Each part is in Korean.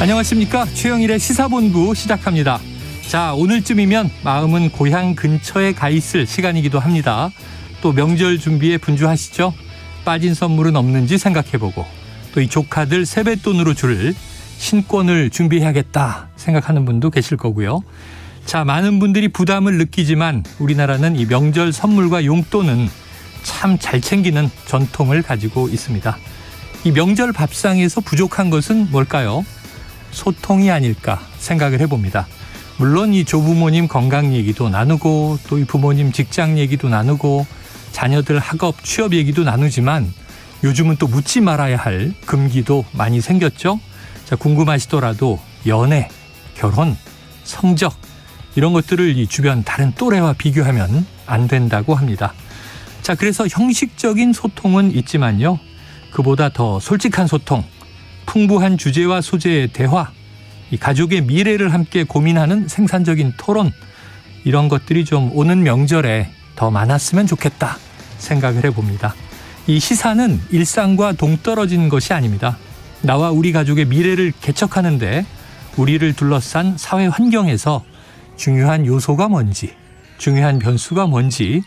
안녕하십니까. 최영일의 시사본부 시작합니다. 자, 오늘쯤이면 마음은 고향 근처에 가 있을 시간이기도 합니다. 또 명절 준비에 분주하시죠? 빠진 선물은 없는지 생각해보고 또 이 조카들 세뱃돈으로 줄 신권을 준비해야겠다 생각하는 분도 계실 거고요. 자, 많은 분들이 부담을 느끼지만 우리나라는 이 명절 선물과 용돈은 참 잘 챙기는 전통을 가지고 있습니다. 이 명절 밥상에서 부족한 것은 뭘까요? 소통이 아닐까 생각을 해봅니다. 물론 이 조부모님 건강 얘기도 나누고 또 이 부모님 직장 얘기도 나누고 자녀들 학업, 취업 얘기도 나누지만 요즘은 또 묻지 말아야 할 금기도 많이 생겼죠. 자, 궁금하시더라도 연애, 결혼, 성적 이런 것들을 이 주변 다른 또래와 비교하면 안 된다고 합니다. 자, 그래서 형식적인 소통은 있지만요. 그보다 더 솔직한 소통, 풍부한 주제와 소재의 대화, 이 가족의 미래를 함께 고민하는 생산적인 토론 이런 것들이 좀 오는 명절에 더 많았으면 좋겠다 생각을 해봅니다. 이 시사는 일상과 동떨어진 것이 아닙니다. 나와 우리 가족의 미래를 개척하는데 우리를 둘러싼 사회 환경에서 중요한 요소가 뭔지, 중요한 변수가 뭔지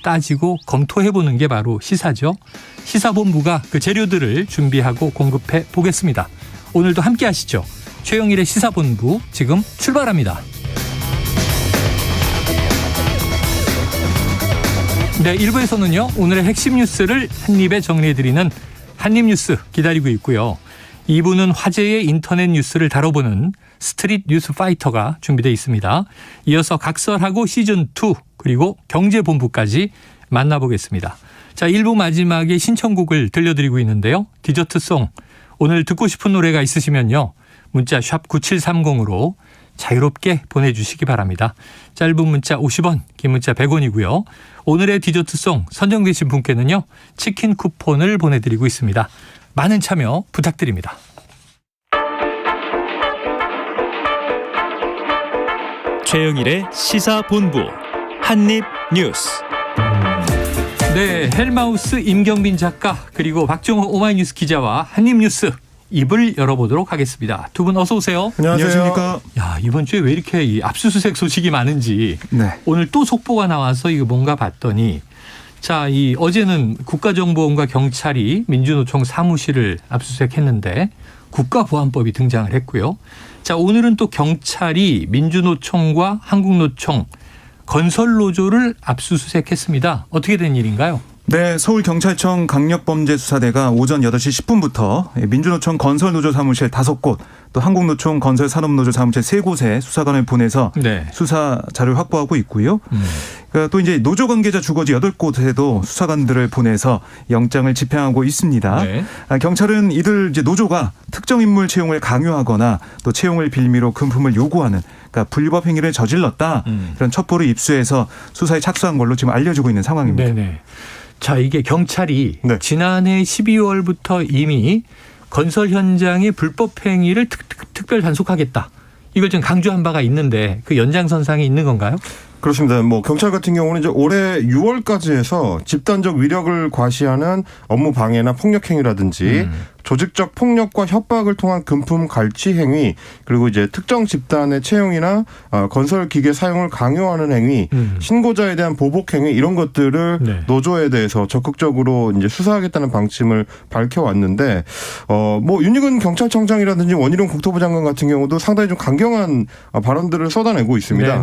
따지고 검토해보는 게 바로 시사죠. 시사본부가 그 재료들을 준비하고 공급해 보겠습니다. 오늘도 함께 하시죠. 최영일의 시사본부 지금 출발합니다. 네, 1부에서는요. 오늘의 핵심 뉴스를 한입에 정리해드리는 한입뉴스 기다리고 있고요. 2부는 화제의 인터넷 뉴스를 다뤄보는 스트릿 뉴스 파이터가 준비되어 있습니다. 이어서 각설하고 시즌2 그리고 경제본부까지 만나보겠습니다. 자, 1부 마지막에 신청곡을 들려드리고 있는데요. 디저트송 오늘 듣고 싶은 노래가 있으시면요. 문자 샵 9730으로 자유롭게 보내주시기 바랍니다. 짧은 문자 50원, 긴 문자 100원이고요. 오늘의 디저트송 선정되신 분께는요. 치킨 쿠폰을 보내드리고 있습니다. 많은 참여 부탁드립니다. 최영일의 시사본부 한입뉴스. 네, 헬마우스 임경빈 작가 그리고 박정호 오마이뉴스 기자와 한입뉴스 입을 열어보도록 하겠습니다. 두 분 어서 오세요. 안녕하십니까. 야, 이번 주에 왜 이렇게 이 압수수색 소식이 많은지 오늘 또 속보가 나와서 이거 뭔가 봤더니 자, 이 어제는 국가정보원과 경찰이 민주노총 사무실을 압수수색했는데 국가보안법이 등장을 했고요. 자, 오늘은 또 경찰이 민주노총과 한국노총 건설노조를 압수수색했습니다. 어떻게 된 일인가요? 네, 서울경찰청 강력범죄수사대가 오전 8시 10분부터 민주노총 건설노조 사무실 5곳, 또 한국노총 건설산업노조 사무실 3곳에 수사관을 보내서 수사 자료를 확보하고 있고요. 또 이제 노조 관계자 주거지 8곳에도 수사관들을 보내서 영장을 집행하고 있습니다. 경찰은 이들 이제 노조가 특정 인물 채용을 강요하거나 또 채용을 빌미로 금품을 요구하는 그러니까 불법 행위를 저질렀다. 이런 첩보를 입수해서 수사에 착수한 걸로 지금 알려지고 있는 상황입니다. 네네. 자, 이게 경찰이 지난해 12월부터 이미 건설 현장의 불법 행위를 특별 단속하겠다. 이걸 좀 강조한 바가 있는데 그 연장선상에 있는 건가요? 그렇습니다. 뭐 경찰 같은 경우는 이제 올해 6월까지 해서 집단적 위력을 과시하는 업무 방해나 폭력 행위라든지 조직적 폭력과 협박을 통한 금품 갈취 행위, 그리고 이제 특정 집단의 채용이나 건설 기계 사용을 강요하는 행위, 신고자에 대한 보복 행위 이런 것들을 노조에 대해서 적극적으로 이제 수사하겠다는 방침을 밝혀왔는데, 뭐 윤희근 경찰청장이라든지 원희룡 국토부 장관 같은 경우도 상당히 좀 강경한 발언들을 쏟아내고 있습니다.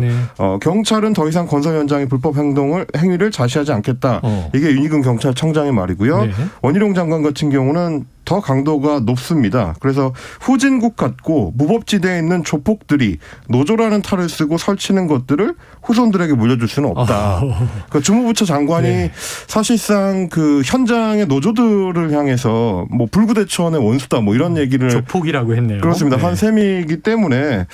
경찰은 더 이상 건설 현장의 불법 행위를 자시하지 않겠다. 이게 윤희근 경찰청장의 말이고요. 원희룡 장관 같은 경우는 더 강도가 높습니다. 그래서 후진국 같고 무법지대에 있는 조폭들이 노조라는 탈을 쓰고 설치는 것들을 후손들에게 물려줄 수는 없다. 그러니까 주무부처 장관이 사실상 그 현장의 노조들을 향해서 뭐 불구대천의 원수다 뭐 이런 얘기를 조폭이라고 했네요. 그렇습니다. 한 셈이기 때문에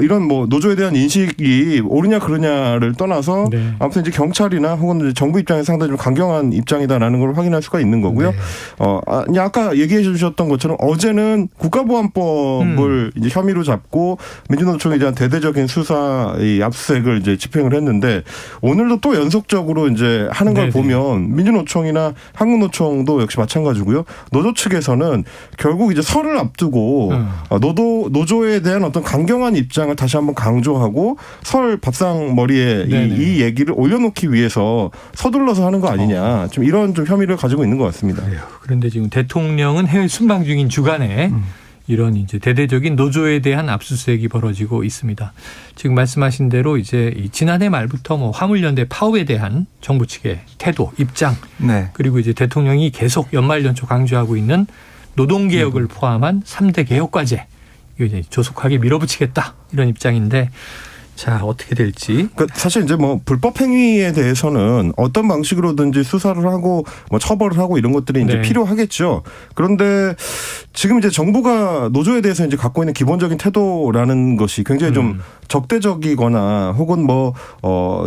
이런 뭐 노조에 대한 인식이 옳으냐 그르냐를 떠나서 아무튼 이제 경찰이나 혹은 이제 정부 입장에서 상당히 좀 강경한 입장이다라는 걸 확인할 수가 있는 거고요. 아까 얘기해 주셨던 것처럼 어제는 국가보안법을 이제 혐의로 잡고 민주노총에 대한 대대적인 수사 이 압수수색을 이제 집행을 했는데 오늘도 또 연속적으로 이제 하는 걸 보면 민주노총이나 한국노총도 역시 마찬가지고요. 노조 측에서는 결국 이제 설을 앞두고 노조에 대한 어떤 강경한 입장을 다시 한번 강조하고 설 밥상머리에 이 얘기를 올려놓기 위해서 서둘러서 하는 거 아니냐. 좀 이런 좀 혐의를 가지고 있는 것 같습니다. 그래요. 그런데 지금 대통령은 해외 순방 중인 주간에 이런 이제 대대적인 노조에 대한 압수수색이 벌어지고 있습니다. 지금 말씀하신 대로 이제 지난해 말부터 뭐 화물연대 파업에 대한 정부 측의 태도, 입장, 그리고 이제 대통령이 계속 연말연초 강조하고 있는 노동개혁을 포함한 3대 개혁과제 이거 이제 조속하게 밀어붙이겠다 이런 입장인데. 자, 어떻게 될지. 그러니까 사실 이제 뭐 불법 행위에 대해서는 어떤 방식으로든지 수사를 하고 뭐 처벌을 하고 이런 것들이 이제 필요하겠죠. 그런데 지금 이제 정부가 노조에 대해서 이제 갖고 있는 기본적인 태도라는 것이 굉장히 좀 적대적이거나 혹은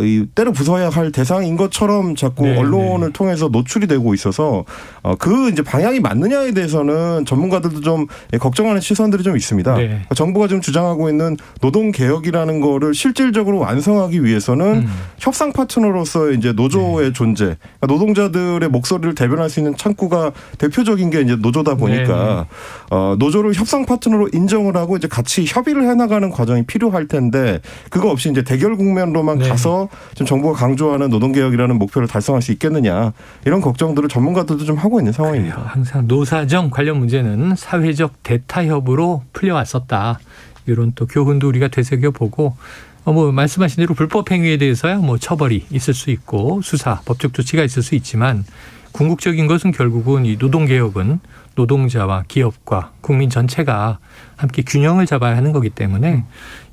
이 때려 부숴야 할 대상인 것처럼 자꾸 언론을 통해서 노출이 되고 있어서 그 이제 방향이 맞느냐에 대해서는 전문가들도 좀 걱정하는 시선들이 좀 있습니다. 정부가 지금 주장하고 있는 노동 개혁이라는 거를 실질적으로 완성하기 위해서는 협상 파트너로서의 이제 노조의 존재, 그러니까 노동자들의 목소리를 대변할 수 있는 창구가 대표적인 게 이제 노조다 보니까 노조를 협상 파트너로 인정을 하고 이제 같이 협의를 해나가는 과정이 필요할 텐데 그거 없이 이제 대결 국면으로만 가서 지금 정부가 강조하는 노동 개혁이라는 목표를 달성할 수 있겠느냐 이런 걱정들을 전문가들도 좀 하고 있는 상황입니다. 그래요. 항상 노사정 관련 문제는 사회적 대타협으로 풀려왔었다. 이런 또 교훈도 우리가 되새겨보고 뭐 말씀하신 대로 불법 행위에 대해서야 뭐 처벌이 있을 수 있고 수사, 법적 조치가 있을 수 있지만 궁극적인 것은 결국은 이 노동개혁은 노동자와 기업과 국민 전체가 함께 균형을 잡아야 하는 거기 때문에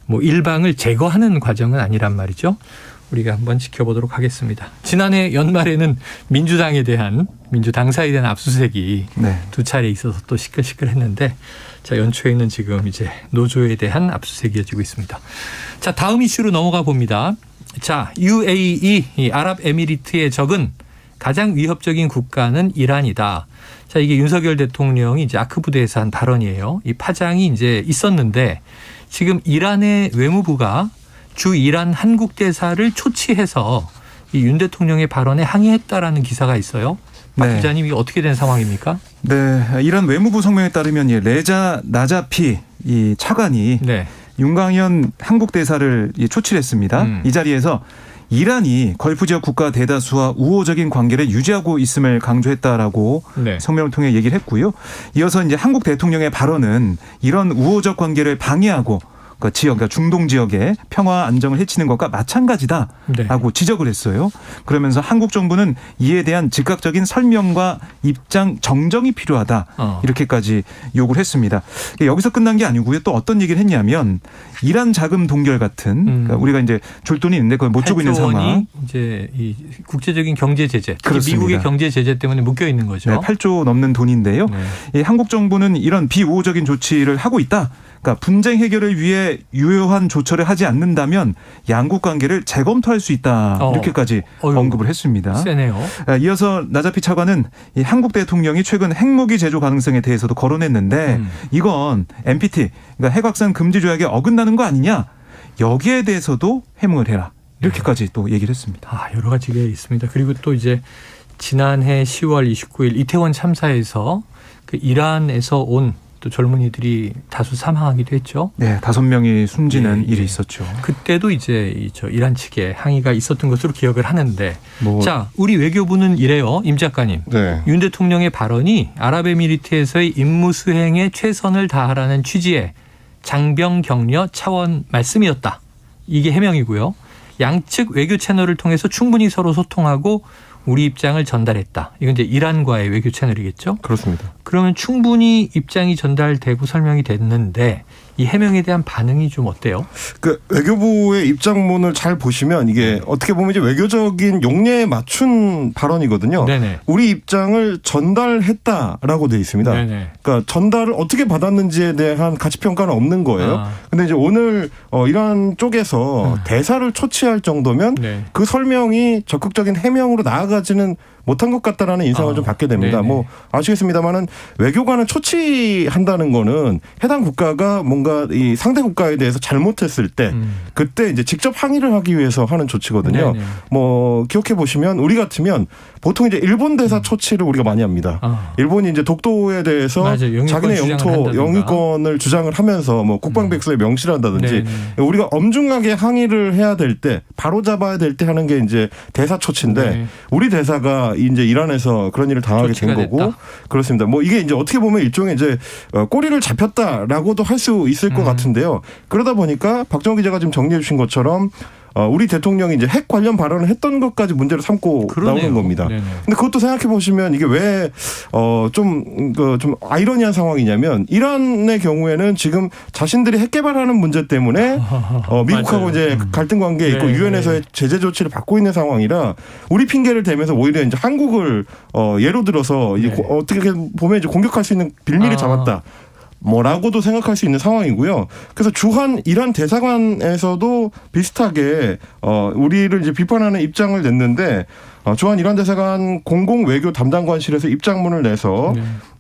뭐 일방을 제거하는 과정은 아니란 말이죠. 우리가 한번 지켜보도록 하겠습니다. 지난해 연말에는 민주당에 대한 민주당사에 대한 압수수색이 두 차례 있어서 또 시끌시끌했는데 자 연초에는 지금 이제 노조에 대한 압수수색이 이어지고 있습니다. 자 다음 이슈로 넘어가 봅니다. 자 UAE 이 아랍에미리트의 적은 가장 위협적인 국가는 이란이다. 자 이게 윤석열 대통령이 이제 아크 부대에서 한 발언이에요. 이 파장이 이제 있었는데 지금 이란의 외무부가 주 이란 한국 대사를 초치해서 이 윤 대통령의 발언에 항의했다라는 기사가 있어요. 박 기자님 이게 어떻게 된 상황입니까? 네, 이란 외무부 성명에 따르면 레자 나자피 이 차관이 윤강현 한국 대사를 초치를 했습니다. 이 자리에서 이란이 걸프 지역 국가 대다수와 우호적인 관계를 유지하고 있음을 강조했다라고 성명을 통해 얘기를 했고요. 이어서 이제 한국 대통령의 발언은 이런 우호적 관계를 방해하고 그 지역, 그러니까 중동 지역의 평화 안정을 해치는 것과 마찬가지다라고 지적을 했어요. 그러면서 한국 정부는 이에 대한 즉각적인 설명과 입장 정정이 필요하다. 이렇게까지 요구를 했습니다. 여기서 끝난 게 아니고요. 또 어떤 얘기를 했냐면 이란 자금 동결 같은 그러니까 우리가 이제 줄 돈이 있는데 그걸 못 주고 있는 상황. 이제 이 국제적인 경제 제재, 그렇습니다. 미국의 경제 제재 때문에 묶여 있는 거죠. 8조 넘는 돈인데요. 이 한국 정부는 이런 비우호적인 조치를 하고 있다. 그러니까 분쟁 해결을 위해 유효한 조처를 하지 않는다면 양국 관계를 재검토할 수 있다. 이렇게까지 언급을 했습니다. 세네요. 이어서 나자피 차관은 이 한국 대통령이 최근 핵무기 제조 가능성에 대해서도 거론했는데 이건 NPT, 그러니까 핵확산 금지 조약에 어긋나는 거 아니냐. 여기에 대해서도 해명을 해라. 이렇게까지 또 얘기를 했습니다. 여러 가지가 있습니다. 그리고 또 이제 지난해 10월 29일 이태원 참사에서 그 이란에서 온 또 젊은이들이 다수 사망하기도 했죠. 네, 5명이 숨지는 일이 있었죠. 그때도 이제 이란 측에 항의가 있었던 것으로 기억을 하는데, 자 우리 외교부는 이래요, 임 작가님. 윤 대통령의 발언이 아랍에미리트에서의 임무 수행에 최선을 다하라는 취지의 장병 격려 차원 말씀이었다. 이게 해명이고요. 양측 외교 채널을 통해서 충분히 서로 소통하고 우리 입장을 전달했다. 이건 이제 이란과의 외교 채널이겠죠? 그렇습니다. 그러면 충분히 입장이 전달되고 설명이 됐는데 이 해명에 대한 반응이 좀 어때요? 그 외교부의 입장문을 잘 보시면 이게 어떻게 보면 이제 외교적인 용례에 맞춘 발언이거든요. 네네. 우리 입장을 전달했다라고 돼 있습니다. 네네. 그러니까 전달을 어떻게 받았는지에 대한 가치 평가는 없는 거예요. 근데 이제 오늘 이란 쪽에서 대사를 초치할 정도면 네. 그 설명이 적극적인 해명으로 나아가지는 못한 것 같다라는 인상을 좀 받게 됩니다. 네네. 뭐 아시겠습니다만은 외교관을 초치한다는 거는 해당 국가가 뭔가 이 상대 국가에 대해서 잘못했을 때 그때 이제 직접 항의를 하기 위해서 하는 조치거든요. 네네. 뭐 기억해 보시면 우리 같으면 보통 이제 일본 대사 초치를 우리가 많이 합니다. 일본이 이제 독도에 대해서 맞아요. 자기네 영유권을 주장을 하면서 뭐 국방백서에 명시를 한다든지 우리가 엄중하게 항의를 해야 될 때 바로 잡아야 될 때 하는 게 이제 대사 초치인데 네. 우리 대사가 이제 이란에서 그런 일을 당하게 된 거고 됐다. 그렇습니다. 뭐 이게 이제 어떻게 보면 일종의 이제 꼬리를 잡혔다라고도 할 수 있을 것 같은데요. 그러다 보니까 박정호 기자가 지금 정리해 주신 것처럼 우리 대통령이 이제 핵 관련 발언을 했던 것까지 문제를 삼고 그러네요. 나오는 겁니다. 네네. 근데 그것도 생각해 보시면 이게 왜 좀 아이러니한 상황이냐면 이란의 경우에는 지금 자신들이 핵 개발하는 문제 때문에 미국하고 맞아요. 이제 갈등 관계에 있고 네, 유엔에서의 제재 조치를 받고 있는 상황이라 우리 핑계를 대면서 오히려 이제 한국을 예로 들어서 이제 어떻게 보면 이제 공격할 수 있는 빌미를 잡았다. 뭐라고도 생각할 수 있는 상황이고요. 그래서 주한 이란 대사관에서도 비슷하게 우리를 이제 비판하는 입장을 냈는데 주한 이란 대사관 공공 외교 담당관실에서 입장문을 내서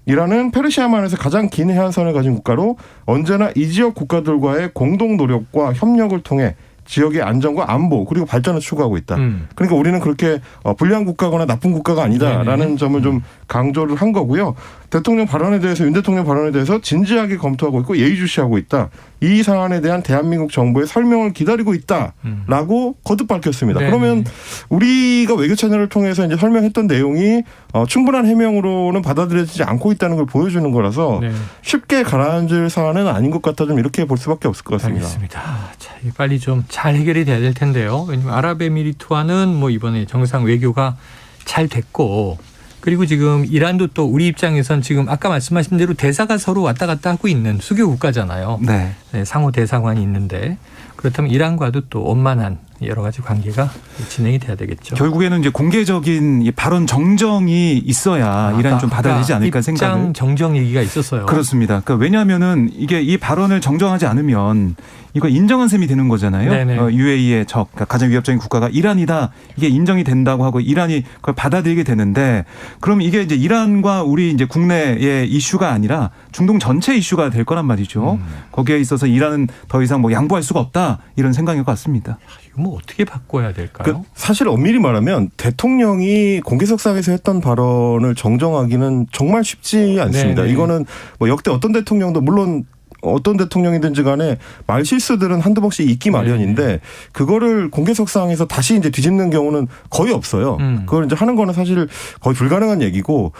이란은 페르시아만에서 가장 긴 해안선을 가진 국가로 언제나 이 지역 국가들과의 공동 노력과 협력을 통해 지역의 안정과 안보 그리고 발전을 추구하고 있다. 그러니까 우리는 그렇게 불리한 국가거나 나쁜 국가가 아니다라는 점을 좀 강조를 한 거고요. 대통령 발언에 대해서 윤 대통령 발언에 대해서 진지하게 검토하고 있고 예의주시하고 있다. 이 사안에 대한 대한민국 정부의 설명을 기다리고 있다라고 거듭 밝혔습니다. 네네. 그러면 우리가 외교 채널을 통해서 이제 설명했던 내용이 충분한 해명으로는 받아들여지지 않고 있다는 걸 보여주는 거라서 쉽게 가라앉을 사안은 아닌 것 같다 좀 이렇게 볼 수밖에 없을 것 같습니다. 알겠습니다. 자, 빨리 좀 잘 해결이 돼야 될 텐데요. 왜냐하면 아랍에미리트와는 뭐 이번에 정상 외교가 잘 됐고 그리고 지금 이란도 또 우리 입장에선 지금 아까 말씀하신 대로 대사가 서로 왔다 갔다 하고 있는 수교 국가잖아요. 네. 네, 상호 대사관이 있는데 그렇다면 이란과도 또 원만한 여러 가지 관계가 진행이 돼야 되겠죠. 결국에는 이제 공개적인 이 발언 정정이 있어야 이란이 좀 받아들이지 않을까 생각을. 입장 정정 얘기가 있었어요. 그렇습니다. 그러니까 왜냐하면은 이게 이 발언을 정정하지 않으면 이거 인정한 셈이 되는 거잖아요. UAE의 적, 그러니까 가장 위협적인 국가가 이란이다. 이게 인정이 된다고 하고 이란이 그걸 받아들이게 되는데 그럼 이게 이제 이란과 우리 이제 국내의 이슈가 아니라 중동 전체 이슈가 될 거란 말이죠. 거기에 있어서 이란은 더 이상 뭐 양보할 수가 없다 이런 생각인 것 같습니다. 이거 뭐 어떻게 바꿔야 될까요? 사실 엄밀히 말하면 대통령이 공개석상에서 했던 발언을 정정하기는 정말 쉽지 않습니다. 네네. 이거는 뭐 역대 어떤 대통령도 물론 어떤 대통령이든지 간에 말실수들은 한두 번씩 있기 마련인데 그거를 공개석상에서 다시 이제 뒤집는 경우는 거의 없어요. 그걸 이제 하는 거는 사실 거의 불가능한 얘기고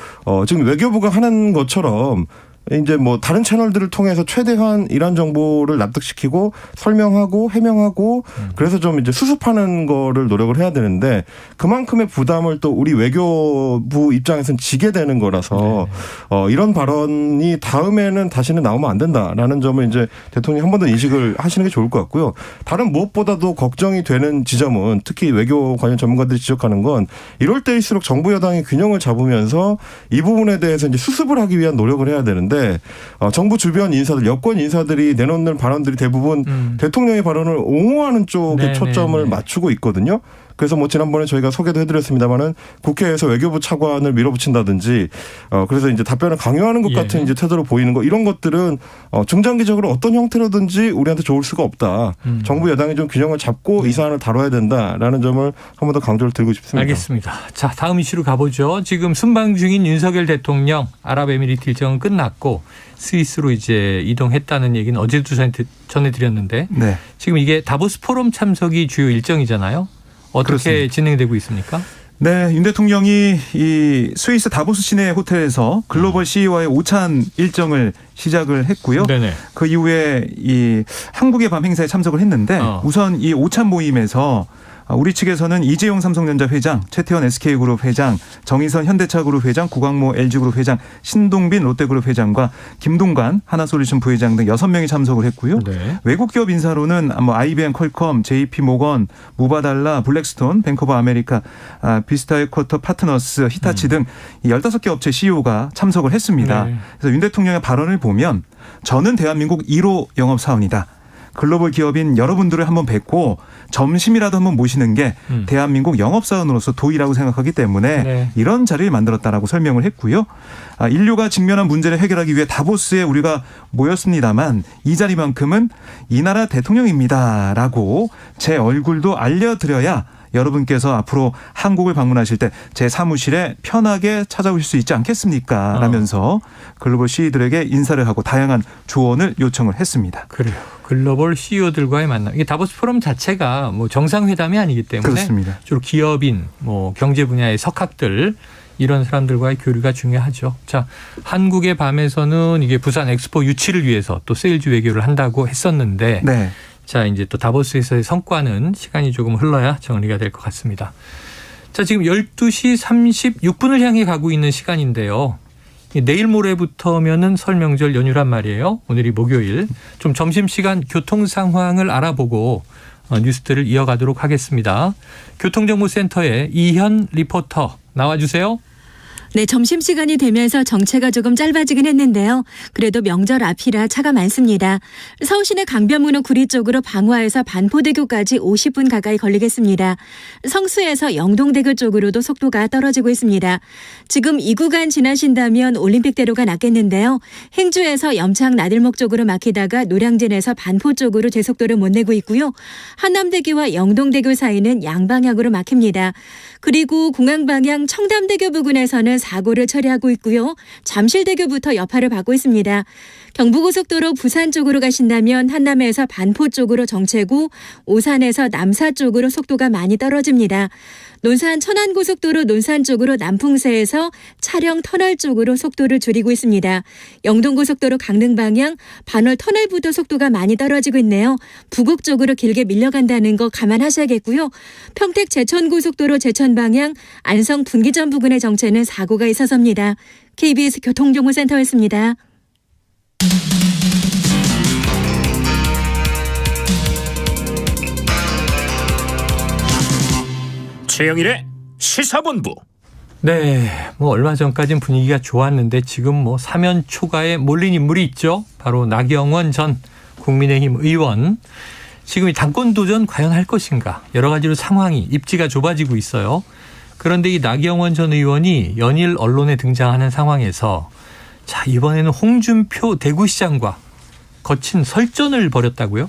지금 외교부가 하는 것처럼 이제 뭐 다른 채널들을 통해서 최대한 이란 정보를 납득시키고 설명하고 해명하고 그래서 좀 이제 수습하는 거를 노력을 해야 되는데 그만큼의 부담을 또 우리 외교부 입장에서는 지게 되는 거라서 이런 발언이 다음에는 다시는 나오면 안 된다라는 점을 이제 대통령이 한 번 더 인식을 하시는 게 좋을 것 같고요. 다른 무엇보다도 걱정이 되는 지점은 특히 외교 관련 전문가들이 지적하는 건 이럴 때일수록 정부 여당이 균형을 잡으면서 이 부분에 대해서 이제 수습을 하기 위한 노력을 해야 되는데 정부 주변 인사들, 여권 인사들이 내놓는 발언들이 대부분 대통령의 발언을 옹호하는 쪽에 초점을 맞추고 있거든요. 그래서 뭐 지난번에 저희가 소개도 해드렸습니다만은 국회에서 외교부 차관을 밀어붙인다든지 그래서 이제 답변을 강요하는 것 같은 이제 태도로 보이는 거 이런 것들은 중장기적으로 어떤 형태로든지 우리한테 좋을 수가 없다. 정부 여당이 좀 균형을 잡고 이 사안을 다뤄야 된다라는 점을 한 번 더 강조를 드리고 싶습니다. 알겠습니다. 자, 다음 이슈로 가보죠. 지금 순방 중인 윤석열 대통령 아랍에미리트 일정은 끝났고 스위스로 이제 이동했다는 얘기는 어제도 전해드렸는데 지금 이게 다보스 포럼 참석이 주요 일정이잖아요. 어떻게 그렇습니다. 진행되고 있습니까? 네, 윤 대통령이 이 스위스 다보스 시내 호텔에서 글로벌 CEO와의 오찬 일정을 시작을 했고요. 네네. 그 이후에 이 한국의 밤 행사에 참석을 했는데 우선 이 오찬 모임에서 우리 측에서는 이재용 삼성전자 회장, 최태원 SK그룹 회장, 정의선 현대차그룹 회장, 구광모 LG그룹 회장, 신동빈 롯데그룹 회장과 김동관 하나솔루션 부회장 등 6명이 참석을 했고요. 네. 외국 기업 인사로는 IBM, 퀄컴, JP모건, 무바달라, 블랙스톤, 뱅크 오브 아메리카, 비스타에쿼터 파트너스, 히타치 등 15개 업체 CEO가 참석을 했습니다. 네. 그래서 윤 대통령의 발언을 보면 저는 대한민국 1호 영업사원이다. 글로벌 기업인 여러분들을 한번 뵙고 점심이라도 한번 모시는 게 대한민국 영업사원으로서 도의라고 생각하기 때문에 네. 이런 자리를 만들었다라고 설명을 했고요. 인류가 직면한 문제를 해결하기 위해 다보스에 우리가 모였습니다만 이 자리만큼은 이 나라 대통령입니다라고 제 얼굴도 알려드려야 여러분께서 앞으로 한국을 방문하실 때 제 사무실에 편하게 찾아오실 수 있지 않겠습니까? 라면서 글로벌 CEO들에게 인사를 하고 다양한 조언을 요청을 했습니다. 그래요. 글로벌 CEO들과의 만남. 이게 다보스 포럼 자체가 뭐 정상회담이 아니기 때문에 그렇습니다. 주로 기업인, 뭐 경제 분야의 석학들 이런 사람들과의 교류가 중요하죠. 자, 한국의 밤에서는 이게 부산 엑스포 유치를 위해서 또 세일즈 외교를 한다고 했었는데 네. 자, 이제 또 다보스에서의 성과는 시간이 조금 흘러야 정리가 될 것 같습니다. 자, 지금 12시 36분을 향해 가고 있는 시간인데요. 내일 모레부터면은 설 명절 연휴란 말이에요. 오늘이 목요일. 좀 점심시간 교통 상황을 알아보고 뉴스들을 이어가도록 하겠습니다. 교통정보센터의 이현 리포터 나와주세요. 네, 점심시간이 되면서 정체가 조금 짧아지긴 했는데요. 그래도 명절 앞이라 차가 많습니다. 서울시내 강변문호 구리 쪽으로 방화에서 반포대교까지 50분 가까이 걸리겠습니다. 성수에서 영동대교 쪽으로도 속도가 떨어지고 있습니다. 지금 이 구간 지나신다면 올림픽대로가 낫겠는데요. 행주에서 염창 나들목 쪽으로 막히다가 노량진에서 반포 쪽으로 제속도를 못 내고 있고요. 한남대교와 영동대교 사이는 양방향으로 막힙니다. 그리고 공항방향 청담대교 부근에서는 사고를 처리하고 있고요. 잠실대교부터 여파를 받고 있습니다. 경부고속도로 부산 쪽으로 가신다면 한남에서 반포 쪽으로 정체고 오산에서 남사 쪽으로 속도가 많이 떨어집니다. 논산 천안고속도로 논산 쪽으로 남풍세에서 차량 터널 쪽으로 속도를 줄이고 있습니다. 영동고속도로 강릉 방향 반월 터널부터 속도가 많이 떨어지고 있네요. 부곡 쪽으로 길게 밀려간다는 거 감안하셔야겠고요. 평택 제천고속도로 제천 방향 안성 분기점 부근의 정체는 사고가 있어서입니다. KBS 교통정보센터였습니다. 최영일의 시사본부. 네, 뭐 얼마 전까지는 분위기가 좋았는데 지금 뭐 사면 초가에 몰린 인물이 있죠. 바로 나경원 전 국민의힘 의원. 지금 이 당권 도전 과연 할 것인가? 여러 가지로 상황이 입지가 좁아지고 있어요. 그런데 이 나경원 전 의원이 연일 언론에 등장하는 상황에서 자, 이번에는 홍준표 대구시장과 거친 설전을 벌였다고요?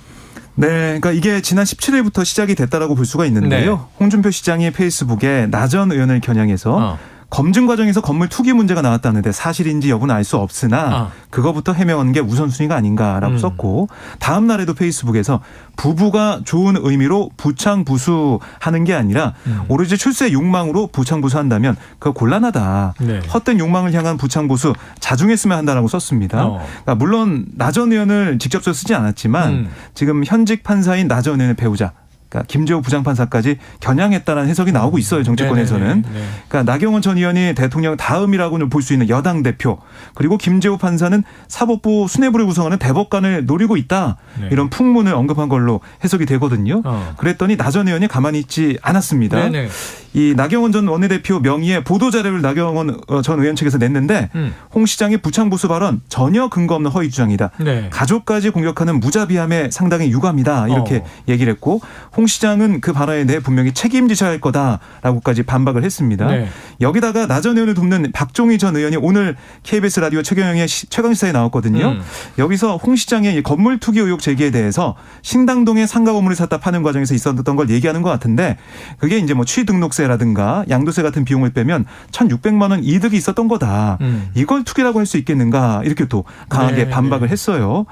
네, 그러니까 이게 지난 17일부터 시작이 됐다라고 볼 수가 있는데요. 네. 홍준표 시장이 페이스북에 나 전 의원을 겨냥해서 검증 과정에서 건물 투기 문제가 나왔다는데 사실인지 여부는 알 수 없으나 그거부터 해명하는 게 우선순위가 아닌가라고 썼고 다음 날에도 페이스북에서 부부가 좋은 의미로 부창부수하는 게 아니라 오로지 출세 욕망으로 부창부수한다면 그거 곤란하다. 네. 헛된 욕망을 향한 부창부수 자중했으면 한다라고 썼습니다. 그러니까 물론 나 전 의원을 직접 쓰지 않았지만 지금 현직 판사인 나 전 의원의 배우자 그러니까 김재호 부장판사까지 겨냥했다는 해석이 나오고 있어요. 정치권에서는. 그러니까 나경원 전 의원이 대통령 다음이라고는 볼 수 있는 여당 대표 그리고 김재호 판사는 사법부 수뇌부를 구성하는 대법관을 노리고 있다. 네. 이런 풍문을 언급한 걸로 해석이 되거든요. 그랬더니 나 전 의원이 가만히 있지 않았습니다. 네네. 이 나경원 전 원내대표 명의의 보도자료를 나경원 전 의원 측에서 냈는데 홍 시장의 부창부수 발언 전혀 근거 없는 허위 주장이다. 네. 가족까지 공격하는 무자비함에 상당히 유감이다. 이렇게 얘기를 했고 홍 시장은 그 발언에 대해 분명히 책임지셔야 할 거다라고까지 반박을 했습니다. 네. 여기다가 나 전 의원을 돕는 박종희 전 의원이 오늘 KBS 라디오 최경영의 최강시사에 나왔거든요. 여기서 홍 시장의 건물 투기 의혹 제기에 대해서 신당동에 상가 건물을 샀다 파는 과정에서 있었던 걸 얘기하는 것 같은데 그게 이제 뭐 취등록세라든가 양도세 같은 비용을 빼면 1,600만 원 이득이 있었던 거다. 이걸 투기라고 할 수 있겠는가 이렇게 또 강하게 반박을 했어요.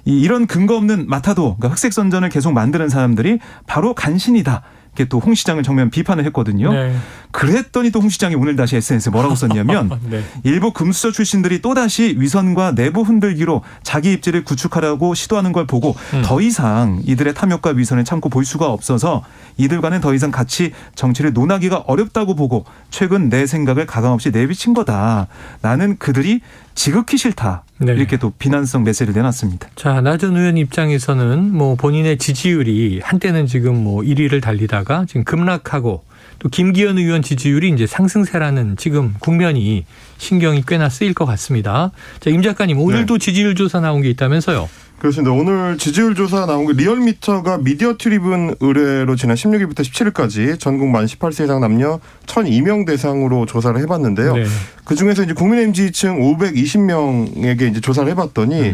이런 근거 없는 마타도 그러니까 흑색 선전을 계속 만드는 사람들이 바로 간신이다. 이렇게 또 홍 시장을 정면 비판을 했거든요. 네. 그랬더니 또 홍 시장이 오늘 다시 SNS에 뭐라고 썼냐면 네. 일부 금수저 출신들이 또다시 위선과 내부 흔들기로 자기 입지를 구축하려고 시도하는 걸 보고 더 이상 이들의 탐욕과 위선을 참고 볼 수가 없어서 이들과는 더 이상 같이 정치를 논하기가 어렵다고 보고 최근 내 생각을 가감없이 내비친 거다. 나는 그들이 지극히 싫다. 네. 이렇게 또 비난성 메시지를 내놨습니다. 자, 나 전 의원 입장에서는 뭐 본인의 지지율이 한때는 지금 뭐 1위를 달리다가 지금 급락하고 또 김기현 의원 지지율이 이제 상승세라는 지금 국면이 신경이 꽤나 쓰일 것 같습니다. 자, 임 작가님 오늘도 지지율 조사 나온 게 있다면서요? 그렇습니다. 오늘 지지율 조사 나온 게 리얼미터가 미디어 트리뷴 의뢰로 지난 16일부터 17일까지 전국 만 18세 이상 남녀 1,002명 대상으로 조사를 해봤는데요. 네. 그중에서 이제 국민의힘 지지층 520명에게 이제 조사를 해봤더니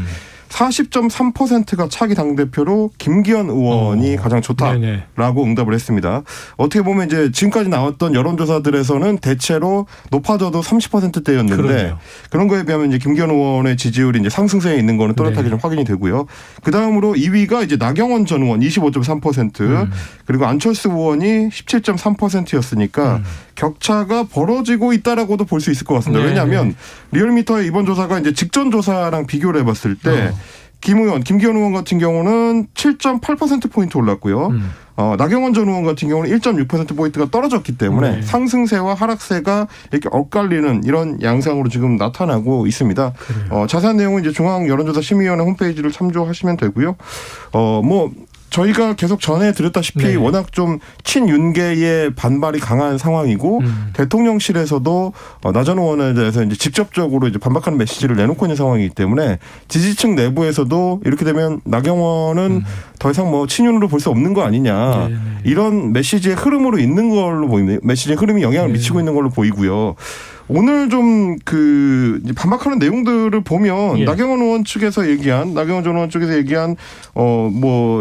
40.3%가 차기 당대표로 김기현 의원이 가장 좋다라고 네네. 응답을 했습니다. 어떻게 보면 이제 지금까지 나왔던 여론조사들에서는 대체로 높아져도 30%대였는데 그러네요. 그런 거에 비하면 이제 김기현 의원의 지지율이 이제 상승세에 있는 거는 또렷하게 네. 좀 확인이 되고요. 그 다음으로 2위가 이제 나경원 전 의원 25.3% 그리고 안철수 의원이 17.3%였으니까 격차가 벌어지고 있다라고도 볼 수 있을 것 같습니다. 네. 왜냐하면 리얼미터의 이번 조사가 이제 직전 조사랑 비교를 해봤을 때 김기현 의원 같은 경우는 7.8%포인트 올랐고요. 나경원 전 의원 같은 경우는 1.6%포인트가 떨어졌기 때문에 네. 상승세와 하락세가 이렇게 엇갈리는 이런 양상으로 지금 나타나고 있습니다. 자세한 내용은 이제 중앙여론조사심의위원회 홈페이지를 참조하시면 되고요. 저희가 계속 전해 드렸다시피 네. 워낙 좀 친윤계의 반발이 강한 상황이고 대통령실에서도 나 전 의원에 대해서 이제 직접적으로 이제 반박하는 메시지를 내놓고 있는 상황이기 때문에 지지층 내부에서도 이렇게 되면 나경원은 더 이상 뭐 친윤으로 볼 수 없는 거 아니냐 네. 이런 메시지의 흐름으로 있는 걸로 보입니다. 메시지의 흐름이 영향을 네. 미치고 있는 걸로 보이고요. 오늘 좀 반박하는 내용들을 보면 예. 나경원 전 의원 쪽에서 얘기한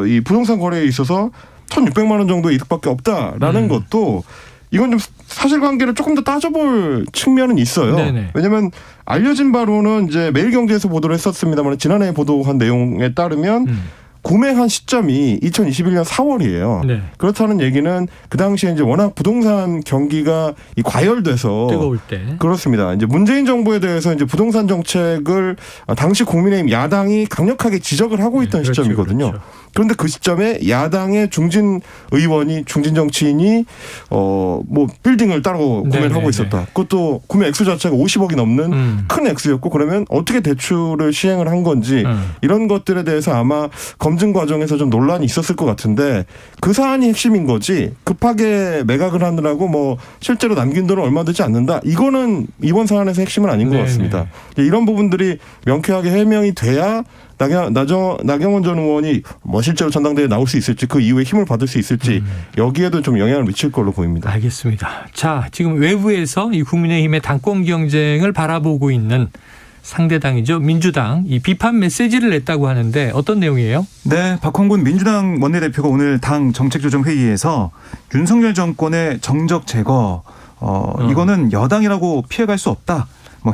이 부동산 거래에 있어서 1,600만 원 정도의 이득밖에 없다라는 것도 이건 좀 사실관계를 조금 더 따져볼 측면은 있어요. 네네. 왜냐하면 알려진 바로는 이제 매일경제에서 보도를 했었습니다만 지난해 보도한 내용에 따르면 구매한 시점이 2021년 4월이에요. 네. 그렇다는 얘기는 그 당시에 이제 워낙 부동산 경기가 과열돼서 뜨거울 때. 그렇습니다. 이제 문재인 정부에 대해서 이제 부동산 정책을 당시 국민의힘 야당이 강력하게 지적을 하고 있던 그렇죠, 시점이거든요. 그렇죠. 그런데 그 시점에 야당의 중진 정치인이 빌딩을 따로 구매를 하고 있었다. 그것도 구매 액수 자체가 50억이 넘는 큰 액수였고 그러면 어떻게 대출을 시행을 한 건지 이런 것들에 대해서 아마 검증 과정에서 좀 논란이 있었을 것 같은데 그 사안이 핵심인 거지 급하게 매각을 하느라고 실제로 남긴 돈은 얼마 되지 않는다. 이거는 이번 사안에서 핵심은 아닌 것 같습니다. 이런 부분들이 명쾌하게 해명이 돼야 나경원 전 의원이 실제로 전당대회에 나올 수 있을지 그 이후에 힘을 받을 수 있을지 여기에도 좀 영향을 미칠 걸로 보입니다. 알겠습니다. 자, 지금 외부에서 이 국민의힘의 당권 경쟁을 바라보고 있는 상대당이죠. 민주당 이 비판 메시지를 냈다고 하는데 어떤 내용이에요? 네, 박홍근 민주당 원내대표가 오늘 당 정책조정회의에서 윤석열 정권의 정적 제거 이거는 여당이라고 피해갈 수 없다.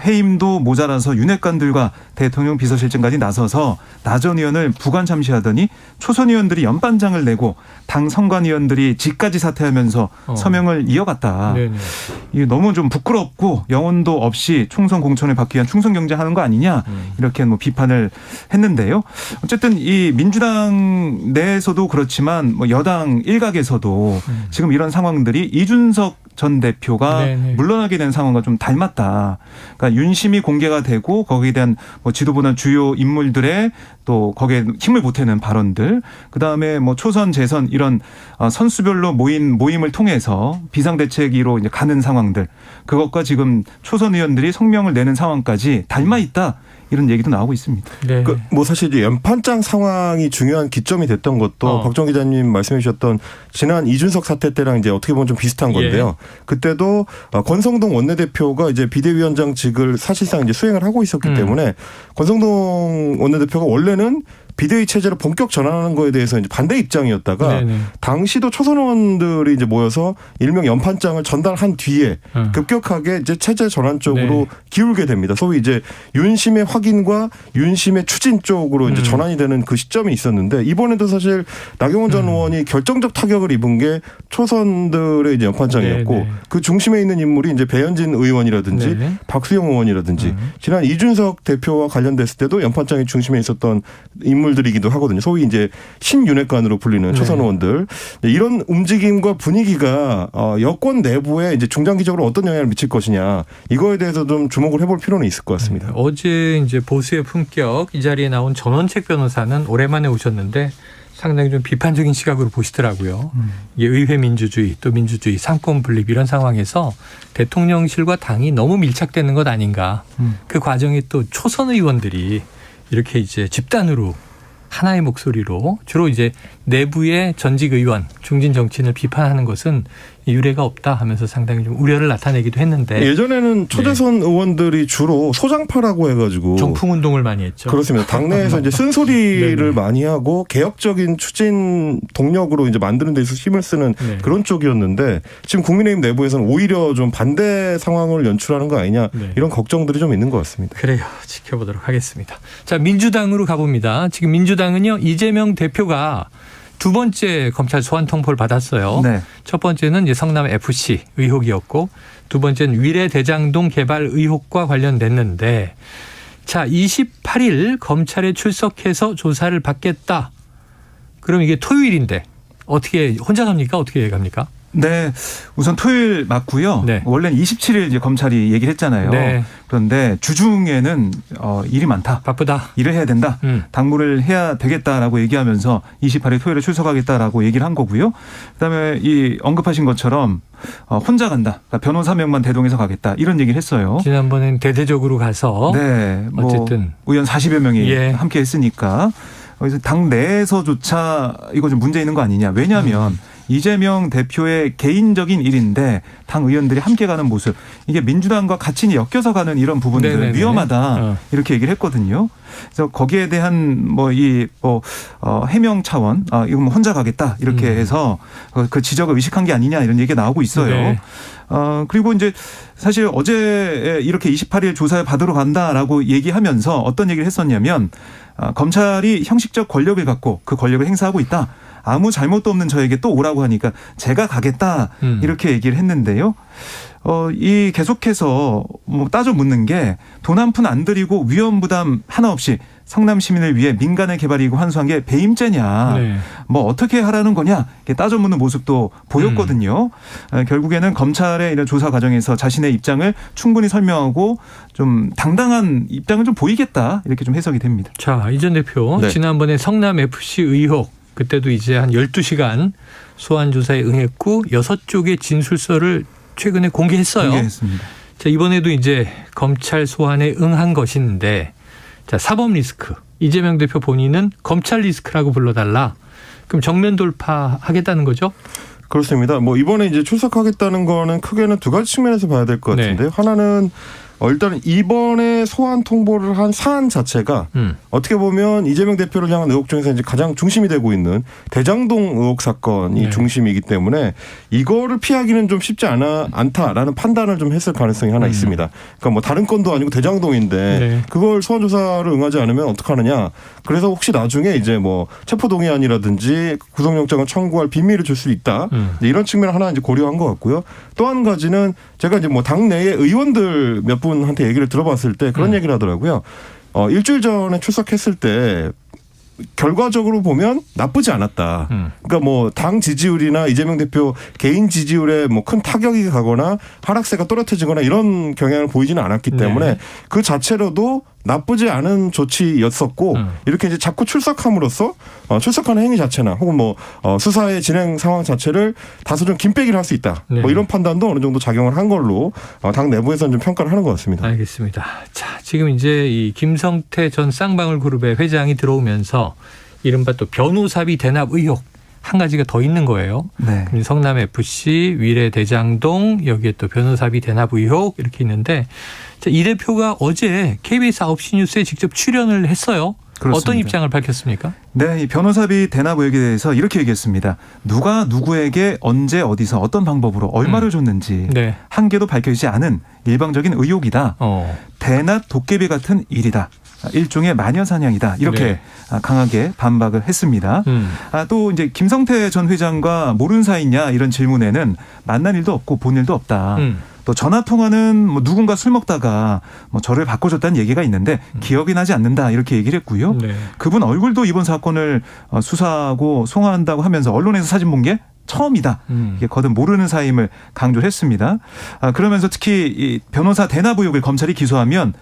해임도 모자라서 윤핵관들과 대통령 비서실장까지 나서서 나 전 의원을 부관 참시하더니 초선 의원들이 연반장을 내고 당 선관위원들이 직까지 사퇴하면서 서명을 이어갔다. 네네. 이게 너무 좀 부끄럽고 영혼도 없이 총선 공천을 받기 위한 충성 경쟁하는 거 아니냐 이렇게 비판을 했는데요. 어쨌든 이 민주당 내에서도 그렇지만 여당 일각에서도 지금 이런 상황들이 이준석 전 대표가 네네. 물러나게 된 상황과 좀 닮았다. 그러니까 윤심이 공개가 되고 거기에 대한 지도부나 주요 인물들의 또 거기에 힘을 보태는 발언들, 그 다음에 초선 재선 이런 선수별로 모임을 통해서 비상대책위로 이제 가는 상황들, 그것과 지금 초선 의원들이 성명을 내는 상황까지 닮아 있다. 이런 얘기도 나오고 있습니다. 네. 사실 이제 연판장 상황이 중요한 기점이 됐던 것도 박정 기자님 말씀해 주셨던 지난 이준석 사태 때랑 이제 어떻게 보면 좀 비슷한 건데요. 그때도 권성동 원내대표가 이제 비대위원장직을 사실상 이제 수행을 하고 있었기 때문에 권성동 원내대표가 원래는 비대위 체제로 본격 전환하는 거에 대해서 이제 반대 입장이었다가 네네. 당시도 초선 의원들이 이제 모여서 일명 연판장을 전달한 뒤에 급격하게 이제 체제 전환 쪽으로 네. 기울게 됩니다. 소위 이제 윤심의 확인과 윤심의 추진 쪽으로 이제 전환이 되는 그 시점이 있었는데 이번에도 사실 나경원 전 의원이 결정적 타격을 입은 게 초선들의 이제 연판장이었고 네네. 그 중심에 있는 인물이 이제 배현진 의원이라든지 네네. 박수영 의원이라든지 지난 이준석 대표와 관련됐을 때도 연판장의 중심에 있었던 인물들이기도 하거든요. 소위 이제 신윤핵관으로 불리는 초선 의원들. 이런 움직임과 분위기가 여권 내부에 이제 중장기적으로 어떤 영향을 미칠 것이냐 이거에 대해서 좀 주목을 해볼 필요는 있을 것 같습니다. 어제 이제 보수의 품격 이 자리에 나온 전원책 변호사는 오랜만에 오셨는데 상당히 좀 비판적인 시각으로 보시더라고요. 이게 의회 민주주의 또 민주주의 상권 분립 이런 상황에서 대통령실과 당이 너무 밀착되는 것 아닌가. 그 과정에 또 초선 의원들이 이렇게 이제 집단으로 하나의 목소리로 주로 이제 내부의 전직 의원, 중진 정치인을 비판하는 것은 유례가 없다 하면서 상당히 좀 우려를 나타내기도 했는데 예전에는 초대선 의원들이 주로 소장파라고 해가지고 정풍 운동을 많이 했죠. 그렇습니다. 당내에서 이제 쓴소리를 네네. 많이 하고 개혁적인 추진 동력으로 이제 만드는 데서 힘을 쓰는 네. 그런 쪽이었는데 지금 국민의힘 내부에서는 오히려 좀 반대 상황을 연출하는 거 아니냐 네. 이런 걱정들이 좀 있는 것 같습니다. 그래요. 지켜보도록 하겠습니다. 자, 민주당으로 가봅니다. 지금 민주당은요, 이재명 대표가 두 번째 검찰 소환 통보를 받았어요. 네. 첫 번째는 이제 성남 FC 의혹이었고 두 번째는 위례 대장동 개발 의혹과 관련됐는데 자, 28일 검찰에 출석해서 조사를 받겠다. 그럼 이게 토요일인데 어떻게 혼자 갑니까? 어떻게 갑니까? 네, 우선 토요일 맞고요. 네. 원래는 27일 이제 검찰이 얘기를 했잖아요. 네. 그런데 주중에는 일이 많다. 바쁘다. 일을 해야 된다. 당무를 해야 되겠다라고 얘기하면서 28일 토요일에 출석하겠다라고 얘기를 한 거고요. 그다음에 이 언급하신 것처럼 혼자 간다. 그러니까 변호사 명만 대동해서 가겠다. 이런 얘기를 했어요. 지난번엔 대대적으로 가서 네, 뭐 어쨌든 의원 40여 명이 예. 함께 했으니까 그래서 당 내에서조차 이거 좀 문제 있는 거 아니냐. 왜냐하면 이재명 대표의 개인적인 일인데 당 의원들이 함께 가는 모습 이게 민주당과 같이 엮여서 가는 이런 부분들 네네네. 위험하다 이렇게 얘기를 했거든요. 그래서 거기에 대한 해명 차원 이거 뭐 혼자 가겠다 이렇게 해서 그 지적을 의식한 게 아니냐 이런 얘기가 나오고 있어요. 네. 그리고 이제 사실 어제 이렇게 28일 조사를 받으러 간다라고 얘기하면서 어떤 얘기를 했었냐면 검찰이 형식적 권력을 갖고 그 권력을 행사하고 있다. 아무 잘못도 없는 저에게 또 오라고 하니까 제가 가겠다 이렇게 얘기를 했는데요. 이 계속해서 뭐 따져 묻는 게 돈 한 푼 안 들이고 위험 부담 하나 없이 성남 시민을 위해 민간의 개발이고 환수한 게 배임죄냐. 네. 뭐 어떻게 하라는 거냐. 이렇게 따져 묻는 모습도 보였거든요. 결국에는 검찰의 이런 조사 과정에서 자신의 입장을 충분히 설명하고 좀 당당한 입장을 좀 보이겠다. 이렇게 좀 해석이 됩니다. 자, 이 전 대표 네. 지난번에 성남 FC 의혹 그때도 이제 한 12시간 소환 조사에 응했고 6쪽의 진술서를 최근에 공개했어요. 공개했습니다. 자, 이번에도 이제 검찰 소환에 응한 것인데 자, 사법 리스크. 이재명 대표 본인은 검찰 리스크라고 불러달라. 그럼 정면 돌파하겠다는 거죠? 그렇습니다. 뭐 이번에 이제 출석하겠다는 거는 크게는 두 가지 측면에서 봐야 될 것 같은데요. 네. 하나는 일단 이번에 소환 통보를 한 사안 자체가 어떻게 보면 이재명 대표를 향한 의혹 중에서 이제 가장 중심이 되고 있는 대장동 의혹 사건이 네. 중심이기 때문에 이거를 피하기는 좀 쉽지 않다라는 판단을 좀 했을 가능성이 하나 있습니다. 그러니까 뭐 다른 건도 아니고 대장동인데 네. 그걸 소환 조사를 응하지 않으면 어떡하느냐. 그래서 혹시 나중에 이제 뭐 체포동의안이라든지 구속영장을 청구할 빈미를 줄 수 있다. 이런 측면을 하나 이제 고려한 것 같고요. 또 한 가지는 제가 이제 뭐 당내의 의원들 몇 분한테 얘기를 들어봤을 때 그런 얘기를 하더라고요. 일주일 전에 출석했을 때 결과적으로 보면 나쁘지 않았다. 그러니까 뭐 당 지지율이나 이재명 대표 개인 지지율에 뭐 큰 타격이 가거나 하락세가 또렷해지거나 이런 경향을 보이지는 않았기 때문에 네. 그 자체로도 나쁘지 않은 조치였었고 이렇게 이제 자꾸 출석함으로써 출석하는 행위 자체나 혹은 뭐 수사의 진행 상황 자체를 다소 좀 김빼기를 할 수 있다. 네. 뭐 이런 판단도 어느 정도 작용을 한 걸로 당 내부에서는 좀 평가를 하는 것 같습니다. 알겠습니다. 자, 지금 이제 이 김성태 전 쌍방울 그룹의 회장이 들어오면서 이른바 또 변호사비 대납 의혹 한 가지가 더 있는 거예요. 네. 성남 FC, 위례 대장동, 여기에 또 변호사비 대납 의혹 이렇게 있는데 자, 이 대표가 어제 KBS 9시 뉴스에 직접 출연을 했어요. 그렇습니다. 어떤 입장을 밝혔습니까? 네, 이 변호사비 대납 의혹에 대해서 이렇게 얘기했습니다. 누가 누구에게 언제 어디서 어떤 방법으로 얼마를 줬는지 네. 한계도 밝혀지지 않은 일방적인 의혹이다. 대납 도깨비 같은 일이다. 일종의 마녀사냥이다. 이렇게 네. 강하게 반박을 했습니다. 또 이제 김성태 전 회장과 모르는 사이냐 이런 질문에는 만난 일도 없고 본 일도 없다. 또 전화 통화는 뭐 누군가 술 먹다가 뭐 저를 바꿔줬다는 얘기가 있는데 기억이 나지 않는다 이렇게 얘기를 했고요. 네. 그분 얼굴도 이번 사건을 수사하고 송화한다고 하면서 언론에서 사진 본 게 처음이다. 이게 거듭 모르는 사이임을 강조를 했습니다. 그러면서 특히 이 변호사 대납 의혹을 검찰이 기소하면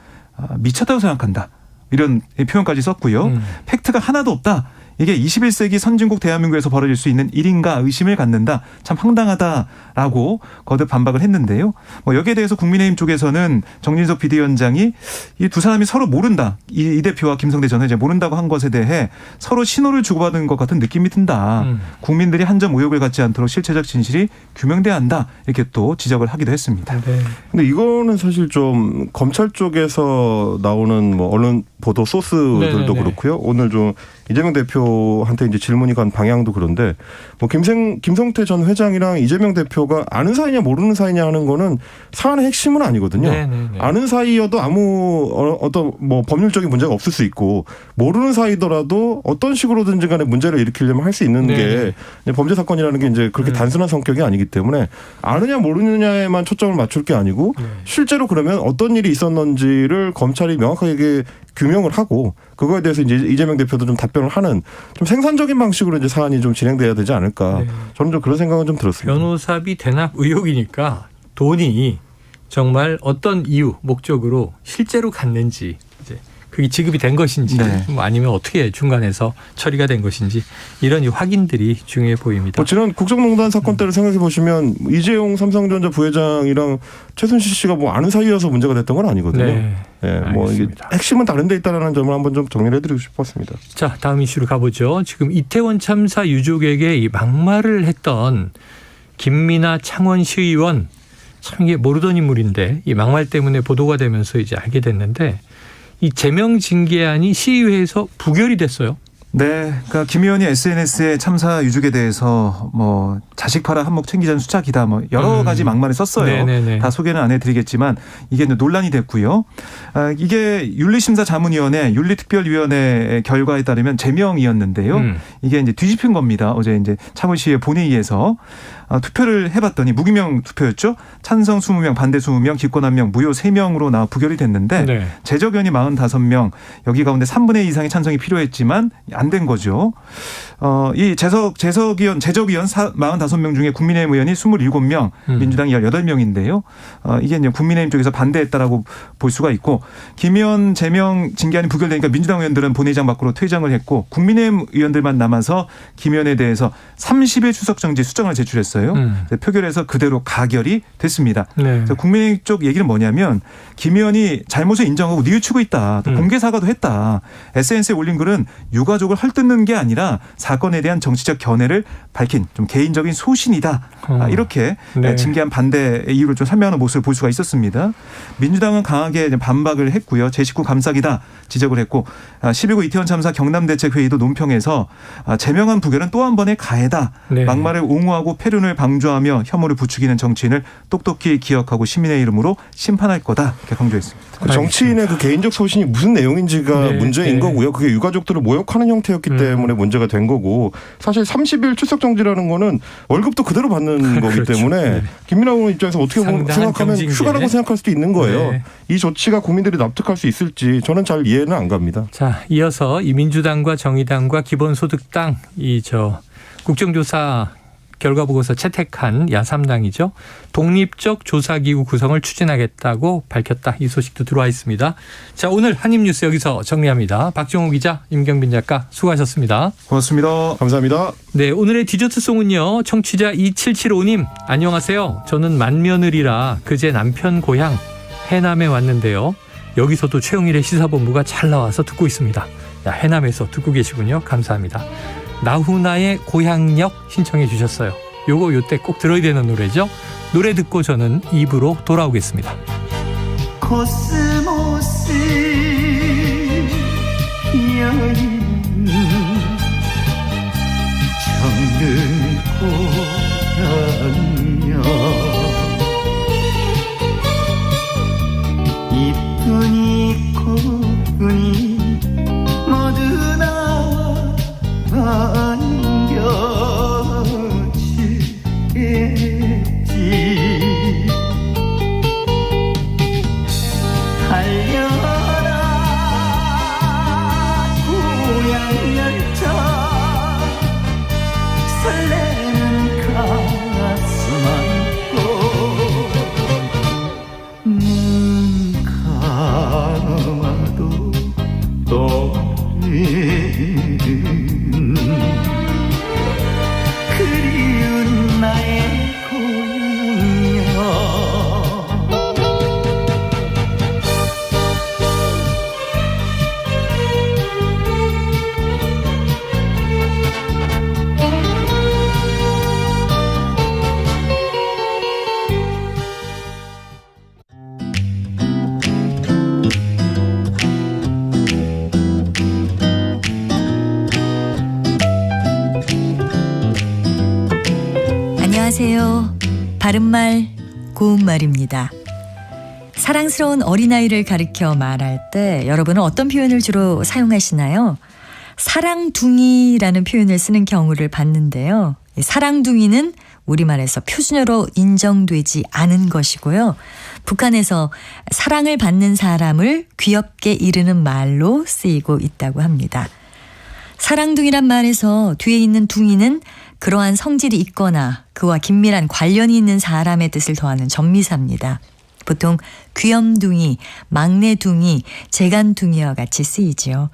미쳤다고 생각한다. 이런 표현까지 썼고요. 팩트가 하나도 없다. 이게 21세기 선진국 대한민국에서 벌어질 수 있는 일인가 의심을 갖는다. 참 황당하다라고 거듭 반박을 했는데요. 뭐 여기에 대해서 국민의힘 쪽에서는 정진석 비대위원장이 이 두 사람이 서로 모른다. 이 대표와 김성대 전 회장 모른다고 한 것에 대해 서로 신호를 주고받은 것 같은 느낌이 든다. 국민들이 한 점 의혹을 갖지 않도록 실체적 진실이 규명돼야 한다. 이렇게 또 지적을 하기도 했습니다. 네. 근데 이거는 사실 좀 검찰 쪽에서 나오는 뭐 언론 보도 소스들도 네네네. 그렇고요. 오늘 좀 이재명 대표한테 이제 질문이 간 방향도 그런데 뭐 김성태 전 회장이랑 이재명 대표가 아는 사이냐 모르는 사이냐 하는 거는 사안의 핵심은 아니거든요. 네네네. 아는 사이여도 아무 어떤 뭐 법률적인 문제가 없을 수 있고 모르는 사이더라도 어떤 식으로든지 간에 문제를 일으키려면 할 수 있는 게 범죄 사건이라는 게 이제 그렇게 단순한 성격이 아니기 때문에 아느냐 모르느냐에만 초점을 맞출 게 아니고 실제로 그러면 어떤 일이 있었는지를 검찰이 명확하게 규명을 하고 그거에 대해서 이제 이재명 대표도 좀 답변을 하는 좀 생산적인 방식으로 이제 사안이 좀 진행돼야 되지 않을까. 네. 저는 좀 그런 생각은 좀 들었습니다. 변호사비 대납 의혹이니까 돈이 정말 어떤 이유, 목적으로 실제로 갔는지 이제 그게 지급이 된 것인지 네. 뭐 아니면 어떻게 중간에서 처리가 된 것인지 이런 이 확인들이 중요해 보입니다. 뭐 지난 국정농단 사건 때를 생각해 보시면 이재용 삼성전자 부회장이랑 최순실 씨가 뭐 아는 사이여서 문제가 됐던 건 아니거든요. 네. 네, 뭐 이게 알겠습니다. 핵심은 다른 데 있다는 점을 한번 좀 정리를 해드리고 싶었습니다. 자, 다음 이슈로 가보죠. 지금 이태원 참사 유족에게 이 막말을 했던 김민아 창원시의원 참 이게 모르던 인물인데 이 막말 때문에 보도가 되면서 이제 알게 됐는데 이 제명 징계안이 시의회에서 부결이 됐어요. 네, 그러니까 김 의원이 SNS에 참사 유족에 대해서 뭐 자식 팔아 한몫 챙기자는 수작이다 뭐 여러 가지 막말을 썼어요. 네네네. 다 소개는 안 해드리겠지만 이게 논란이 됐고요. 이게 윤리심사자문위원회 윤리특별위원회 결과에 따르면 제명이었는데요. 이게 이제 뒤집힌 겁니다. 어제 이제 창원시의 본회의에서 투표를 해봤더니 무기명 투표였죠. 찬성 20명, 반대 20명, 기권 1명, 무효 3명으로 나와 부결이 됐는데 네. 재적의원이 45명, 여기 가운데 3분의 2 이상의 찬성이 필요했지만 안 된 거죠. 이 재적의원 45명 중에 국민의힘 의원이 27명, 민주당이 18명인데요. 이게 이제 국민의힘 쪽에서 반대했다라고 볼 수가 있고 김 의원 제명 징계안이 부결되니까 민주당 의원들은 본회의장 밖으로 퇴장을 했고 국민의힘 의원들만 남아서 김 의원에 대해서 30일 추석 정지 수정을 제출했어요. 표결에서 그대로 가결이 됐습니다. 네. 그래서 국민의힘 쪽 얘기는 뭐냐면 김 의원이 잘못을 인정하고 뉘우치고 있다. 또 공개 사과도 했다. SNS에 올린 글은 유가족을 헐뜯는 게 아니라 사건에 대한 정치적 견해를 밝힌 좀 개인적인 소신이다. 이렇게 네. 징계안 반대의 이유를 좀 설명하는 모습을 볼 수가 있었습니다. 민주당은 강하게 반박을 했고요. 제 식구 감싸기다 지적을 했고 12구 이태원 참사 경남대책회의도 논평에서 제명한 부결은 또 한 번의 가해다. 네. 막말을 옹호하고 패륜을 방조하며 혐오를 부추기는 정치인을 똑똑히 기억하고 시민의 이름으로 심판할 거다. 이렇게 강조했습니다. 그 정치인의 그 개인적 소신이 무슨 내용인지가 네, 문제인 네. 거고요. 그게 유가족들을 모욕하는 형태였기 때문에 문제가 된 거고 사실 30일 출석 정지라는 거는 월급도 그대로 받는 거기 그렇죠. 때문에 네. 김민아 의원 입장에서 어떻게 상당한 생각하면 경징계. 휴가라고 생각할 수도 있는 거예요. 네. 이 조치가 국민들이 납득할 수 있을지 저는 잘 이해는 안 갑니다. 자, 이어서 이 민주당과 정의당과 기본소득당 국정조사 결과 보고서 채택한 야3당이죠. 독립적 조사기구 구성을 추진하겠다고 밝혔다. 이 소식도 들어와 있습니다. 자, 오늘 한입뉴스 여기서 정리합니다. 박정호 기자, 임경빈 작가 수고하셨습니다. 고맙습니다. 감사합니다. 네, 오늘의 디저트송은요. 청취자 2775님 안녕하세요. 저는 맏며느리라 그제 남편 고향 해남에 왔는데요. 여기서도 최영일의 시사본부가 잘 나와서 듣고 있습니다. 야, 해남에서 듣고 계시군요. 감사합니다. 나훈아의 고향역 신청해 주셨어요. 요때 꼭 들어야 되는 노래죠. 노래 듣고 저는 2부로 돌아오겠습니다. 코스모스 여 그리운 나의 고향여. 안녕하세요. 바른말 고운말입니다. 사랑스러운 어린아이를 가리켜 말할 때 여러분은 어떤 표현을 주로 사용하시나요? 사랑둥이라는 표현을 쓰는 경우를 봤는데요. 사랑둥이는 우리말에서 표준어로 인정되지 않은 것이고요. 북한에서 사랑을 받는 사람을 귀엽게 이르는 말로 쓰이고 있다고 합니다. 사랑둥이란 말에서 뒤에 있는 둥이는 그러한 성질이 있거나 그와 긴밀한 관련이 있는 사람의 뜻을 더하는 전미사입니다. 보통 귀염둥이, 막내둥이, 재간둥이와 같이 쓰이지요.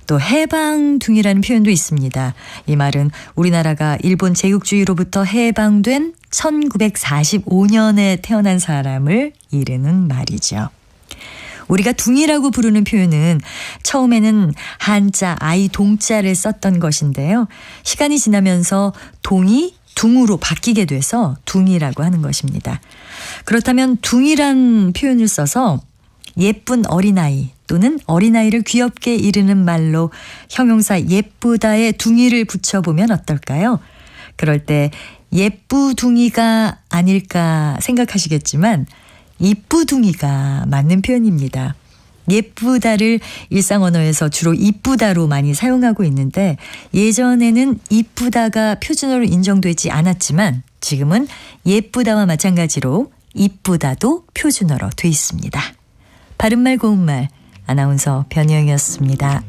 또 해방둥이라는 표현도 있습니다. 이 말은 우리나라가 일본 제국주의로부터 해방된 1945년에 태어난 사람을 이르는 말이죠. 우리가 둥이라고 부르는 표현은 처음에는 한자 아이 동자를 썼던 것인데요. 시간이 지나면서 동이 둥으로 바뀌게 돼서 둥이라고 하는 것입니다. 그렇다면 둥이란 표현을 써서 예쁜 어린아이 또는 어린아이를 귀엽게 이르는 말로 형용사 예쁘다에 둥이를 붙여보면 어떨까요? 그럴 때 예쁘둥이가 아닐까 생각하시겠지만 이쁘둥이가 맞는 표현입니다. 예쁘다를 일상 언어에서 주로 이쁘다로 많이 사용하고 있는데 예전에는 이쁘다가 표준어로 인정되지 않았지만 지금은 예쁘다와 마찬가지로 이쁘다도 표준어로 돼 있습니다. 바른말 고운말 아나운서 변희영이었습니다.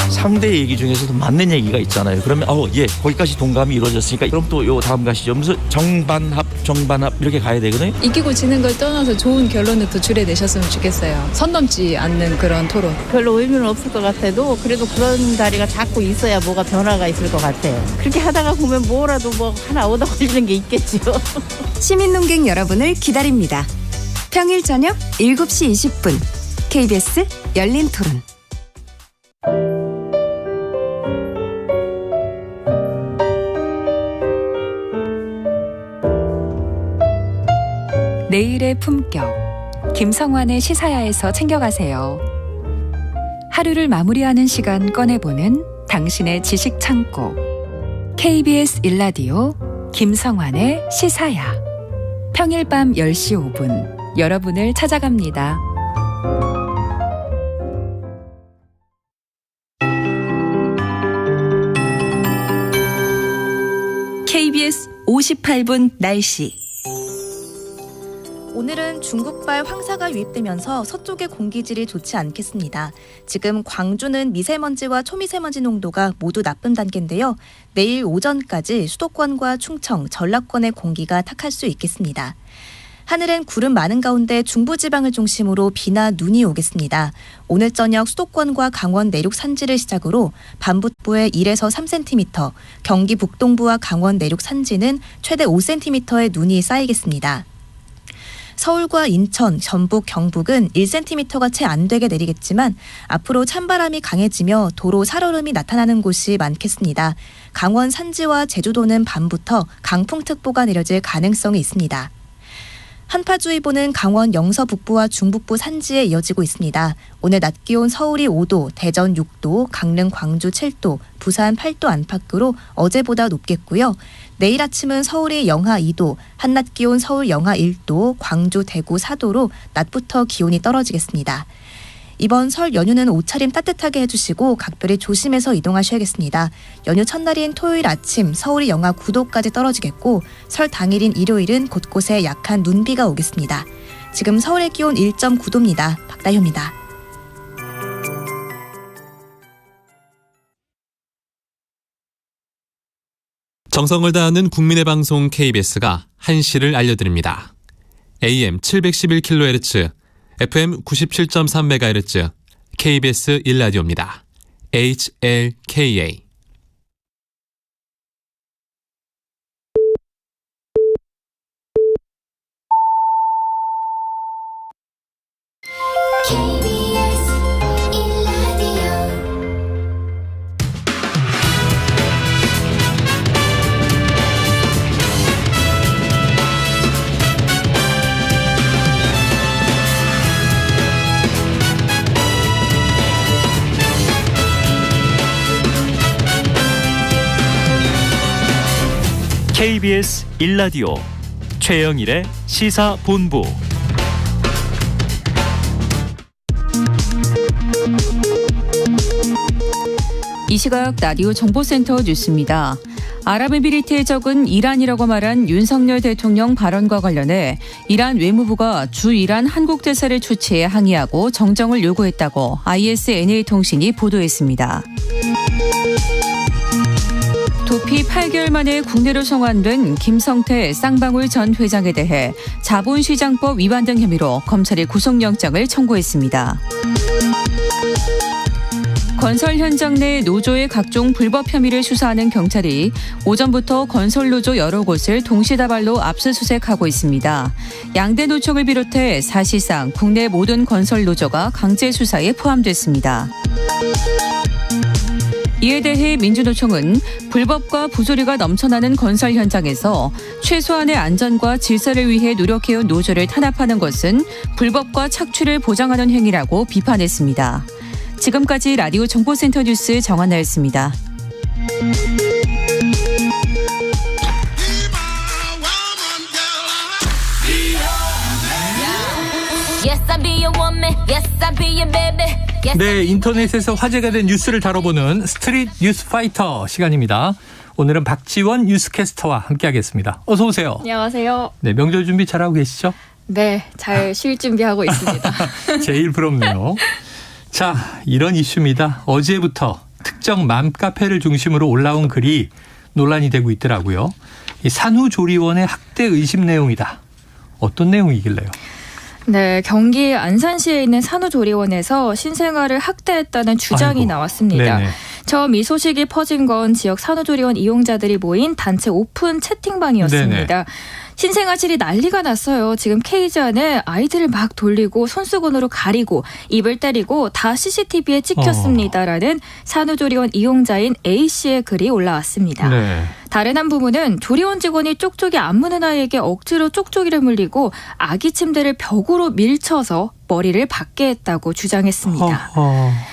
상대 얘기 중에서도 맞는 얘기가 있잖아요. 그러면 예, 거기까지 동감이 이루어졌으니까 그럼 또 요 다음 가시죠. 무슨 정반합 이렇게 가야 되거든요. 이기고 지는 걸 떠나서 좋은 결론을 도출해내셨으면 좋겠어요. 선 넘지 않는 그런 토론. 별로 의미는 없을 것 같아도 그래도 그런 자리가 자꾸 있어야 뭐가 변화가 있을 것 같아요. 그렇게 하다가 보면 뭐라도 뭐 하나 얻어 걸리는 게 있겠지요. 시민논객 여러분을 기다립니다. 평일 저녁 7시 20분 KBS 열린 토론. 내일의 품격, 김성환의 시사야에서 챙겨가세요. 하루를 마무리하는 시간 꺼내보는 당신의 지식 창고. KBS 1라디오 김성환의 시사야. 평일 밤 10시 5분 여러분을 찾아갑니다. KBS 58분 날씨. 오늘은 중국발 황사가 유입되면서 서쪽의 공기질이 좋지 않겠습니다. 지금 광주는 미세먼지와 초미세먼지 농도가 모두 나쁨 단계인데요. 내일 오전까지 수도권과 충청, 전라권의 공기가 탁할 수 있겠습니다. 하늘엔 구름 많은 가운데 중부지방을 중심으로 비나 눈이 오겠습니다. 오늘 저녁 수도권과 강원 내륙 산지를 시작으로 반북부에 1에서 3cm, 경기 북동부와 강원 내륙 산지는 최대 5cm의 눈이 쌓이겠습니다. 서울과 인천, 전북, 경북은 1cm가 채 안 되게 내리겠지만 앞으로 찬바람이 강해지며 도로 살얼음이 나타나는 곳이 많겠습니다. 강원 산지와 제주도는 밤부터 강풍특보가 내려질 가능성이 있습니다. 한파주의보는 강원 영서 북부와 중북부 산지에 이어지고 있습니다. 오늘 낮 기온 서울이 5도, 대전 6도, 강릉, 광주 7도, 부산 8도 안팎으로 어제보다 높겠고요. 내일 아침은 서울이 영하 2도, 한낮 기온 서울 영하 1도, 광주, 대구 4도로 낮부터 기온이 떨어지겠습니다. 이번 설 연휴는 옷차림 따뜻하게 해주시고 각별히 조심해서 이동하셔야겠습니다. 연휴 첫날인 토요일 아침 서울이 영하 9도까지 떨어지겠고 설 당일인 일요일은 곳곳에 약한 눈비가 오겠습니다. 지금 서울의 기온 1.9도입니다. 박다효입니다. 정성을 다하는 국민의 방송 KBS가 한시를 알려드립니다. AM 711kHz, FM 97.3MHz, KBS 1라디오입니다. HLKA. KBS 1라디오 최영일의 시사본부. 이 시각 라디오 정보센터 뉴스입니다. 아랍에미리트의 적은 이란이라고 말한 윤석열 대통령 발언과 관련해 이란 외무부가 주 이란 한국 대사를 초치해 항의하고 정정을 요구했다고 ISNA 통신이 보도했습니다. 도피 8개월 만에 국내로 송환된 김성태 쌍방울 전 회장에 대해 자본시장법 위반 등 혐의로 검찰이 구속영장을 청구했습니다. 건설 현장 내 노조의 각종 불법 혐의를 수사하는 경찰이 오전부터 건설 노조 여러 곳을 동시다발로 압수수색하고 있습니다. 양대 노총을 비롯해 사실상 국내 모든 건설 노조가 강제 수사에 포함됐습니다. 이에 대해 민주노총은 불법과 부조리가 넘쳐나는 건설 현장에서 최소한의 안전과 질서를 위해 노력해온 노조를 탄압하는 것은 불법과 착취를 보장하는 행위라고 비판했습니다. 지금까지 라디오 정보센터 뉴스 정한나였습니다. 네, 인터넷에서 화제가 된 뉴스를 다뤄보는 스트릿 뉴스 파이터 시간입니다. 오늘은 박지원 뉴스캐스터와 함께하겠습니다. 어서 오세요. 안녕하세요. 네, 명절 준비 잘하고 계시죠? 네, 잘 쉴 준비하고 있습니다. 제일 부럽네요. 자, 이런 이슈입니다. 어제부터 특정 맘카페를 중심으로 올라온 글이 논란이 되고 있더라고요. 이 산후조리원의 학대 의심 내용이다. 어떤 내용이길래요? 네, 경기 안산시에 있는 산후조리원에서 신생아를 학대했다는 주장이 나왔습니다. 네네. 처음 이 소식이 퍼진 건 지역 산후조리원 이용자들이 모인 단체 오픈 채팅방이었습니다. 네네. 신생아실이 난리가 났어요. 지금 케이지 안에 아이들을 막 돌리고 손수건으로 가리고 입을 때리고 다 CCTV에 찍혔습니다라는 산후조리원 이용자인 A씨의 글이 올라왔습니다. 네. 다른 한 부분은 조리원 직원이 쪽쪽이 안 무는 아이에게 억지로 쪽쪽이를 물리고 아기 침대를 벽으로 밀쳐서 머리를 박게 했다고 주장했습니다.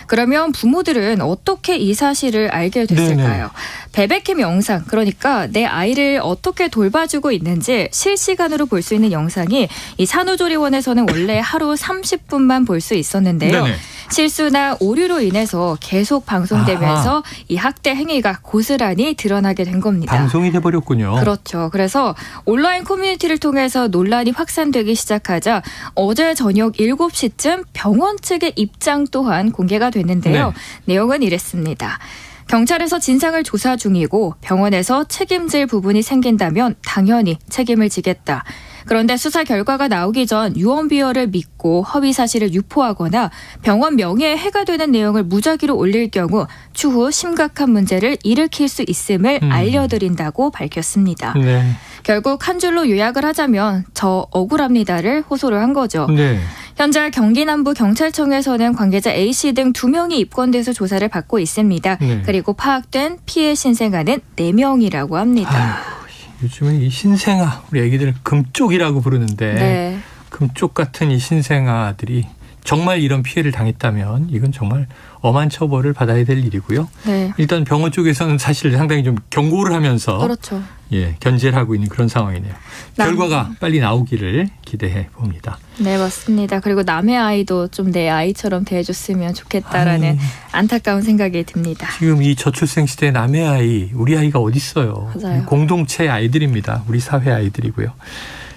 그러면 부모들은 어떻게 이 사실을 알게 됐을까요? 베베캠 영상, 그러니까 내 아이를 어떻게 돌봐주고 있는지 실시간으로 볼 수 있는 영상이 이 산후조리원에서는 원래 하루 30분만 볼 수 있었는데요. 네네. 실수나 오류로 인해서 계속 방송되면서 이 학대 행위가 고스란히 드러나게 된 겁니다. 방송이 돼버렸군요. 그렇죠. 그래서 온라인 커뮤니티를 통해서 논란이 확산되기 시작하자 어제 저녁 7시쯤 병원 측의 입장 또한 공개가 됐는데요. 네. 내용은 이랬습니다. 경찰에서 진상을 조사 중이고 병원에서 책임질 부분이 생긴다면 당연히 책임을 지겠다. 그런데 수사 결과가 나오기 전 유언비어를 믿고 허위 사실을 유포하거나 병원 명예에 해가 되는 내용을 무작위로 올릴 경우 추후 심각한 문제를 일으킬 수 있음을 알려드린다고 밝혔습니다. 네. 결국 한 줄로 요약을 하자면 저 억울합니다를 호소를 한 거죠. 네. 현재 경기 남부 경찰청에서는 관계자 A씨 등 2명이 입건돼서 조사를 받고 있습니다. 네. 그리고 파악된 피해 신생아는 4명이라고 합니다. 아유. 요즘은 이 신생아, 우리 애기들 금쪽이라고 부르는데 네. 금쪽 같은 이 신생아들이 정말 이런 피해를 당했다면 이건 정말 엄한 처벌을 받아야 될 일이고요. 네. 일단 병원 쪽에서는 사실 상당히 좀 경고를 하면서 그렇죠. 예, 견제를 하고 있는 그런 상황이네요. 결과가 빨리 나오기를 기대해 봅니다. 네, 맞습니다. 그리고 남의 아이도 좀 내 아이처럼 대해줬으면 좋겠다라는 안타까운 생각이 듭니다. 지금 이 저출생 시대의 남의 아이, 우리 아이가 어디 있어요? 맞아요. 공동체 아이들입니다. 우리 사회 아이들이고요.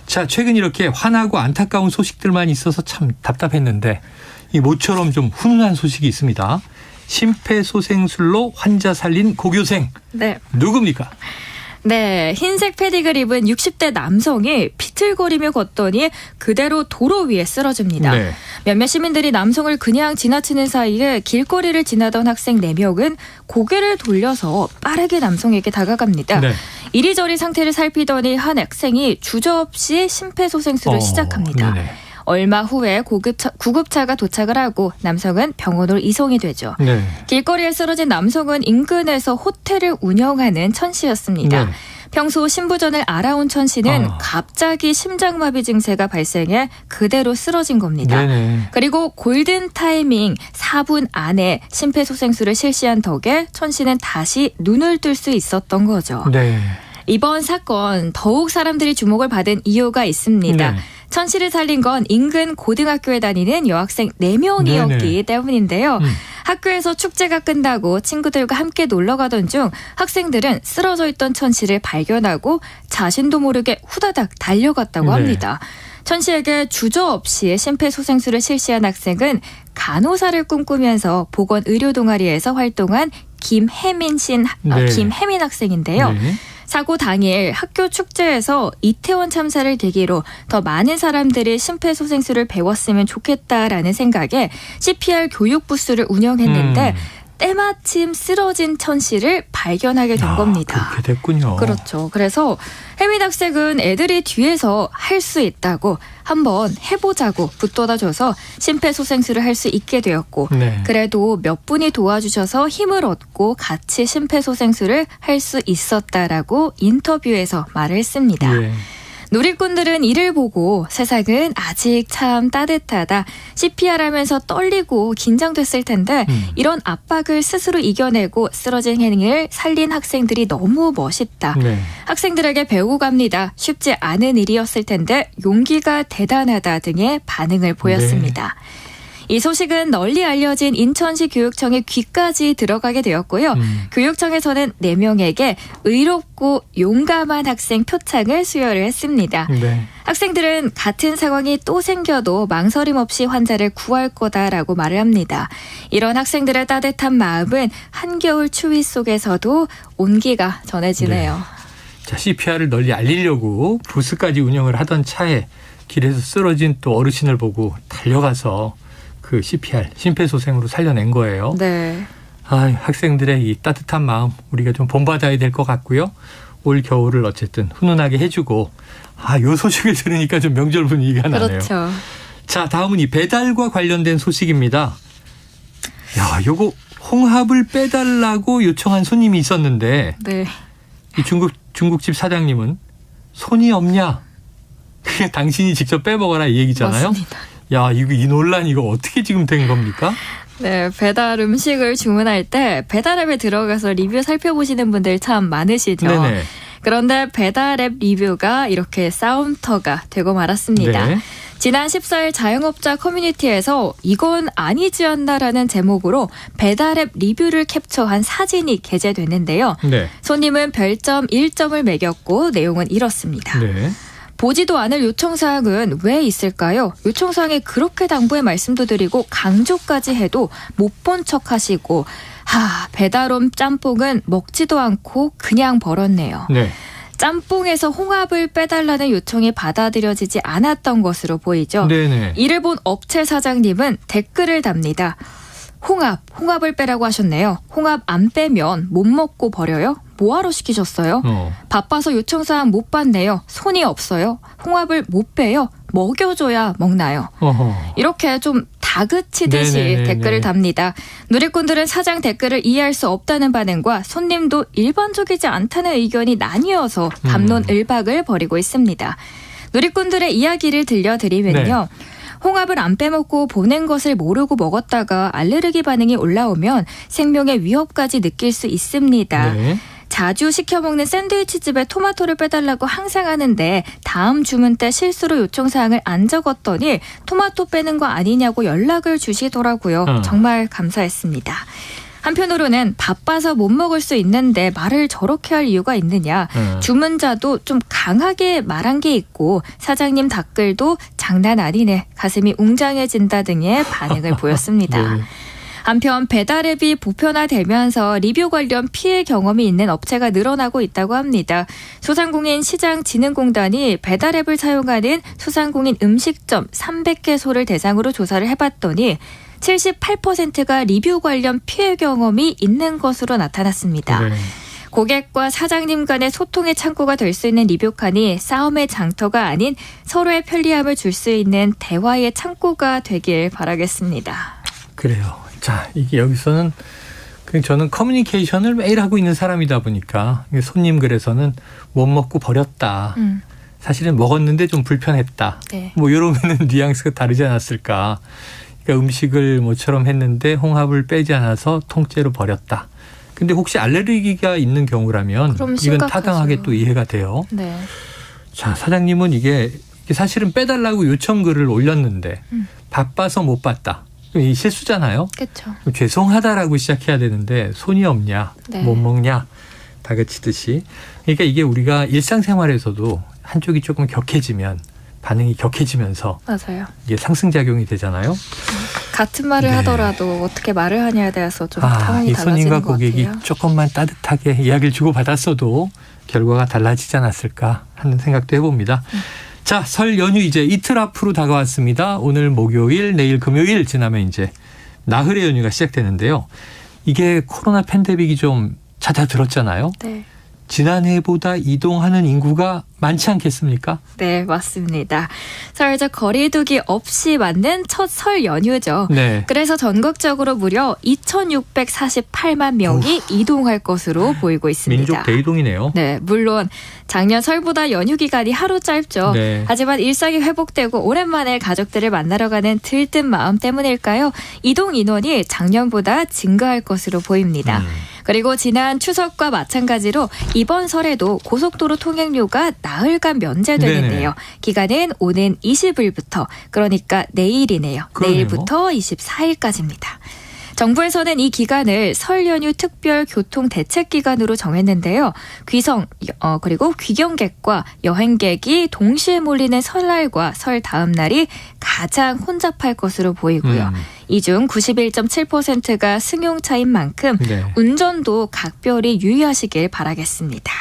자, 최근 이렇게 화나고 안타까운 소식들만 있어서 참 답답했는데 이 모처럼 좀 훈훈한 소식이 있습니다. 심폐소생술로 환자 살린 고교생. 네. 누굽니까? 네, 흰색 패딩을 입은 60대 남성이 비틀거리며 걷더니 그대로 도로 위에 쓰러집니다. 네. 몇몇 시민들이 남성을 그냥 지나치는 사이에 길거리를 지나던 학생 4명은 고개를 돌려서 빠르게 남성에게 다가갑니다. 네. 이리저리 상태를 살피더니 한 학생이 주저없이 심폐소생술을 시작합니다. 네네. 얼마 후에 구급차가 도착을 하고 남성은 병원으로 이송이 되죠. 네. 길거리에 쓰러진 남성은 인근에서 호텔을 운영하는 천 씨였습니다. 네. 평소 신부전을 알아온 천 씨는 갑자기 심장마비 증세가 발생해 그대로 쓰러진 겁니다. 네네. 그리고 골든 타이밍 4분 안에 심폐소생술을 실시한 덕에 천 씨는 다시 눈을 뜰 수 있었던 거죠. 네. 이번 사건 더욱 사람들이 주목을 받은 이유가 있습니다. 네. 천 씨를 살린 건 인근 고등학교에 다니는 여학생 4명이었기 네네. 때문인데요. 학교에서 축제가 끝나고 친구들과 함께 놀러 가던 중 학생들은 쓰러져 있던 천 씨를 발견하고 자신도 모르게 후다닥 달려갔다고 네. 합니다. 천 씨에게 주저없이 심폐소생술을 실시한 학생은 간호사를 꿈꾸면서 보건의료동아리에서 활동한 김혜민 학생인데요. 네. 사고 당일 학교 축제에서 이태원 참사를 계기로 더 많은 사람들이 심폐소생술을 배웠으면 좋겠다라는 생각에 CPR 교육 부스를 운영했는데 때마침 쓰러진 천 씨를 발견하게 된 겁니다. 그렇게 됐군요. 그렇죠. 그래서 혜민 학생은 애들이 뒤에서 할 수 있다고 한번 해보자고 붙돋아줘서 심폐소생술을 할 수 있게 되었고 네. 그래도 몇 분이 도와주셔서 힘을 얻고 같이 심폐소생술을 할 수 있었다라고 인터뷰에서 말을 했습니다. 예. 누리꾼들은 이를 보고 세상은 아직 참 따뜻하다. CPR 하면서 떨리고 긴장됐을 텐데 이런 압박을 스스로 이겨내고 쓰러진 행위를 살린 학생들이 너무 멋있다. 네. 학생들에게 배우고 갑니다. 쉽지 않은 일이었을 텐데 용기가 대단하다 등의 반응을 보였습니다. 이 소식은 널리 알려진 인천시 교육청의 귀까지 들어가게 되었고요. 교육청에서는 4명에게 의롭고 용감한 학생 표창을 수여를 했습니다. 네. 학생들은 같은 상황이 또 생겨도 망설임 없이 환자를 구할 거다라고 말을 합니다. 이런 학생들의 따뜻한 마음은 한겨울 추위 속에서도 온기가 전해지네요. 네. 자, CPR을 널리 알리려고 부스까지 운영을 하던 차에 길에서 쓰러진 또 어르신을 보고 달려가서 그 CPR, 심폐소생으로 살려낸 거예요. 네. 학생들의 이 따뜻한 마음 우리가 좀 본받아야 될 것 같고요. 올 겨울을 어쨌든 훈훈하게 해주고 요 소식을 들으니까 좀 명절 분위기가 나네요. 그렇죠. 자, 다음은 이 배달과 관련된 소식입니다. 요거 홍합을 빼달라고 요청한 손님이 있었는데 네. 이 중국집 사장님은 손이 없냐? 그게 당신이 직접 빼먹어라 이 얘기잖아요. 맞습니다. 이 논란 이거 어떻게 지금 된 겁니까? 네, 배달 음식을 주문할 때 배달앱에 들어가서 리뷰 살펴보시는 분들 참 많으시죠. 네네. 그런데 배달앱 리뷰가 이렇게 싸움터가 되고 말았습니다. 네. 지난 14일 자영업자 커뮤니티에서 이건 아니지 않나라는 제목으로 배달앱 리뷰를 캡처한 사진이 게재됐는데요. 네. 손님은 별점 1점을 매겼고 내용은 이렇습니다. 네. 보지도 않을 요청사항은 왜 있을까요? 요청사항에 그렇게 당부의 말씀도 드리고 강조까지 해도 못 본 척하시고 배달온 짬뽕은 먹지도 않고 그냥 벌었네요. 네. 짬뽕에서 홍합을 빼달라는 요청이 받아들여지지 않았던 것으로 보이죠. 네네. 이를 본 업체 사장님은 댓글을 답니다. 홍합을 빼라고 하셨네요. 홍합 안 빼면 못 먹고 버려요? 뭐하러 시키셨어요? 바빠서 요청사항 못 받네요. 손이 없어요. 홍합을 못 빼요. 먹여줘야 먹나요? 이렇게 좀 다그치듯이 네네네네. 댓글을 답니다. 누리꾼들은 사장 댓글을 이해할 수 없다는 반응과 손님도 일반적이지 않다는 의견이 나뉘어서 담론을박을 벌이고 있습니다. 누리꾼들의 이야기를 들려드리면요. 홍합을 안 빼먹고 보낸 것을 모르고 먹었다가 알레르기 반응이 올라오면 생명의 위협까지 느낄 수 있습니다. 네. 자주 시켜먹는 샌드위치집에 토마토를 빼달라고 항상 하는데 다음 주문 때 실수로 요청사항을 안 적었더니 토마토 빼는 거 아니냐고 연락을 주시더라고요. 정말 감사했습니다. 한편으로는 바빠서 못 먹을 수 있는데 말을 저렇게 할 이유가 있느냐. 주문자도 좀 강하게 말한 게 있고 사장님 댓글도 장난 아니네. 가슴이 웅장해진다 등의 반응을 보였습니다. 네. 한편 배달앱이 보편화되면서 리뷰 관련 피해 경험이 있는 업체가 늘어나고 있다고 합니다. 소상공인 시장진흥공단이 배달앱을 사용하는 소상공인 음식점 300개소를 대상으로 조사를 해봤더니 78%가 리뷰 관련 피해 경험이 있는 것으로 나타났습니다. 네. 고객과 사장님 간의 소통의 창구가 될 수 있는 리뷰칸이 싸움의 장터가 아닌 서로의 편리함을 줄 수 있는 대화의 창구가 되길 바라겠습니다. 그래요. 자, 이게 여기서는 저는 커뮤니케이션을 매일 하고 있는 사람이다 보니까 손님 글에서는 못 먹고 버렸다. 사실은 먹었는데 좀 불편했다. 네. 뭐 이러면은 뉘앙스가 다르지 않았을까. 그러니까 음식을 뭐처럼 했는데 홍합을 빼지 않아서 통째로 버렸다. 근데 혹시 알레르기가 있는 경우라면 이건 타당하게 또 이해가 돼요. 네. 자, 사장님은 이게 사실은 빼달라고 요청글을 올렸는데 바빠서 못 봤다. 이 실수잖아요. 그렇죠. 죄송하다라고 시작해야 되는데 손이 없냐, 네. 못 먹냐, 다그치듯이. 그러니까 이게 우리가 일상생활에서도 한쪽이 조금 격해지면 반응이 격해지면서 맞아요. 이게 상승작용이 되잖아요. 같은 말을 네. 하더라도 어떻게 말을 하냐에 대해서 좀 상황이 달라지는 것 같아요. 이 손님과 고객이 조금만 따뜻하게 이야기를 주고받았어도 결과가 달라지지 않았을까 하는 생각도 해봅니다. 자, 설 연휴 이제 이틀 앞으로 다가왔습니다. 오늘 목요일, 내일 금요일 지나면 이제 나흘의 연휴가 시작되는데요. 이게 코로나 팬데믹이 좀 잦아들었잖아요. 네. 지난해보다 이동하는 인구가 많지 않겠습니까? 네, 맞습니다. 설적 거리두기 없이 맞는 첫 설 연휴죠. 네. 그래서 전국적으로 무려 2,648만 명이 이동할 것으로 보이고 있습니다. 민족 대이동이네요. 네, 물론 작년 설보다 연휴 기간이 하루 짧죠. 네. 하지만 일상이 회복되고 오랜만에 가족들을 만나러 가는 들뜬 마음 때문일까요? 이동 인원이 작년보다 증가할 것으로 보입니다. 그리고 지난 추석과 마찬가지로 이번 설에도 고속도로 통행료가 나흘간 면제되는데요. 네네. 기간은 오는 20일부터 그러니까 내일이네요. 그러네요. 내일부터 24일까지입니다. 정부에서는 이 기간을 설 연휴 특별 교통 대책 기간으로 정했는데요. 귀성 그리고 귀경객과 여행객이 동시에 몰리는 설날과 설 다음 날이 가장 혼잡할 것으로 보이고요. 이 중 91.7%가 승용차인 만큼 네. 운전도 각별히 유의하시길 바라겠습니다.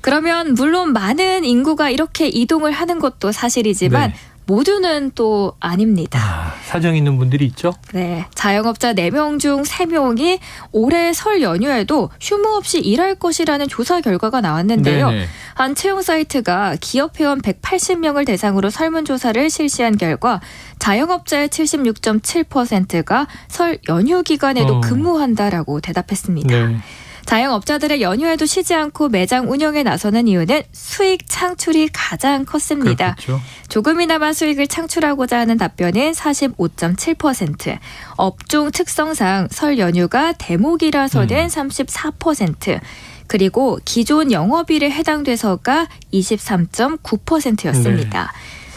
그러면 물론 많은 인구가 이렇게 이동을 하는 것도 사실이지만 네. 모두는 또 아닙니다. 사정 있는 분들이 있죠? 네. 자영업자 4명 중 3명이 올해 설 연휴에도 휴무 없이 일할 것이라는 조사 결과가 나왔는데요. 네네. 한 채용 사이트가 기업 회원 180명을 대상으로 설문조사를 실시한 결과 자영업자의 76.7%가 설 연휴 기간에도 근무한다라고 대답했습니다. 네. 자영업자들의 연휴에도 쉬지 않고 매장 운영에 나서는 이유는 수익 창출이 가장 컸습니다. 그렇겠죠. 조금이나마 수익을 창출하고자 하는 답변은 45.7%, 업종 특성상 설 연휴가 대목이라서는 34%, 그리고 기존 영업일에 해당돼서가 23.9%였습니다. 네.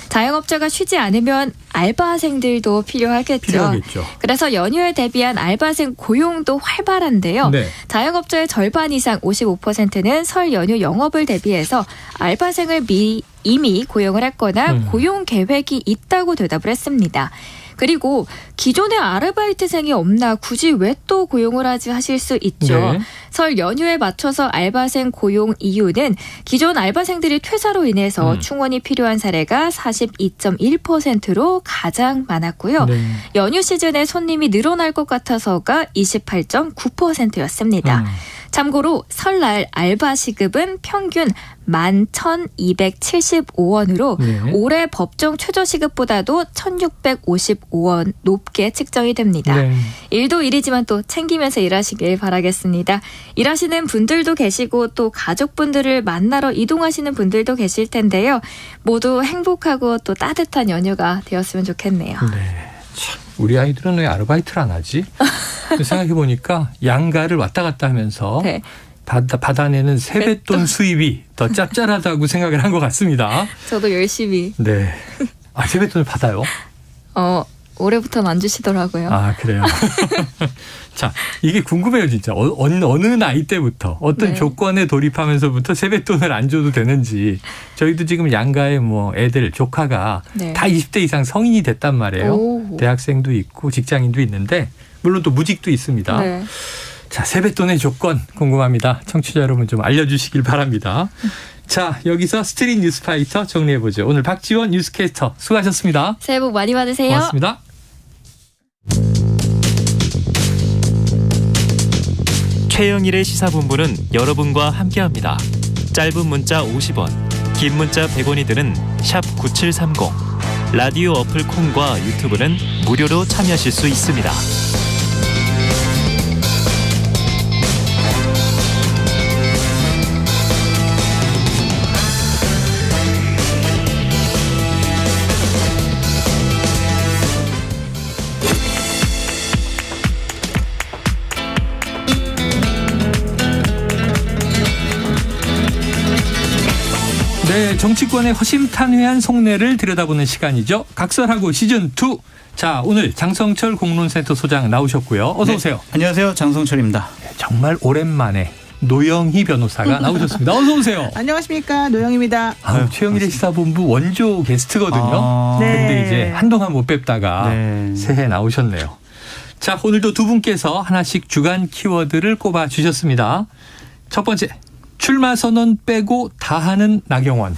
자영업자가 쉬지 않으면 알바생들도 필요하겠죠. 그래서 연휴에 대비한 알바생 고용도 활발한데요. 네. 자영업자의 절반 이상 55%는 설 연휴 영업을 대비해서 알바생을 이미 고용을 했거나 고용 계획이 있다고 대답을 했습니다. 그리고 기존에 아르바이트생이 없나 굳이 왜 또 고용을 하지 하실 수 있죠. 네. 설 연휴에 맞춰서 알바생 고용 이유는 기존 알바생들이 퇴사로 인해서 충원이 필요한 사례가 42.1%로 가장 많았고요. 네. 연휴 시즌에 손님이 늘어날 것 같아서가 28.9%였습니다. 참고로 설날 알바 시급은 평균 11,275원으로 네. 올해 법정 최저시급보다도 1,655원 높게 측정이 됩니다. 네. 일도 일이지만 또 챙기면서 일하시길 바라겠습니다. 일하시는 분들도 계시고 또 가족분들을 만나러 이동하시는 분들도 계실 텐데요. 모두 행복하고 또 따뜻한 연휴가 되었으면 좋겠네요. 네. 참, 우리 아이들은 왜 아르바이트를 안 하지? 생각해보니까 양가를 왔다 갔다 하면서 네. 받아내는 세뱃돈 수입이 더 짭짤하다고 생각을 한 것 같습니다. 저도 열심히. 네. 세뱃돈을 받아요? 올해부터는 안 주시더라고요. 아, 그래요? 자, 이게 궁금해요, 진짜. 어느 나이 때부터, 어떤 네. 조건에 돌입하면서부터 세뱃돈을 안 줘도 되는지. 저희도 지금 양가의 뭐 애들, 조카가 네. 다 20대 이상 성인이 됐단 말이에요. 오. 대학생도 있고 직장인도 있는데, 물론 또 무직도 있습니다. 네. 자, 세뱃돈의 조건 궁금합니다. 청취자 여러분 좀 알려주시길 바랍니다. 자, 여기서 스트릿 뉴스파이터 정리해보죠. 오늘 박지원 뉴스캐스터 수고하셨습니다. 새해 복 많이 받으세요. 고맙습니다. 최영일의 시사본부는 여러분과 함께합니다. 짧은 문자 50원, 긴 문자 100원이 드는 샵 9730. 라디오 어플 콩과 유튜브는 무료로 참여하실 수 있습니다. 네, 정치권의 허심탄회한 속내를 들여다보는 시간이죠. 각설하고 시즌2. 자, 오늘 장성철 공론센터 소장 나오셨고요. 어서 오세요. 네, 안녕하세요. 장성철입니다. 네, 정말 오랜만에 노영희 변호사가 나오셨습니다. 어서 오세요. 안녕하십니까. 노영희입니다. 최영일의 시사본부 원조 게스트거든요. 근데 네. 이제 한동안 못 뵙다가 새해 나오셨네요. 자, 오늘도 두 분께서 하나씩 주간 키워드를 꼽아 주셨습니다. 첫 번째, 출마 선언 빼고 다 하는 나경원.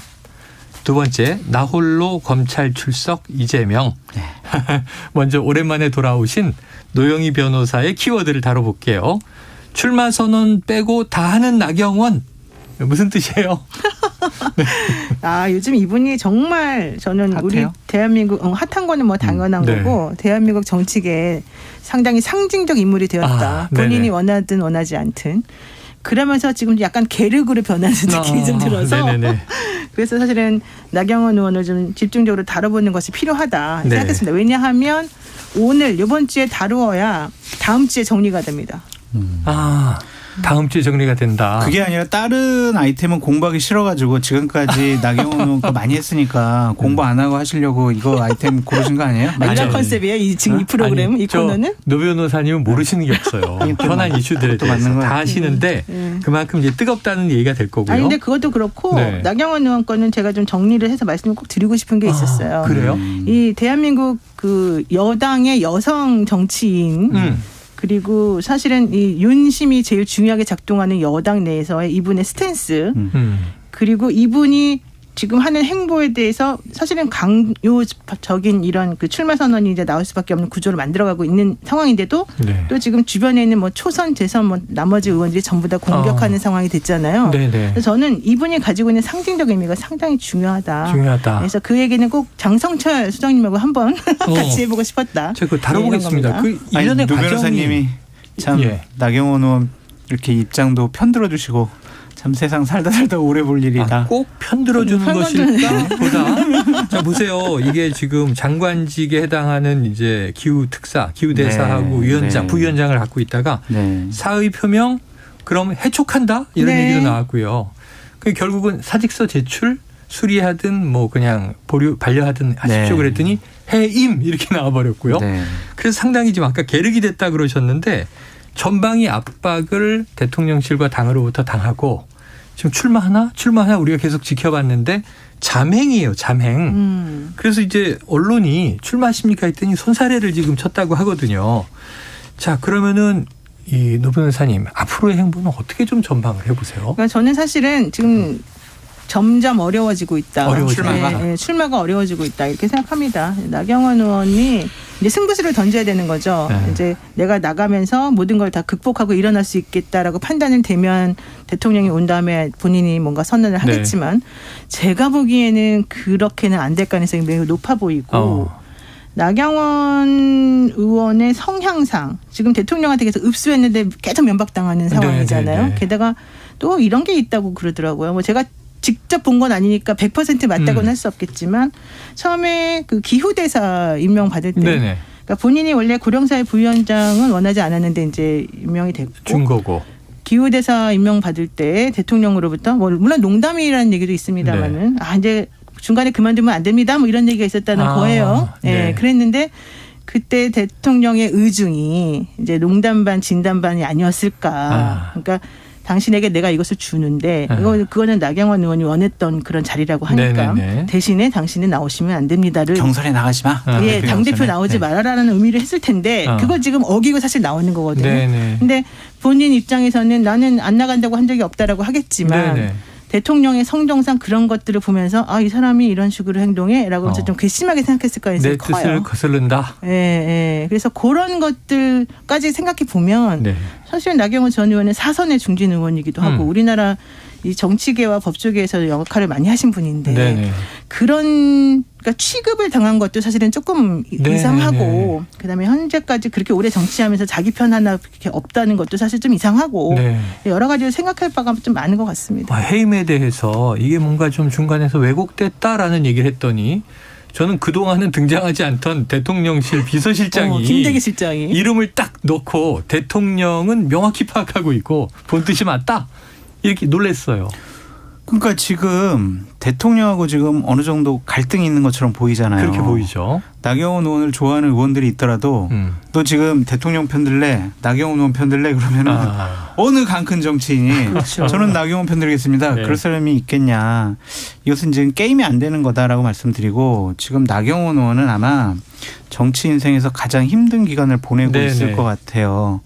두 번째, 나홀로 검찰 출석 이재명. 먼저 오랜만에 돌아오신 노영희 변호사의 키워드를 다뤄볼게요. 출마 선언 빼고 다 하는 나경원. 무슨 뜻이에요? 아, 요즘 이분이 정말 저는 핫해요? 우리 대한민국 핫한 거는 뭐 당연한 네. 거고 대한민국 정치계에 상당히 상징적 인물이 되었다. 본인이 네네. 원하든 원하지 않든. 그러면서 지금 약간 계륵으로 변하는 느낌이 좀 들어서 네네네. 그래서 사실은 나경원 의원을 좀 집중적으로 다뤄보는 것이 필요하다 네. 생각했습니다. 왜냐하면 오늘 이번 주에 다루어야 다음 주에 정리가 됩니다. 아, 다음 주에 정리가 된다. 그게 아니라 다른 아이템은 공부하기 싫어가지고 지금까지 나경원 의원 거 많이 했으니까 공부 안 하고 하시려고 이거 아이템 고르신 거 아니에요? 이런 컨셉이에요. 지금 이 프로그램, 이 코너는? 노 변호사님은 모르시는 게 없어요. 현안 이슈들에 대해서 다 하시는데 그만큼 이제 뜨겁다는 얘기가 될 거고요. 아니 근데 그것도 그렇고 네. 나경원 의원 거는 제가 좀 정리를 해서 말씀을 꼭 드리고 싶은 게 있었어요. 그래요? 이 대한민국 그 여당의 여성 정치인 그리고 사실은 이 윤심이 제일 중요하게 작동하는 여당 내에서의 이분의 스탠스 그리고 이분이 지금 하는 행보에 대해서 사실은 강요적인 이런 그 출마 선언이 이제 나올 수밖에 없는 구조를 만들어가고 있는 상황인데도 네. 또 지금 주변에 있는 뭐 초선, 재선, 뭐 나머지 의원들이 전부 다 공격하는 상황이 됐잖아요. 네네. 그래서 저는 이분이 가지고 있는 상징적 의미가 상당히 중요하다. 중요하다. 그래서 그 얘기는 꼭 장성철 수장님하고 한번 같이 해보고 싶었다. 제가 그거 다뤄보겠습니다. 네, 그 일련의 노 과정이 변호사님이 참 나경원 의원 이렇게 입장도 편들어 주시고 참 세상 살다 오래 볼 일이다. 꼭 편들어주는 것일까 보다. 자, 보세요. 이게 지금 장관직에 해당하는 이제 기후 특사, 기후 대사하고 위원장, 부위원장을 갖고 있다가 사의 표명 그럼 해촉한다 이런 얘기도 나왔고요. 그 결국은 사직서 제출 수리하든 뭐 그냥 반려하든 하십시오 그랬더니 해임 이렇게 나와버렸고요. 그래서 상당히 지금 아까 계륵이 됐다 그러셨는데 전방위 압박을 대통령실과 당으로부터 당하고 지금 출마하나 우리가 계속 지켜봤는데 잠행이에요. 잠행. 그래서 이제 언론이 출마하십니까 했더니 손사래를 지금 쳤다고 하거든요. 자, 그러면은 이 노 변호사님 앞으로의 행보는 어떻게 좀 전망을 해보세요. 그러니까 저는 사실은 지금 점점 어려워지고 있다. 출마가 어려워지고 있다 이렇게 생각합니다. 나경원 의원이 이제 승부수를 던져야 되는 거죠. 이제 내가 나가면서 모든 걸 다 극복하고 일어날 수 있겠다라고 판단은 되면 대통령이 온 다음에 본인이 뭔가 선언을 하겠지만 제가 보기에는 그렇게는 안 될 가능성이 매우 높아 보이고 나경원 의원의 성향상 지금 대통령한테 계속 읍수했는데 계속 면박당하는 상황이잖아요. 게다가 또 이런 게 있다고 그러더라고요. 뭐 제가 직접 본 건 아니니까 100% 맞다고는 할 수 없겠지만 처음에 그 기후대사 임명 받을 때 그러니까 본인이 원래 고령사회 부위원장은 원하지 않았는데 이제 임명이 됐고 준 거고 기후대사 임명 받을 때 대통령으로부터 뭐 물론 농담이라는 얘기도 있습니다만은 이제 중간에 그만두면 안 됩니다. 뭐 이런 얘기가 있었다는 거예요. 그랬는데 그때 대통령의 의중이 이제 농담 반 진담 반이 아니었을까. 그러니까 당신에게 내가 이것을 주는데 그거는 나경원 의원이 원했던 그런 자리라고 하니까 네네네. 대신에 당신은 나오시면 안 됩니다를 경선에 나가지 마. 예, 당대표 나오지 말아라라는 의미를 했을 텐데 그거 지금 어기고 사실 나오는 거거든요. 네네. 근데 본인 입장에서는 나는 안 나간다고 한 적이 없다라고 하겠지만 네네. 대통령의 성정상 그런 것들을 보면서 이 사람이 이런 식으로 행동해라고 하면서 좀 괘씸하게 생각했을 가능성이 커요. 내 뜻을 거슬른다. 예, 예. 그래서 그런 것들까지 생각해 보면 네. 사실 나경원 전 의원은 사선의 중진 의원이기도 하고 우리나라 이 정치계와 법조계에서 역할을 많이 하신 분인데 네네. 그러니까 취급을 당한 것도 사실은 조금 네네네. 이상하고 그다음에 현재까지 그렇게 오래 정치하면서 자기 편 하나 그렇게 없다는 것도 사실 좀 이상하고 네. 여러 가지로 생각할 바가 좀 많은 것 같습니다. 해임에 대해서 이게 뭔가 좀 중간에서 왜곡됐다라는 얘기를 했더니 저는 그동안은 등장하지 않던 대통령실 비서실장이 김대기 실장이 이름을 딱 넣고 대통령은 명확히 파악하고 있고 본 뜻이 맞다. 이렇게 놀랐어요. 그러니까 지금 대통령하고 지금 어느 정도 갈등이 있는 것처럼 보이잖아요. 그렇게 보이죠. 나경원 의원을 좋아하는 의원들이 있더라도 너 지금 대통령 편들래 나경원 의원 편들래 그러면은 어느 강큰 정치인이 그렇죠. 저는 나경원 편들겠습니다. 네. 그럴 사람이 있겠냐. 이것은 지금 게임이 안 되는 거다라고 말씀드리고 지금 나경원 의원은 아마 정치 인생에서 가장 힘든 기간을 보내고 네네. 있을 것 같아요.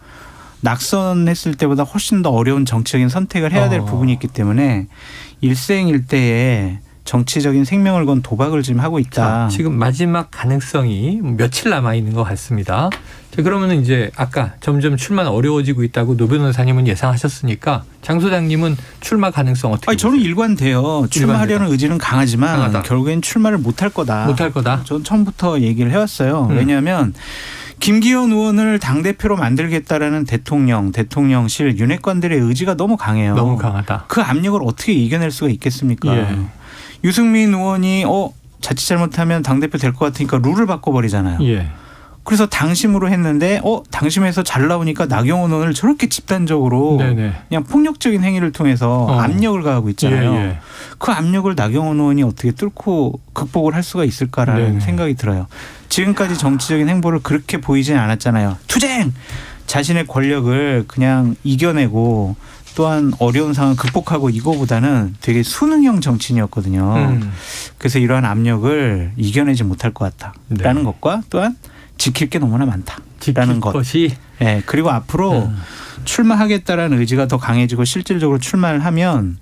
낙선했을 때보다 훨씬 더 어려운 정치적인 선택을 해야 될 부분이 있기 때문에 일생일대에 정치적인 생명을 건 도박을 지금 하고 있다. 자, 지금 마지막 가능성이 며칠 남아있는 것 같습니다. 자, 그러면 이제 아까 점점 출마는 어려워지고 있다고 노 변호사님은 예상하셨으니까 장 소장님은 출마 가능성 어떻게 보세요? 저는 일관돼요. 출마하려는 의지는 강하지만 강하다. 결국엔 출마를 못할 거다. 못할 거다. 전 처음부터 얘기를 해왔어요. 왜냐하면 김기현 의원을 당대표로 만들겠다라는 대통령실 윤핵관들의 의지가 너무 강해요. 너무 강하다. 그 압력을 어떻게 이겨낼 수가 있겠습니까? 예. 유승민 의원이 자칫 잘못하면 당대표 될 것 같으니까 룰을 바꿔버리잖아요. 예. 그래서 당심으로 했는데 당심에서 잘 나오니까 나경원 의원을 저렇게 집단적으로 네네. 그냥 폭력적인 행위를 통해서 압력을 가하고 있잖아요. 예, 예. 그 압력을 나경원 의원이 어떻게 뚫고 극복을 할 수가 있을까라는 네네. 생각이 들어요. 지금까지 정치적인 행보를 그렇게 보이진 않았잖아요. 투쟁! 자신의 권력을 그냥 이겨내고 또한 어려운 상황을 극복하고 이거보다는 되게 수능형 정치인이었거든요. 그래서 이러한 압력을 이겨내지 못할 것 같다라는 네. 것과 또한 지킬 게 너무나 많다라는 것. 것이. 네, 그리고 앞으로 출마하겠다라는 의지가 더 강해지고 실질적으로 출마를 하면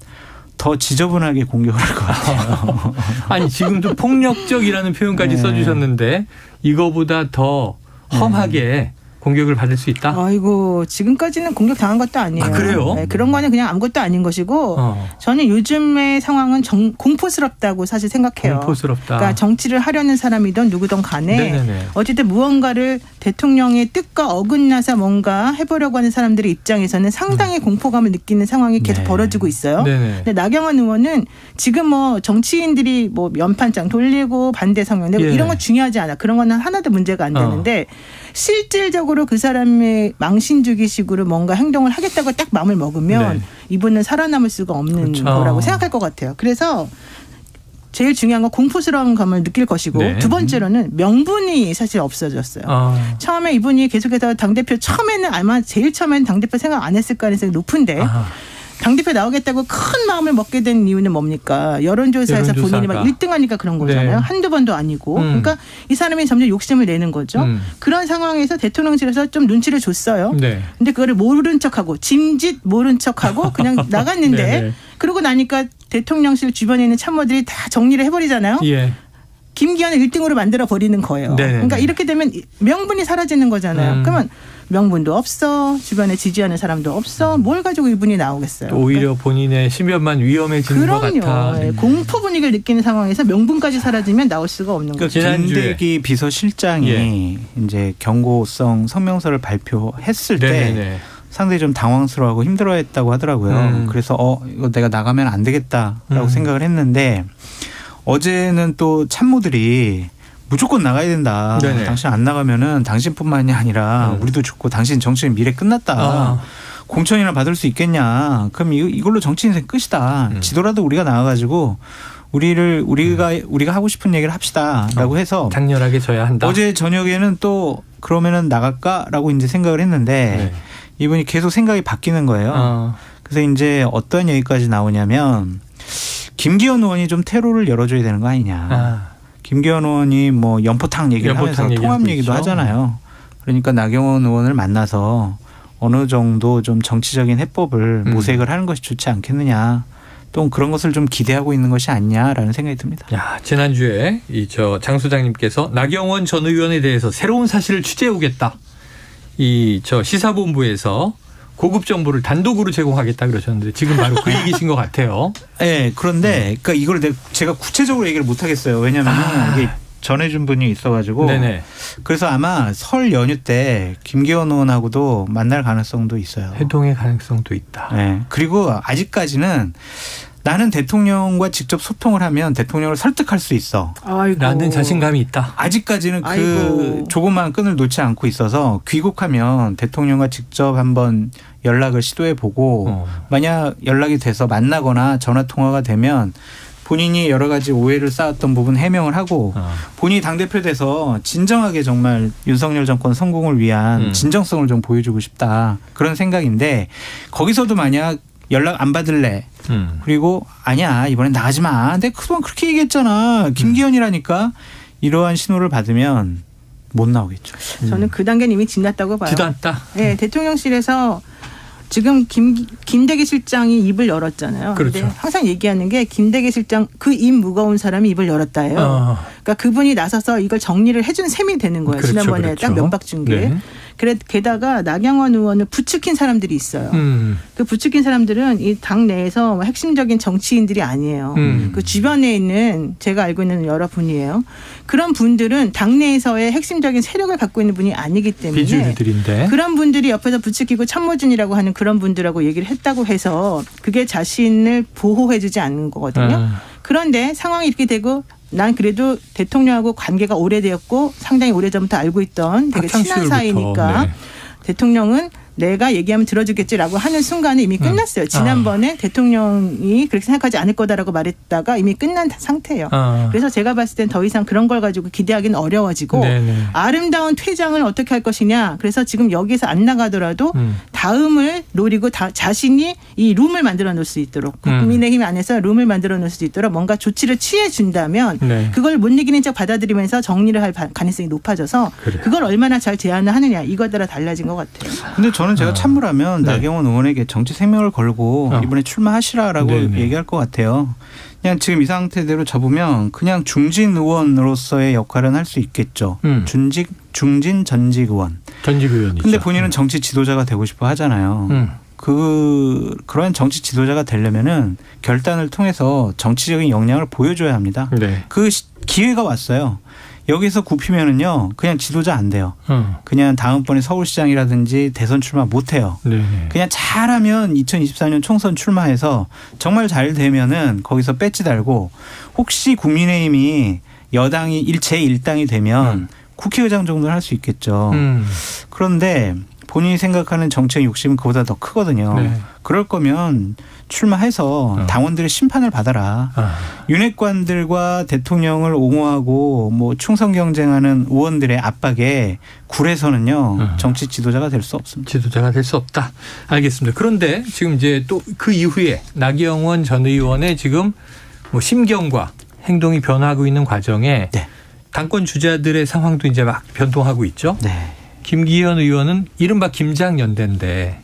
더 지저분하게 공격을 할 것 같아요. 아니 지금도 폭력적이라는 표현까지 네. 써주셨는데 이거보다 더 험하게 공격을 받을 수 있다? 아이고 지금까지는 공격 당한 것도 아니에요. 그래요? 네, 그런 거는 그냥 아무것도 아닌 것이고 저는 요즘의 상황은 공포스럽다고 사실 생각해요. 공포스럽다. 그러니까 정치를 하려는 사람이든 누구든 간에 네네네. 어쨌든 무언가를 대통령의 뜻과 어긋나서 뭔가 해보려고 하는 사람들의 입장에서는 상당히 공포감을 느끼는 상황이 계속 네. 벌어지고 있어요. 네네. 근데 나경원 의원은 지금 정치인들이 연판장 돌리고 반대 성명 내고 예. 이런 거 중요하지 않아. 그런 거는 하나도 문제가 안 되는데 실질적으로 그 사람의 망신주기식으로 뭔가 행동을 하겠다고 딱 마음을 먹으면 네. 이분은 살아남을 수가 없는 그렇죠. 거라고 생각할 것 같아요. 그래서 제일 중요한 건 공포스러운 감을 느낄 것이고 네. 두 번째로는 명분이 사실 없어졌어요. 처음에 이분이 계속해서 당대표 제일 처음에는 당대표 생각 안 했을 가능성이 높은데 당대표 나오겠다고 큰 마음을 먹게 된 이유는 뭡니까? 여론조사에서 본인이 막 1등 하니까 그런 거잖아요. 네. 한두 번도 아니고. 그러니까 이 사람이 점점 욕심을 내는 거죠. 그런 상황에서 대통령실에서 좀 눈치를 줬어요. 네. 근데 그거를 모른 척하고 짐짓 모른 척하고 그냥 나갔는데 네, 네. 그러고 나니까 대통령실 주변에 있는 참모들이 다 정리를 해버리잖아요. 예. 김기현을 1등으로 만들어 버리는 거예요. 네네네. 그러니까 이렇게 되면 명분이 사라지는 거잖아요. 그러면 명분도 없어. 주변에 지지하는 사람도 없어. 뭘 가지고 이분이 나오겠어요. 오히려 그러니까 본인의 신변만 위험해지는 것 같아. 네. 공포 분위기를 느끼는 상황에서 명분까지 사라지면 나올 수가 없는 거죠. 김대기 비서실장이 예. 이제 경고성 성명서를 발표했을 네네네. 때 상당히 좀 당황스러워하고 힘들어했다고 하더라고요. 그래서 이거 내가 나가면 안 되겠다라고 생각을 했는데 어제는 또 참모들이 무조건 나가야 된다. 네네. 당신 안 나가면은 당신뿐만이 아니라 우리도 죽고 당신 정치인 미래 끝났다. 공천이나 받을 수 있겠냐. 그럼 이걸로 정치 인생 끝이다. 지더라도 우리가 나가가지고 우리가 하고 싶은 얘기를 합시다라고 해서 장렬하게 져야 한다. 어제 저녁에는 또 그러면은 나갈까라고 이제 생각을 했는데 이분이 계속 생각이 바뀌는 거예요. 그래서 이제 어떤 얘기까지 나오냐면 김기현 의원이 좀 테러를 열어줘야 되는 거 아니냐. 김기현 의원이 뭐 연포탕 얘기를 하면서 통합 얘기도 하잖아요. 그러니까 나경원 의원을 만나서 어느 정도 좀 정치적인 해법을 모색을 하는 것이 좋지 않겠느냐. 또 그런 것을 좀 기대하고 있는 것이 아니냐라는 생각이 듭니다. 야, 지난주에 장 소장님께서 나경원 전 의원에 대해서 새로운 사실을 취재해 오겠다. 시사본부에서 고급 정보를 단독으로 제공하겠다 그러셨는데 지금 바로 그 얘기신 것 같아요. 네, 그런데 그러니까 이걸 제가 구체적으로 얘기를 못 하겠어요. 왜냐하면 이게 전해준 분이 있어가지고. 네네. 그래서 아마 설 연휴 때 김기현 의원하고도 만날 가능성도 있어요. 회동의 가능성도 있다. 네. 그리고 아직까지는 나는 대통령과 직접 소통을 하면 대통령을 설득할 수 있어. 라는 자신감이 있다. 아직까지는 그 조그마한 끈을 놓지 않고 있어서 귀국하면 대통령과 직접 한번 연락을 시도해보고 만약 연락이 돼서 만나거나 전화통화가 되면 본인이 여러 가지 오해를 쌓았던 부분 해명을 하고 본인이 당대표 돼서 진정하게 정말 윤석열 정권 성공을 위한 진정성을 좀 보여주고 싶다. 그런 생각인데 거기서도 만약 연락 안 받을래. 그리고 아니야 이번엔 나가지 마. 내가 그동안 그렇게 얘기했잖아. 김기현이라니까. 이러한 신호를 받으면 못 나오겠죠. 저는 그 단계는 이미 지났다고 봐요. 지났다. 네, 대통령실에서 지금 김대기 실장이 입을 열었잖아요. 그렇죠. 근데 항상 얘기하는 게 김대기 실장 그 입 무거운 사람이 입을 열었다예요. 그러니까 그분이 나서서 이걸 정리를 해준 셈이 되는 거예요. 그렇죠, 지난번에 그렇죠. 딱 면박 준 게. 네. 게다가 나경원 의원을 부추긴 사람들이 있어요. 그 부추긴 사람들은 이 당 내에서 핵심적인 정치인들이 아니에요. 그 주변에 있는 제가 알고 있는 여러분이에요. 그런 분들은 당 내에서의 핵심적인 세력을 갖고 있는 분이 아니기 때문에 비주류들인데 그런 분들이 옆에서 부추기고 참모진이라고 하는 그런 분들하고 얘기를 했다고 해서 그게 자신을 보호해주지 않는 거거든요. 그런데 상황이 이렇게 되고 난 그래도 대통령하고 관계가 오래되었고 상당히 오래전부터 알고 있던 되게 친한 사이니까 대통령은 내가 얘기하면 들어주겠지라고 하는 순간에 이미 끝났어요. 지난번에 대통령이 그렇게 생각하지 않을 거다라고 말했다가 이미 끝난 상태예요. 그래서 제가 봤을 땐 더 이상 그런 걸 가지고 기대하기는 어려워지고 아름다운 퇴장을 어떻게 할 것이냐. 그래서 지금 여기서 안 나가더라도 다음을 노리고 자신이 이 룸을 만들어 놓을 수 있도록 국민의힘 안에서 룸을 만들어 놓을 수 있도록 뭔가 조치를 취해 준다면 그걸 못 이기는 척 받아들이면서 정리를 할 가능성이 높아져서 그걸 얼마나 잘 제안을 하느냐 이거에 따라 달라진 것 같아요. 근데 저는 제가 참모라면 나경원 의원에게 정치 생명을 걸고 이번에 출마하시라라고 얘기할 것 같아요. 그냥 지금 이 상태대로 접으면 그냥 중진 의원으로서의 역할은 할 수 있겠죠. 중진 전직 의원. 전직 의원이죠. 근데 본인은 정치 지도자가 되고 싶어 하잖아요. 그런 정치 지도자가 되려면은 결단을 통해서 정치적인 역량을 보여줘야 합니다. 그 기회가 왔어요. 여기서 굽히면은요, 그냥 지도자 안 돼요. 그냥 다음번에 서울시장이라든지 대선 출마 못 해요. 그냥 잘하면 2024년 총선 출마해서 정말 잘 되면은 거기서 배지 달고 혹시 국민의힘이 여당이 제1당이 되면 국회의장 정도는 할 수 있겠죠. 그런데 본인이 생각하는 정책 욕심은 그보다 더 크거든요. 그럴 거면 출마해서 당원들의 심판을 받아라. 윤핵관들과 대통령을 옹호하고 뭐 충성 경쟁하는 의원들의 압박에 굴해서는요 정치 지도자가 될 수 없습니다. 지도자가 될 수 없다. 알겠습니다. 그런데 지금 이제 또 그 이후에 나경원 전 의원의 지금 뭐 심경과 행동이 변화하고 있는 과정에 당권 주자들의 상황도 이제 막 변동하고 있죠. 김기현 의원은 이른바 김장연대인데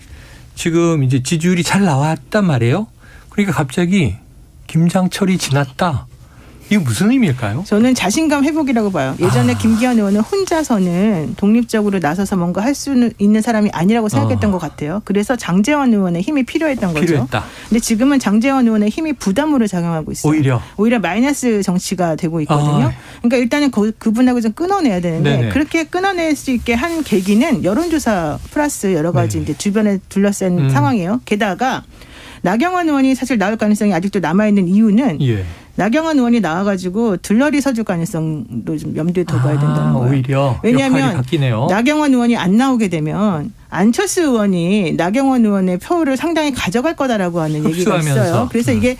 지금 이제 지지율이 잘 나왔단 말이에요. 그러니까 갑자기 김장철이 지났다. 이게 무슨 의미일까요? 저는 자신감 회복이라고 봐요. 예전에 김기현 의원은 혼자서는 독립적으로 나서서 뭔가 할 수 있는 사람이 아니라고 생각했던 것 같아요. 그래서 장제원 의원의 힘이 필요했던 거죠. 필요했다. 근데 지금은 장제원 의원의 힘이 부담으로 작용하고 있어요. 오히려 마이너스 정치가 되고 있거든요. 그러니까 일단은 그분하고 좀 끊어내야 되는데 그렇게 끊어낼 수 있게 한 계기는 여론조사 플러스 여러 가지 이제 주변에 둘러싼 상황이에요. 게다가 나경원 의원이 사실 나올 가능성이 아직도 남아있는 이유는 나경원 의원이 나와가지고 들러리 서줄 가능성도 좀 염두에 둬봐야 된다는 거예요. 오히려 왜냐하면 나경원 의원이 안 나오게 되면 안철수 의원이 나경원 의원의 표를 상당히 가져갈 거다라고 하는 얘기가 있어요. 그래서 이게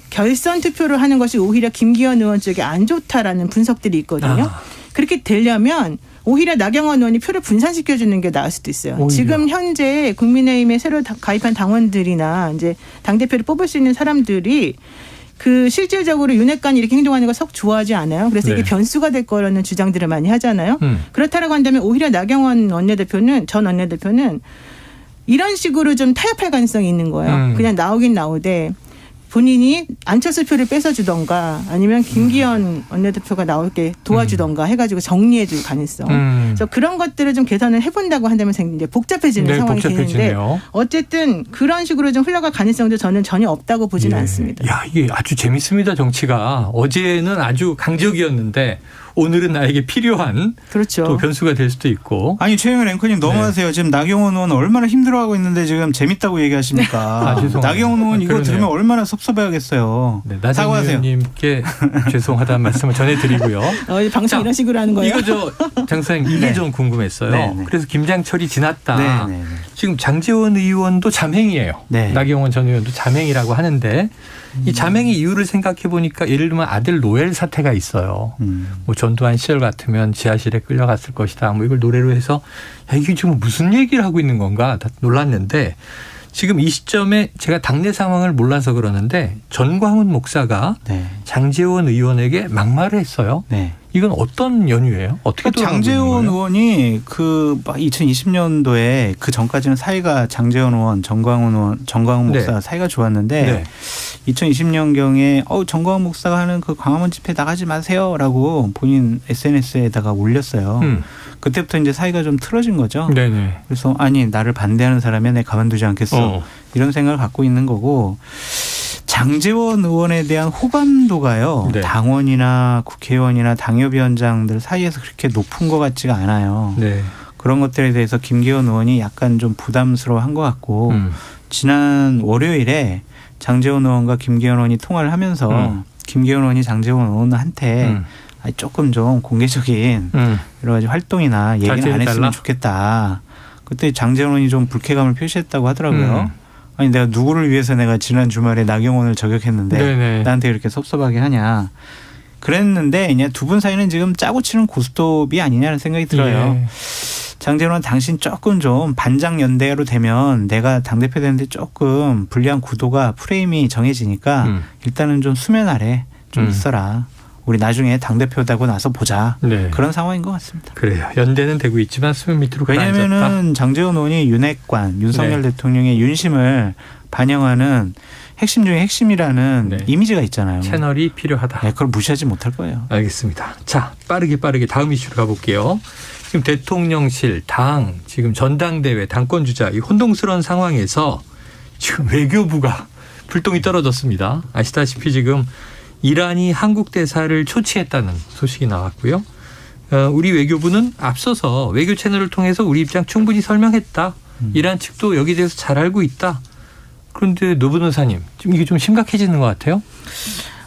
결선 투표를 하는 것이 오히려 김기현 의원 쪽에 안 좋다라는 분석들이 있거든요. 그렇게 되려면 오히려 나경원 의원이 표를 분산시켜주는 게 나을 수도 있어요. 오히려. 지금 현재 국민의힘에 새로 가입한 당원들이나 이제 당대표를 뽑을 수 있는 사람들이 그 실질적으로 윤핵관이 이렇게 행동하는 걸 썩 좋아하지 않아요. 그래서 이게 변수가 될 거라는 주장들을 많이 하잖아요. 그렇다라고 한다면 오히려 나경원 전 원내대표는 이런 식으로 좀 타협할 가능성이 있는 거예요. 그냥 나오긴 나오되 본인이 안철수 표를 뺏어주던가 아니면 김기현 원내대표가 나올게 도와주던가 해가지고 정리해줄 가능성. 그래서 그런 것들을 좀 계산을 해본다고 한다면 이제 복잡해지는 상황이 되는데 어쨌든 그런 식으로 좀 흘러갈 가능성도 저는 전혀 없다고 보지는 않습니다. 야, 이게 아주 재밌습니다. 정치가. 어제는 아주 강적이었는데 오늘은 나에게 필요한 또 변수가 될 수도 있고. 아니 최영일 앵커님 너무하세요. 지금 나경원 의원 얼마나 힘들어하고 있는데 지금 재밌다고 얘기하십니까? 나경원 의원 이거 들으면 얼마나 섭섭해하겠어요. 사과하세요. 나경원님께 죄송하다는 말씀을 전해드리고요. 방송 이런 식으로 하는 거예요? 이거 장 선생님 이게 좀 궁금했어요. 그래서 김장철이 지났다. 지금 장제원 의원도 잠행이에요. 나경원 전 의원도 잠행이라고 하는데 이 잠행의 이유를 생각해 보니까 예를 들면 아들 노엘 사태가 있어요. 뭐 전두환 시절 같으면 지하실에 끌려갔을 것이다. 뭐 이걸 노래로 해서 야, 이게 지금 무슨 얘기를 하고 있는 건가 다 놀랐는데 지금 이 시점에 제가 당내 상황을 몰라서 그러는데 전광훈 목사가 장제원 의원에게 막말을 했어요. 이건 어떤 연유예요? 어떻게 장제원 의원이 그 2020년도에 그 전까지는 사이가 장제원 의원, 전광훈 목사 사이가 좋았는데 2020년경에 전광훈 목사가 하는 그 광화문 집회 나가지 마세요라고 본인 SNS에다가 올렸어요. 그때부터 이제 사이가 좀 틀어진 거죠. 그래서 아니 나를 반대하는 사람이 내가 가만두지 않겠어. 이런 생각을 갖고 있는 거고 장제원 의원에 대한 호감도가요. 당원이나 국회의원이나 당협위원장들 사이에서 그렇게 높은 것 같지가 않아요. 그런 것들에 대해서 김기현 의원이 약간 좀 부담스러워한 것 같고 지난 월요일에 장제원 의원과 김기현 의원이 통화를 하면서 김기현 의원이 장제원 의원한테 조금 좀 공개적인 여러 가지 활동이나 얘기는 안 했으면 좋겠다. 그때 장제원 의원이 좀 불쾌감을 표시했다고 하더라고요. 아니 내가 누구를 위해서 내가 지난 주말에 나경원을 저격했는데 나한테 이렇게 섭섭하게 하냐. 그랬는데 이제 두 분 사이는 지금 짜고 치는 고스톱이 아니냐는 생각이 들어요. 장제원 당신 조금 좀 반장 연대로 되면 내가 당대표 되는데 조금 불리한 구도가 프레임이 정해지니까 일단은 좀 수면 아래 좀 있어라. 우리 나중에 당대표되고 나서 보자. 그런 상황인 것 같습니다. 그래요. 연대는 되고 있지만 수면 밑으로 가라앉았다. 왜냐하면 장제원 의원이 윤핵관, 윤석열 대통령의 윤심을 반영하는 핵심 중에 핵심이라는 이미지가 있잖아요. 채널이 필요하다. 그걸 무시하지 못할 거예요. 알겠습니다. 자, 빠르게 다음 이슈로 가볼게요. 지금 대통령실, 당, 지금 전당대회, 당권주자 이 혼동스러운 상황에서 지금 외교부가 불똥이 떨어졌습니다. 아시다시피 지금 이란이 한국 대사를 초치했다는 소식이 나왔고요. 우리 외교부는 앞서서 외교 채널을 통해서 우리 입장 충분히 설명했다. 이란 측도 여기에 대해서 잘 알고 있다. 그런데 노 변호사님, 지금 이게 좀 심각해지는 것 같아요.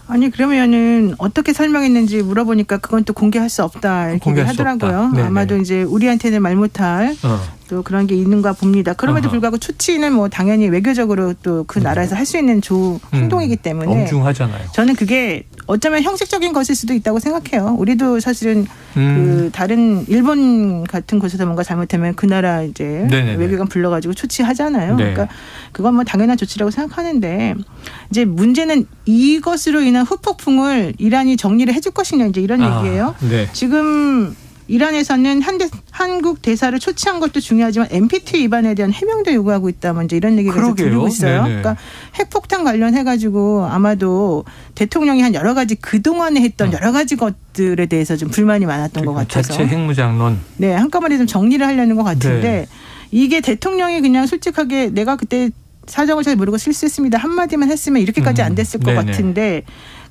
아니 그러면은 어떻게 설명했는지 물어보니까 그건 또 공개할 수 없다 이렇게 하더라고요. 아마도 이제 우리한테는 말 못할 또 그런 게 있는가 봅니다. 그럼에도 불구하고 초치는 뭐 당연히 외교적으로 또 그 나라에서 할 수 있는 행동이기 때문에 엄중하잖아요. 저는 그게 어쩌면 형식적인 것일 수도 있다고 생각해요. 우리도 사실은 그 다른 일본 같은 곳에서 뭔가 잘못하면 그 나라 이제 외교관 불러가지고 초치하잖아요. 그러니까 그건 뭐 당연한 조치라고 생각하는데 이제 문제는 이것으로 인한 후폭풍을 이란이 정리를 해줄 것이냐 이제 이런 얘기예요. 지금 이란에서는 한국 대사를 초치한 것도 중요하지만 NPT 위반에 대한 해명도 요구하고 있다. 먼저 이런 얘기가 계속 들리고 있어요. 그러니까 핵폭탄 관련해가지고 아마도 대통령이 한 여러 가지 그동안에 했던 여러 가지 것들에 대해서 좀 불만이 많았던 것 같아서. 자체 핵무장론. 한꺼번에 좀 정리를 하려는 것 같은데 이게 대통령이 그냥 솔직하게 내가 그때 사정을 잘 모르고 실수했습니다. 한마디만 했으면 이렇게까지 안 됐을 것 같은데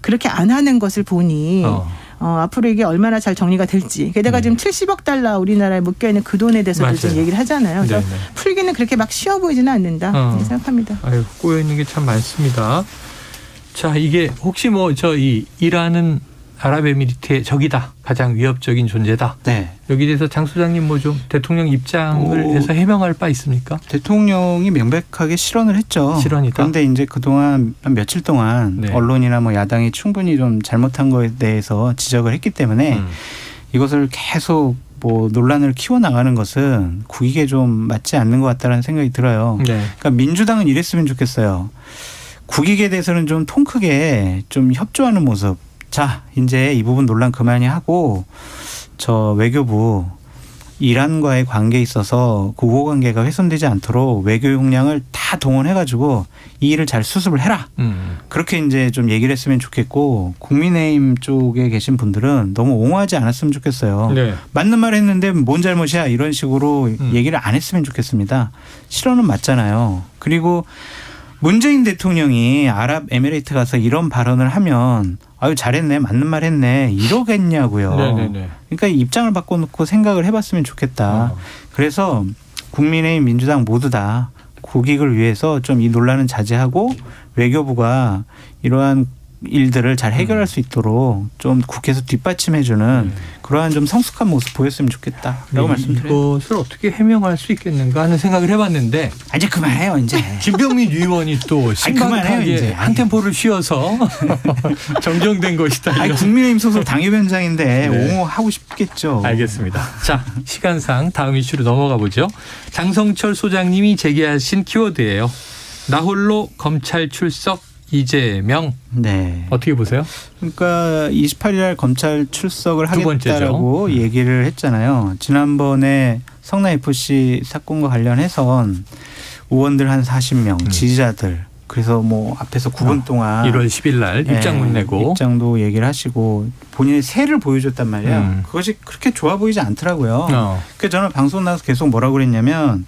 그렇게 안 하는 것을 보니 앞으로 이게 얼마나 잘 정리가 될지. 게다가 지금 70억 달러 우리나라에 묶여있는 그 돈에 대해서도 좀 얘기를 하잖아요. 그래서 풀기는 그렇게 막 쉬워 보이지는 않는다 생각합니다. 꼬여있는 게 참 많습니다. 자, 이게 혹시 이 이란은 아랍에미리트의 적이다. 가장 위협적인 존재다. 네. 여기에 대해서 장 소장님 뭐 좀 대통령 입장을 해서 해명할 바 있습니까? 대통령이 명백하게 실언을 했죠. 실언이다. 그런데 이제 그동안 며칠 동안 네. 언론이나 뭐 야당이 충분히 좀 잘못한 거에 대해서 지적을 했기 때문에 이것을 계속 뭐 논란을 키워나가는 것은 국익에 좀 맞지 않는 것 같다는 생각이 들어요. 네. 그러니까 민주당은 이랬으면 좋겠어요. 국익에 대해서는 좀 통 크게 좀 협조하는 모습. 자, 이제 이 부분 논란 그만이 하고 저 외교부 이란과의 관계에 있어서 그 우호관계가 훼손되지 않도록 외교 역량을 다 동원해가지고 이 일을 잘 수습을 해라. 그렇게 이제 좀 얘기를 했으면 좋겠고 국민의힘 쪽에 계신 분들은 너무 옹호하지 않았으면 좋겠어요. 네. 맞는 말 했는데 뭔 잘못이야 이런 식으로 얘기를 안 했으면 좋겠습니다. 실언은 맞잖아요. 그리고 문재인 대통령이 아랍에미레이트 가서 이런 발언을 하면 아유 잘했네 맞는 말 했네 이러겠냐고요. 네네네. 그러니까 입장을 바꿔놓고 생각을 해봤으면 좋겠다. 그래서 국민의힘 민주당 모두 다 국익을 위해서 좀 이 논란은 자제하고 외교부가 이러한 일들을 잘 해결할 수 있도록 좀 국회에서 뒷받침해주는 그러한 좀 성숙한 모습 보였으면 좋겠다라고 말씀드려요. 이것을 어떻게 해명할 수 있겠는가 하는 생각을 해봤는데 이제 그만해요 이제. 김병민 의원이 또 신박하게 한 템포를 쉬어서 정정된 것이다. 아니, 국민의힘 소속 당협위원장인데 옹호하고 싶겠죠. 알겠습니다. 자, 시간상 다음 이슈로 넘어가 보죠. 장성철 소장님이 제기하신 키워드예요. 나홀로 검찰 출석 이재명. 네. 어떻게 보세요? 그러니까 28일 날 검찰 출석을 하겠다라고 얘기를 했잖아요. 지난번에 성남FC 사건과 관련해선 의원들 한 40명, 지지자들 그래서 뭐 앞에서 9분 동안 1월 10일 날 입장문 내고 입장도 얘기를 하시고 본인의 세를 보여줬단 말이에요. 그것이 그렇게 좋아 보이지 않더라고요. 그래서 저는 방송 나와서 계속 뭐라고 그랬냐면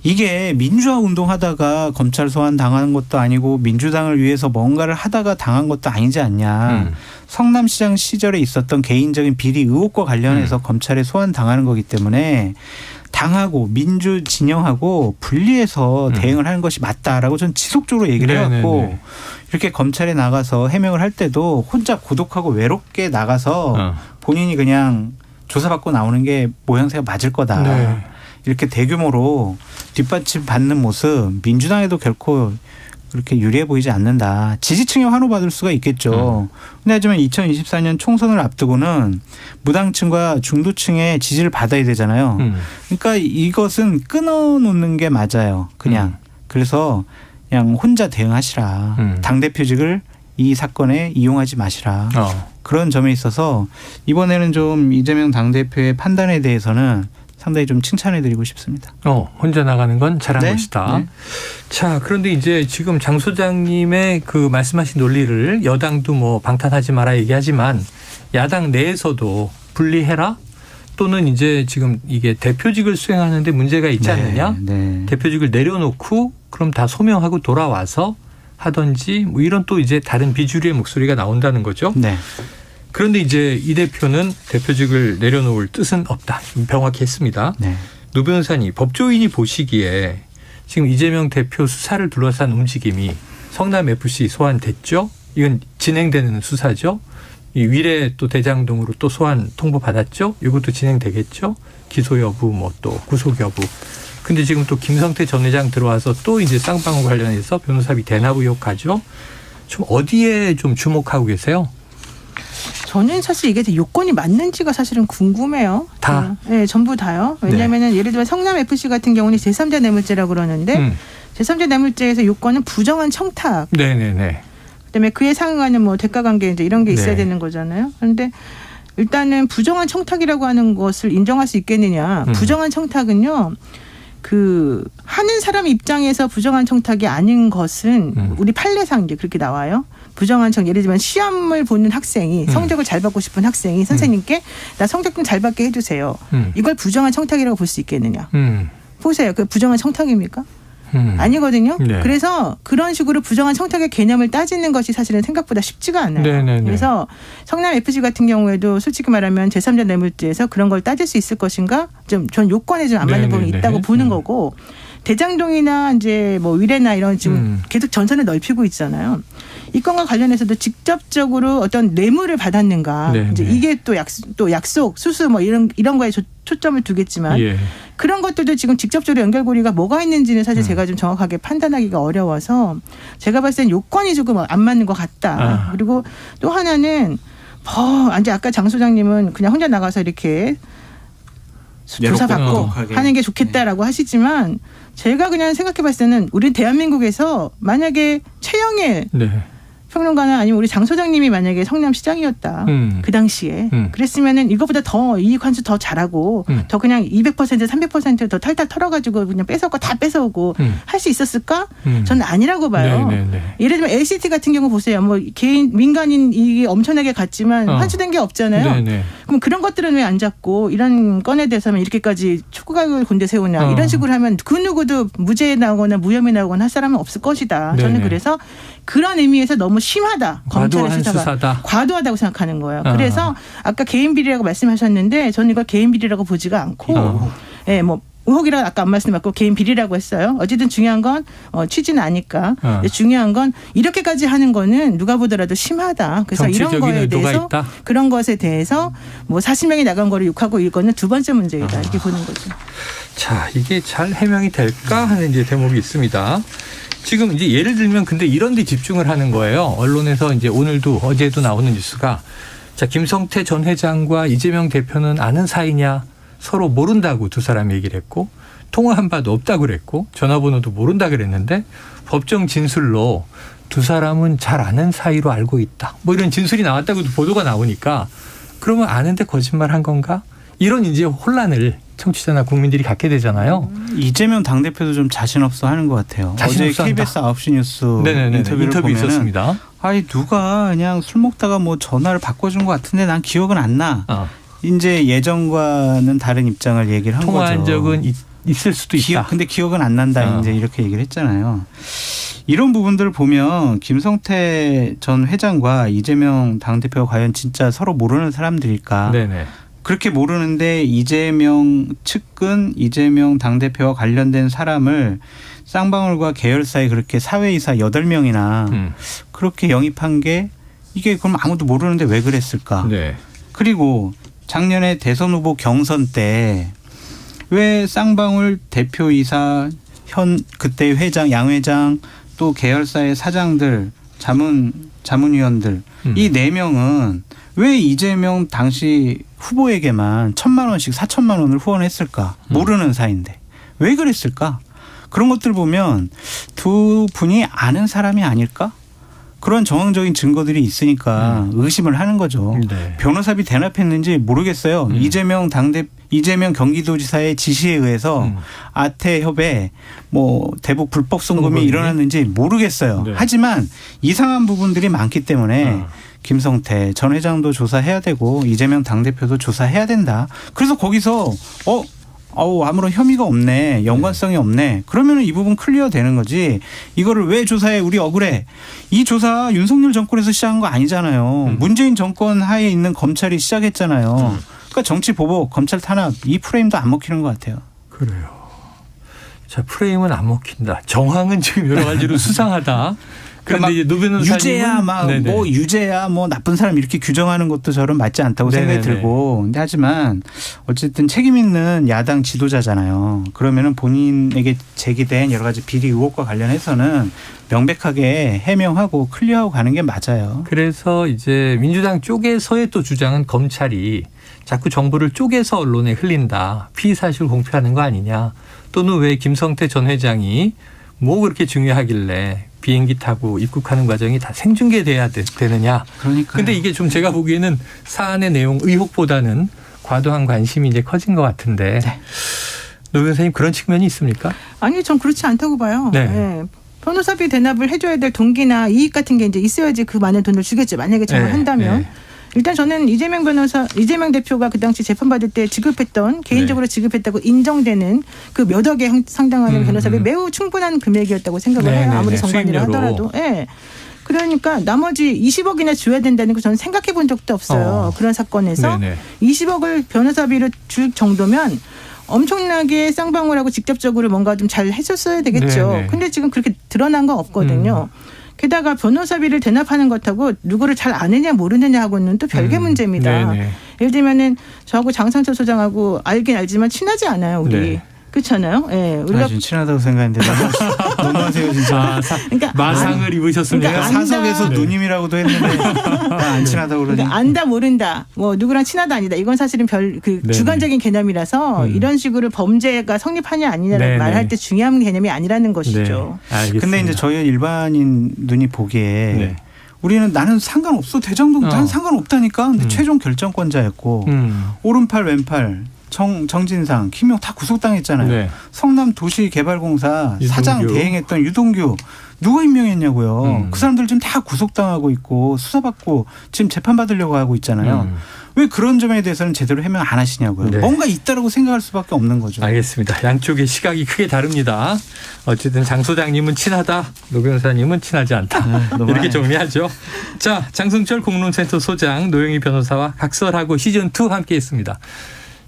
이게 민주화 운동하다가 검찰 소환 당하는 것도 아니고 민주당을 위해서 뭔가를 하다가 당한 것도 아니지 않냐. 성남시장 시절에 있었던 개인적인 비리 의혹과 관련해서 검찰에 소환 당하는 거기 때문에 당하고 민주 진영하고 분리해서 대응을 하는 것이 맞다라고 저는 지속적으로 얘기를 해왔고 이렇게 검찰에 나가서 해명을 할 때도 혼자 고독하고 외롭게 나가서 본인이 그냥 조사받고 나오는 게 모양새가 맞을 거다. 네. 이렇게 대규모로 뒷받침 받는 모습 민주당에도 결코 그렇게 유리해 보이지 않는다. 지지층에 환호받을 수가 있겠죠. 근데 하지만 2024년 총선을 앞두고는 무당층과 중도층의 지지를 받아야 되잖아요. 그러니까 이것은 끊어놓는 게 맞아요. 그냥. 그래서 그냥 혼자 대응하시라. 당대표직을 이 사건에 이용하지 마시라. 그런 점에 있어서 이번에는 좀 이재명 당대표의 판단에 대해서는 상당히 좀 칭찬해드리고 싶습니다. 혼자 나가는 건 잘한 것이다. 네. 자, 그런데 이제 지금 장 소장님의 그 말씀하신 논리를 여당도 뭐 방탄하지 마라 얘기하지만 야당 내에서도 분리해라 또는 이제 지금 이게 대표직을 수행하는데 문제가 있지 않느냐. 대표직을 내려놓고 그럼 다 소명하고 돌아와서 하든지 뭐 이런 또 이제 다른 비주류의 목소리가 나온다는 거죠. 네. 그런데 이제 이 대표는 대표직을 내려놓을 뜻은 없다. 명확히 했습니다. 네. 노 변호사님, 법조인이 보시기에 지금 이재명 대표 수사를 둘러싼 움직임이 성남FC 소환됐죠. 이건 진행되는 수사죠. 이 위례 또 대장동으로 또 소환 통보 받았죠. 이것도 진행되겠죠. 기소 여부 뭐 또 구속 여부. 근데 지금 또 김성태 전 회장 들어와서 또 이제 쌍방울 관련해서 변호사비 대납 의혹 가죠. 좀 어디에 좀 주목하고 계세요? 저는 사실 이게 요건이 맞는지가 사실은 궁금해요. 다? 네, 전부 다요. 왜냐하면 예를 들면 성남FC 같은 경우는 제3자 뇌물죄라고 그러는데 제3자 뇌물죄에서 요건은 부정한 청탁. 네네네. 그다음에 그에 상응하는 뭐 대가관계 이제 이런 게 있어야 되는 거잖아요. 그런데 일단은 부정한 청탁이라고 하는 것을 인정할 수 있겠느냐. 부정한 청탁은요. 그 하는 사람 입장에서 부정한 청탁이 아닌 것은 우리 판례상 이제 그렇게 나와요. 부정한 청 예를 들면 시험을 보는 학생이 성적을 잘 받고 싶은 학생이 선생님께 나 성적 좀 잘 받게 해주세요. 이걸 부정한 청탁이라고 볼 수 있겠느냐. 보세요. 그 부정한 청탁입니까? 아니거든요. 네. 그래서 그런 식으로 부정한 청탁의 개념을 따지는 것이 사실은 생각보다 쉽지가 않아요. 네네네. 그래서 성남FC 같은 경우에도 솔직히 말하면 제3자 뇌물죄에서 그런 걸 따질 수 있을 것인가? 좀 전 요건에 좀 안 맞는 부분이 있다고 보는 거고 대장동이나 이제 뭐 위례나 이런 지금 계속 전선을 넓히고 있잖아요. 이 건과 관련해서도 직접적으로 어떤 뇌물을 받았는가. 네, 이제 네. 이게 또 약속, 수수 뭐 이런 거에 초점을 두겠지만 예. 그런 것들도 지금 직접적으로 연결고리가 뭐가 있는지는 사실 제가 좀 정확하게 판단하기가 어려워서 제가 봤을 땐 요건이 조금 안 맞는 것 같다. 그리고 또 하나는 이제 아까 장 소장님은 그냥 혼자 나가서 이렇게 조사받고 하는 게 좋겠다라고 하시지만 제가 그냥 생각해 봤을 때는 우리 대한민국에서 만약에 최영일 평론가나 아니면 우리 장 소장님이 만약에 성남시장이었다. 그 당시에. 그랬으면은 이거보다 더 이익 환수 더 잘하고 더 그냥 200% 300% 더 탈탈 털어가지고 그냥 뺏어오고 다 뺏어오고 할 수 있었을까? 저는 아니라고 봐요. 예를 들면 LCT 같은 경우 보세요. 뭐 개인 민간인 이익이 엄청나게 갔지만 환수된 게 없잖아요. 그럼 그런 것들은 왜 안 잡고 이런 건에 대해서는 이렇게까지 촉각을 군대 세우냐 이런 식으로 하면 그 누구도 무죄에 나오거나 무혐의 나오거나 할 사람은 없을 것이다. 저는 그래서 그런 의미에서 너무 심하다. 검찰의 수사가. 과도하다고 생각하는 거예요. 그래서 아까 개인 비리라고 말씀하셨는데 저는 이걸 개인 비리라고 보지가 않고 예, 뭐 의혹이라 아까 안 말씀드렸고 개인 비리라고 했어요. 어쨌든 중요한 건 취지는 아니까. 중요한 건 이렇게까지 하는 거는 누가 보더라도 심하다. 그래서 이런 거에 대해서 있다? 그런 것에 대해서 뭐 40명이 나간 거를 욕하고 이거는 두 번째 문제이다. 이렇게 보는 거죠. 자, 이게 잘 해명이 될까 하는 이제 대목이 있습니다. 지금 이제 예를 들면 근데 이런 데 집중을 하는 거예요. 언론에서 이제 오늘도 어제도 나오는 뉴스가 자, 김성태 전 회장과 이재명 대표는 아는 사이냐? 서로 모른다고 두 사람이 얘기를 했고 통화한 바도 없다고 그랬고 전화번호도 모른다 그랬는데 법정 진술로 두 사람은 잘 아는 사이로 알고 있다. 뭐 이런 진술이 나왔다고도 보도가 나오니까 그러면 아는데 거짓말한 건가? 이런 이제 혼란을 청취자나 국민들이 갖게 되잖아요. 이재명 당대표도 좀 자신 없어 하는 것 같아요. 어제 KBS 9시 뉴스 인터뷰 있었습니다. 아니 누가 그냥 술 먹다가 뭐 전화를 바꿔준 것 같은데 난 기억은 안 나. 이제 예전과는 다른 입장을 얘기를 한 통화한 거죠. 적은 있을 수도 있다. 근데 기억은 안 난다. 이제 이렇게 얘기를 했잖아요. 이런 부분들을 보면 김성태 전 회장과 이재명 당대표가 과연 진짜 서로 모르는 사람들일까. 네네. 그렇게 모르는데 이재명 측근 이재명 당대표와 관련된 사람을 쌍방울과 계열사에 그렇게 사회이사 8명이나 그렇게 영입한 게 이게 그럼 아무도 모르는데 왜 그랬을까. 네. 그리고 작년에 대선 후보 경선 때 왜 쌍방울 대표이사 그때 회장 양 회장 또 계열사의 사장들 자문위원들 이 4명은 왜 이재명 당시 후보에게만 1,000만 원씩 4천만 원을 후원했을까? 모르는 사이인데. 왜 그랬을까? 그런 것들 보면 두 분이 아는 사람이 아닐까? 그런 정황적인 증거들이 있으니까 의심을 하는 거죠. 네. 변호사비 대납했는지 모르겠어요. 이재명 경기도지사의 지시에 의해서 아태협에 뭐 대북 불법 송금이 일어났는지 모르겠어요. 네. 하지만 이상한 부분들이 많기 때문에 김성태 전 회장도 조사해야 되고 이재명 당대표도 조사해야 된다. 그래서 거기서 아무런 혐의가 없네. 연관성이 없네. 그러면 이 부분 클리어 되는 거지. 이거를 왜 조사해? 우리 억울해. 이 조사 윤석열 정권에서 시작한 거 아니잖아요. 문재인 정권 하에 있는 검찰이 시작했잖아요. 그러니까 정치 보복, 검찰 탄압 이 프레임도 안 먹히는 것 같아요. 그래요. 자, 프레임은 안 먹힌다. 정황은 지금 여러 가지로 수상하다. 그런데 이제 노변호사님은 유죄야, 뭐 유죄야, 뭐 나쁜 사람 이렇게 규정하는 것도 저는 맞지 않다고 생각이 들고. 근데 하지만 어쨌든 책임 있는 야당 지도자잖아요. 그러면은 본인에게 제기된 여러 가지 비리 의혹과 관련해서는 명백하게 해명하고 클리어하고 가는 게 맞아요. 그래서 이제 민주당 쪽에서의 또 주장은 검찰이 자꾸 정보를 쪼개서 언론에 흘린다. 피의 사실을 공표하는 거 아니냐. 또는 왜 김성태 전 회장이 뭐 그렇게 중요하길래 비행기 타고 입국하는 과정이 다 생중계돼야 되느냐. 그러니까. 근데 이게 좀 제가 보기에는 사안의 내용 의혹보다는 과도한 관심이 이제 커진 것 같은데. 네. 노 변호사님 그런 측면이 있습니까? 아니, 전 그렇지 않다고 봐요. 네. 네. 변호사비 대납을 해줘야 될 동기나 이익 같은 게 이제 있어야지 그 많은 돈을 주겠죠. 만약에 정말 한다면. 일단 저는 이재명 대표가 그 당시 재판받을 때 지급했던 개인적으로 지급했다고 인정되는 그 몇 억에 상당하는 변호사비 매우 충분한 금액이었다고 생각을 해요. 아무리 정관이라 하더라도. 네. 그러니까 나머지 20억이나 줘야 된다는 거 저는 생각해 본 적도 없어요. 그런 사건에서 20억을 변호사비로 줄 정도면 엄청나게 쌍방울하고 직접적으로 뭔가 좀 잘 해줬어야 되겠죠. 네네. 근데 지금 그렇게 드러난 거 없거든요. 게다가 변호사비를 대납하는 것하고 누구를 잘 아느냐 모르느냐 하고는 또 별개 문제입니다. 네네. 예를 들면은 저하고 장상철 소장하고 알긴 알지만 친하지 않아요, 우리. 네. 그렇잖아요. 예. 우리가 좀 친하다고 생각했는데 너무하세요 진짜. 그러니까 마상을 입으셨습니다. 그러니까 사석에서 누님이라고도 했는데 안 친하다고 그러니. 그러니까 안다 모른다. 뭐 누구랑 친하다 아니다. 이건 사실은 주관적인 개념이라서 이런 식으로 범죄가 성립하냐 아니냐를 말할 때 중요한 개념이 아니라는 것이죠. 근데 이제 저희 일반인 눈이 보기에 우리는 나는 상관없어. 대장동 난 상관없다니까. 근데 최종 결정권자였고 오른팔 왼팔 정진상, 김용 다 구속당했잖아요. 네. 성남 도시개발공사 유동규. 사장 대행했던 유동규 누가 임명했냐고요. 그 사람들 지금 다 구속당하고 있고 수사받고 지금 재판받으려고 하고 있잖아요. 왜 그런 점에 대해서는 제대로 해명 안 하시냐고요. 네. 뭔가 있다라고 생각할 수밖에 없는 거죠. 알겠습니다. 양쪽의 시각이 크게 다릅니다. 어쨌든 장 소장님은 친하다. 노 변호사님은 친하지 않다. 이렇게 정리하죠. 자, 장승철 공론센터 소장, 노영희 변호사와 각설하고 시즌2 함께했습니다.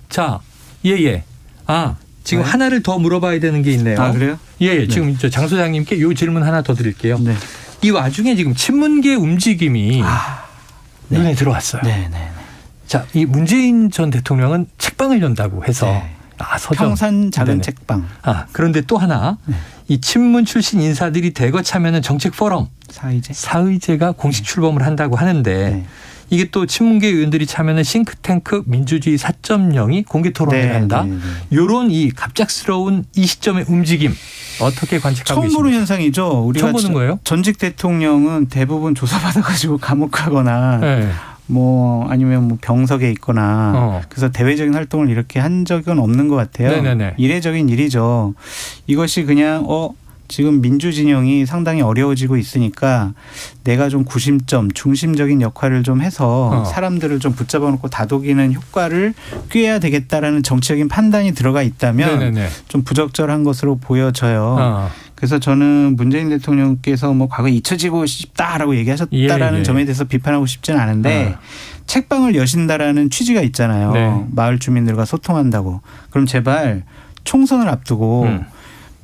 자, 예예. 지금 하나를 더 물어봐야 되는 게 있네요. 그래요? 예, 지금 장 소장님께 이 질문 하나 더 드릴게요. 이 와중에 지금 친문계 움직임이 눈에 들어왔어요. 자, 이 문재인 전 대통령은 책방을 연다고 해서 서점. 평산 작은 책방. 그런데 또 하나 이 친문 출신 인사들이 대거 참여하는 정책 포럼 사의제가 공식 출범을 한다고 하는데 이게 또 친문계 의원들이 참여하는 싱크탱크 민주주의 4.0이 공개 토론을 한다. 이런 이 갑작스러운 이 시점의 움직임 어떻게 관측하고 처음 보는 현상이죠. 우리가 처음 보는 거예요? 전직 대통령은 대부분 조사받아가지고 감옥 가거나 뭐 아니면 뭐 병석에 있거나 그래서 대외적인 활동을 이렇게 한 적은 없는 것 같아요. 네네네. 이례적인 일이죠. 이것이 그냥 지금 민주진영이 상당히 어려워지고 있으니까 내가 좀 구심점, 중심적인 역할을 좀 해서 사람들을 좀 붙잡아 놓고 다독이는 효과를 꾀해야 되겠다라는 정치적인 판단이 들어가 있다면 좀 부적절한 것으로 보여져요. 그래서 저는 문재인 대통령께서 뭐 과거에 잊혀지고 싶다라고 얘기하셨다라는 점에 대해서 비판하고 싶지는 않은데 책방을 여신다라는 취지가 있잖아요. 마을 주민들과 소통한다고. 그럼 제발 총선을 앞두고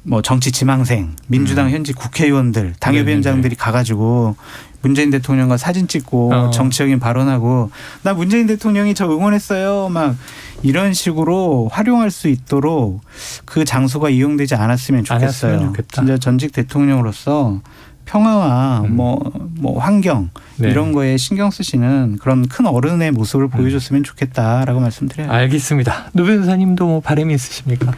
뭐 정치 지망생, 민주당 현직 국회의원들, 당협위원장들이 가가지고 문재인 대통령과 사진 찍고 정치적인 발언하고 나 문재인 대통령이 저 응원했어요. 막 이런 식으로 활용할 수 있도록 그 장소가 이용되지 않았으면 좋겠어요. 진짜 전직 대통령으로서 평화와 뭐 환경 이런 거에 신경 쓰시는 그런 큰 어른의 모습을 보여줬으면 좋겠다라고 말씀드려요. 알겠습니다. 노 변호사님도 뭐 바람이 있으십니까?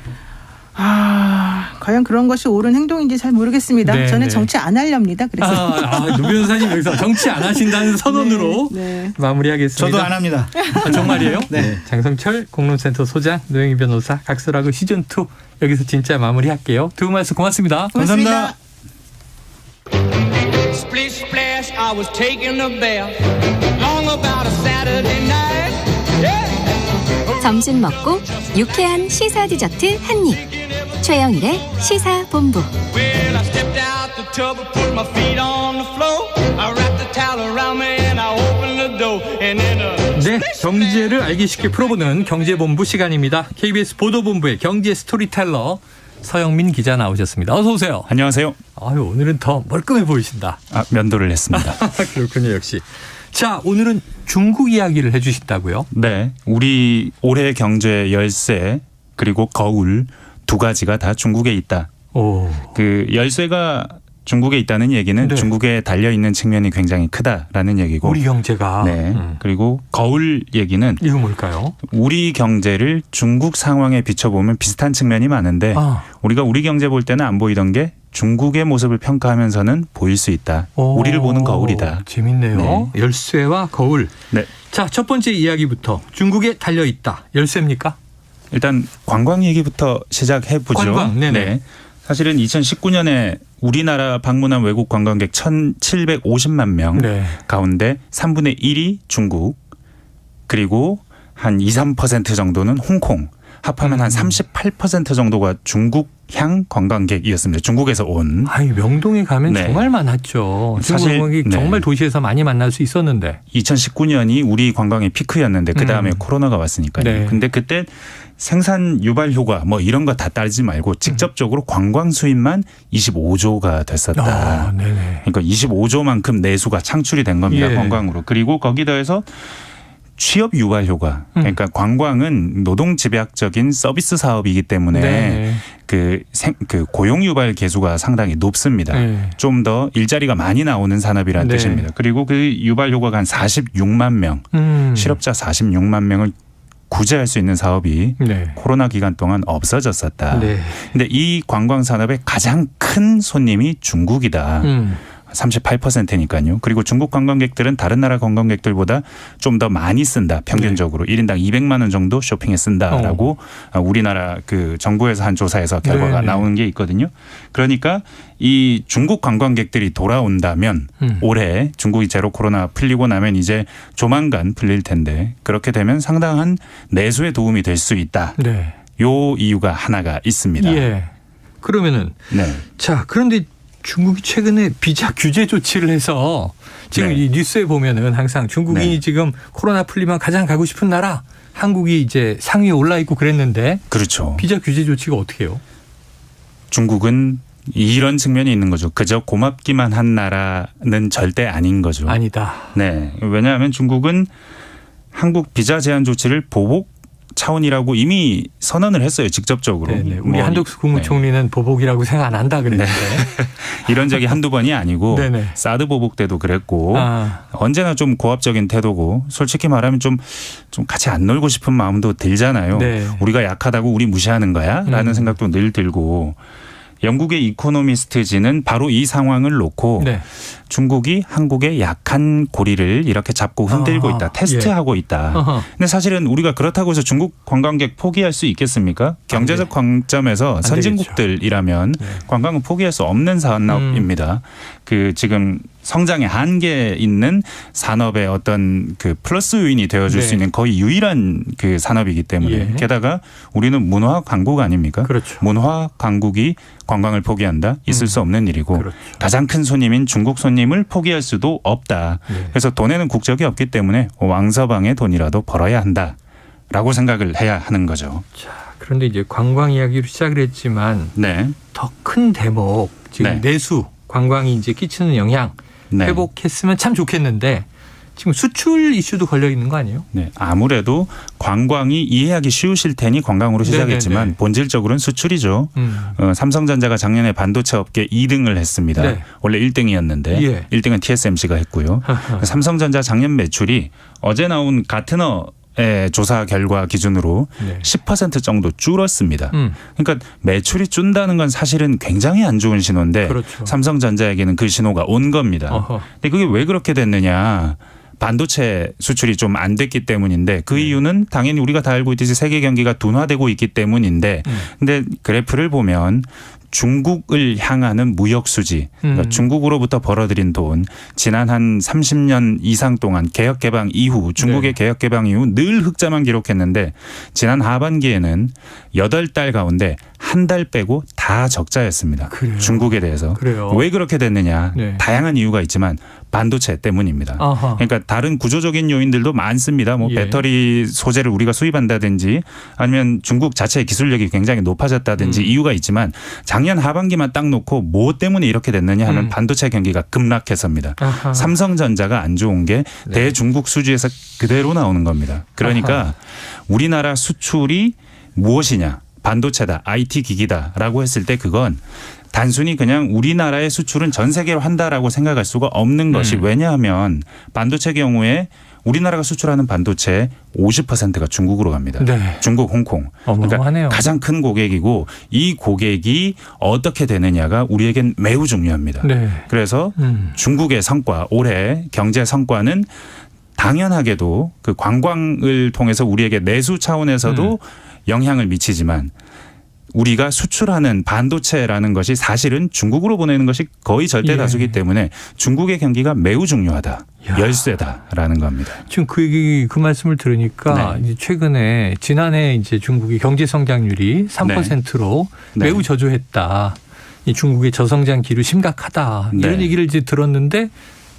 과연 그런 것이 옳은 행동인지 잘 모르겠습니다. 저는 정치 안 하렵니다. 그래서 노 변호사님 여기서 정치 안 하신다는 선언으로 마무리하겠습니다. 저도 안 합니다. 정말이에요? 장성철 공론센터 소장, 노영희 변호사, 각설하고 시즌2 여기서 진짜 마무리할게요. 두 분 말씀 고맙습니다. 감사합니다. Splish splash, I was taking a bath. Long about a Saturday night. 점심 먹고 유쾌한 시사 디저트 한 입. 최영일의 시사본부. Well, I stepped out the tub and put my feet on the floor. I wrapped the towel around me and I opened the door. And then 네, 경제를 알기 쉽게 풀어보는 경제본부 시간입니다. KBS 보도본부의 경제 스토리텔러 서영민 기자 나오셨습니다. 어서 오세요. 안녕하세요. 오늘은 더 멀끔해 보이신다. 면도를 했습니다. 그렇군요, 역시. 자, 오늘은 중국 이야기를 해 주신다고요? 네. 우리 올해 경제 열쇠 그리고 거울 두 가지가 다 중국에 있다. 그 열쇠가 중국에 있다는 얘기는 중국에 달려있는 측면이 굉장히 크다라는 얘기고. 우리 경제가. 네. 그리고 거울 얘기는. 이거 뭘까요? 우리 경제를 중국 상황에 비춰보면 비슷한 측면이 많은데 우리가 우리 경제 볼 때는 안 보이던 게 중국의 모습을 평가하면서는 보일 수 있다. 우리를 보는 거울이다. 재밌네요. 열쇠와 거울. 자, 첫 번째 이야기부터 중국에 달려있다. 열쇠입니까? 일단 관광 얘기부터 시작해보죠. 관광. 네네. 사실은 2019년에 우리나라 방문한 외국 관광객 1,750만 명 가운데 3분의 1이 중국 그리고 한 2, 3% 정도는 홍콩 합하면 한 38% 정도가 중국향 관광객이었습니다. 중국에서 온. 아니, 명동에 가면 정말 많았죠. 사실 정말 도시에서 많이 만날 수 있었는데. 2019년이 우리 관광의 피크였는데 그다음에 코로나가 왔으니까요. 근데 그때 생산 유발 효과 뭐 이런 거 다 따지지 말고 직접적으로 관광 수입만 25조가 됐었다. 그러니까 25조만큼 내수가 창출이 된 겁니다. 관광으로. 그리고 거기 더해서 취업 유발 효과. 그러니까 관광은 노동 집약적인 서비스 사업이기 때문에 그 고용 유발 계수가 상당히 높습니다. 좀 더 일자리가 많이 나오는 산업이라는 뜻입니다. 그리고 그 유발 효과가 한 46만 명, 실업자 46만 명을 구제할 수 있는 사업이 코로나 기간 동안 없어졌었다. 근데 이 관광 산업의 가장 큰 손님이 중국이다. 38%니까요. 그리고 중국 관광객들은 다른 나라 관광객들보다 좀 더 많이 쓴다. 평균적으로 1인당 200만 원 정도 쇼핑에 쓴다라고 우리나라 그 정부에서 한 조사에서 결과가 나오는 게 있거든요. 그러니까 이 중국 관광객들이 돌아온다면 올해 중국이 제로 코로나 풀리고 나면 이제 조만간 풀릴 텐데 그렇게 되면 상당한 내수에 도움이 될 수 있다. 요 이유가 하나가 있습니다. 그러면은 자, 그런데 중국이 최근에 비자 규제 조치를 해서 지금 이 뉴스에 보면은 항상 중국인이 지금 코로나 풀리면 가장 가고 싶은 나라 한국이 이제 상위에 올라 있고 그랬는데 그렇죠. 비자 규제 조치가 어떻게 해요? 중국은 이런 측면이 있는 거죠. 그저 고맙기만 한 나라는 절대 아닌 거죠. 아니다. 네. 왜냐하면 중국은 한국 비자 제한 조치를 보복 차원이라고 이미 선언을 했어요. 직접적으로. 우리 한덕수 국무총리는 보복이라고 생각 안 한다 그랬는데. 이런 적이 한두 번이 아니고 사드 보복 때도 그랬고 언제나 좀 고압적인 태도고 솔직히 말하면 좀 같이 안 놀고 싶은 마음도 들잖아요. 우리가 약하다고 우리 무시하는 거야? 라는 생각도 늘 들고 영국의 이코노미스트지는 바로 이 상황을 놓고 중국이 한국의 약한 고리를 이렇게 잡고 흔들고 있다. 테스트하고 있다. 근데 사실은 우리가 그렇다고 해서 중국 관광객 포기할 수 있겠습니까? 경제적 관점에서 선진국들이라면 관광은 포기할 수 없는 산업입니다. 그 지금 성장의 한계에 있는 산업의 어떤 그 플러스 요인이 되어줄 수 있는 거의 유일한 그 산업이기 때문에 게다가 우리는 문화 강국 아닙니까? 문화 강국이 관광을 포기한다? 있을 수 없는 일이고 가장 큰 손님인 중국 손님을 포기할 수도 없다. 그래서 돈에는 국적이 없기 때문에 왕서방의 돈이라도 벌어야 한다라고 생각을 해야 하는 거죠. 자, 그런데 이제 관광 이야기로 시작을 했지만 더 큰 대목 지금 내수 관광이 이제 끼치는 영향 회복했으면 참 좋겠는데 지금 수출 이슈도 걸려 있는 거 아니에요? 아무래도 관광이 이해하기 쉬우실 테니 관광으로 시작했지만 본질적으로는 수출이죠. 삼성전자가 작년에 반도체 업계 2등을 했습니다. 원래 1등이었는데 1등은 TSMC가 했고요. 삼성전자 작년 매출이 어제 나온 가트너 조사 결과 기준으로 10% 정도 줄었습니다. 그러니까 매출이 준다는 건 사실은 굉장히 안 좋은 신호인데 삼성전자에게는 그 신호가 온 겁니다. 근데 그게 왜 그렇게 됐느냐. 반도체 수출이 좀 안 됐기 때문인데 그 이유는 당연히 우리가 다 알고 있듯이 세계 경기가 둔화되고 있기 때문인데 근데 그래프를 보면 중국을 향하는 무역 수지, 그러니까 중국으로부터 벌어들인 돈, 지난 한 30년 이상 동안 개혁 개방 이후 중국의 개혁 개방 이후 늘 흑자만 기록했는데 지난 하반기에는 8달 가운데 한 달 빼고 다 적자였습니다. 중국에 대해서. 왜 그렇게 됐느냐. 다양한 이유가 있지만 반도체 때문입니다. 그러니까 다른 구조적인 요인들도 많습니다. 뭐 배터리 소재를 우리가 수입한다든지 아니면 중국 자체의 기술력이 굉장히 높아졌다든지 이유가 있지만 작년 하반기만 딱 놓고 뭐 때문에 이렇게 됐느냐 하면 반도체 경기가 급락해서입니다. 삼성전자가 안 좋은 게 대중국 수지에서 그대로 나오는 겁니다. 그러니까 우리나라 수출이 무엇이냐. 반도체다, IT 기기다라고 했을 때 그건 단순히 그냥 우리나라의 수출은 전 세계로 한다라고 생각할 수가 없는 것이 왜냐하면 반도체 경우에 우리나라가 수출하는 반도체 50%가 중국으로 갑니다. 중국, 홍콩. 그러니까 가장 큰 고객이고 이 고객이 어떻게 되느냐가 우리에겐 매우 중요합니다. 그래서 중국의 성과, 올해 경제 성과는 당연하게도 그 관광을 통해서 우리에게 내수 차원에서도 영향을 미치지만 우리가 수출하는 반도체라는 것이 사실은 중국으로 보내는 것이 거의 절대 다수기 때문에 중국의 경기가 매우 중요하다. 열쇠다라는 겁니다. 지금 그 말씀을 들으니까 이제 최근에 지난해 이제 중국의 경제 성장률이 3%로 매우 저조했다. 이 중국의 저성장 기류 심각하다. 이런 얘기를 이제 들었는데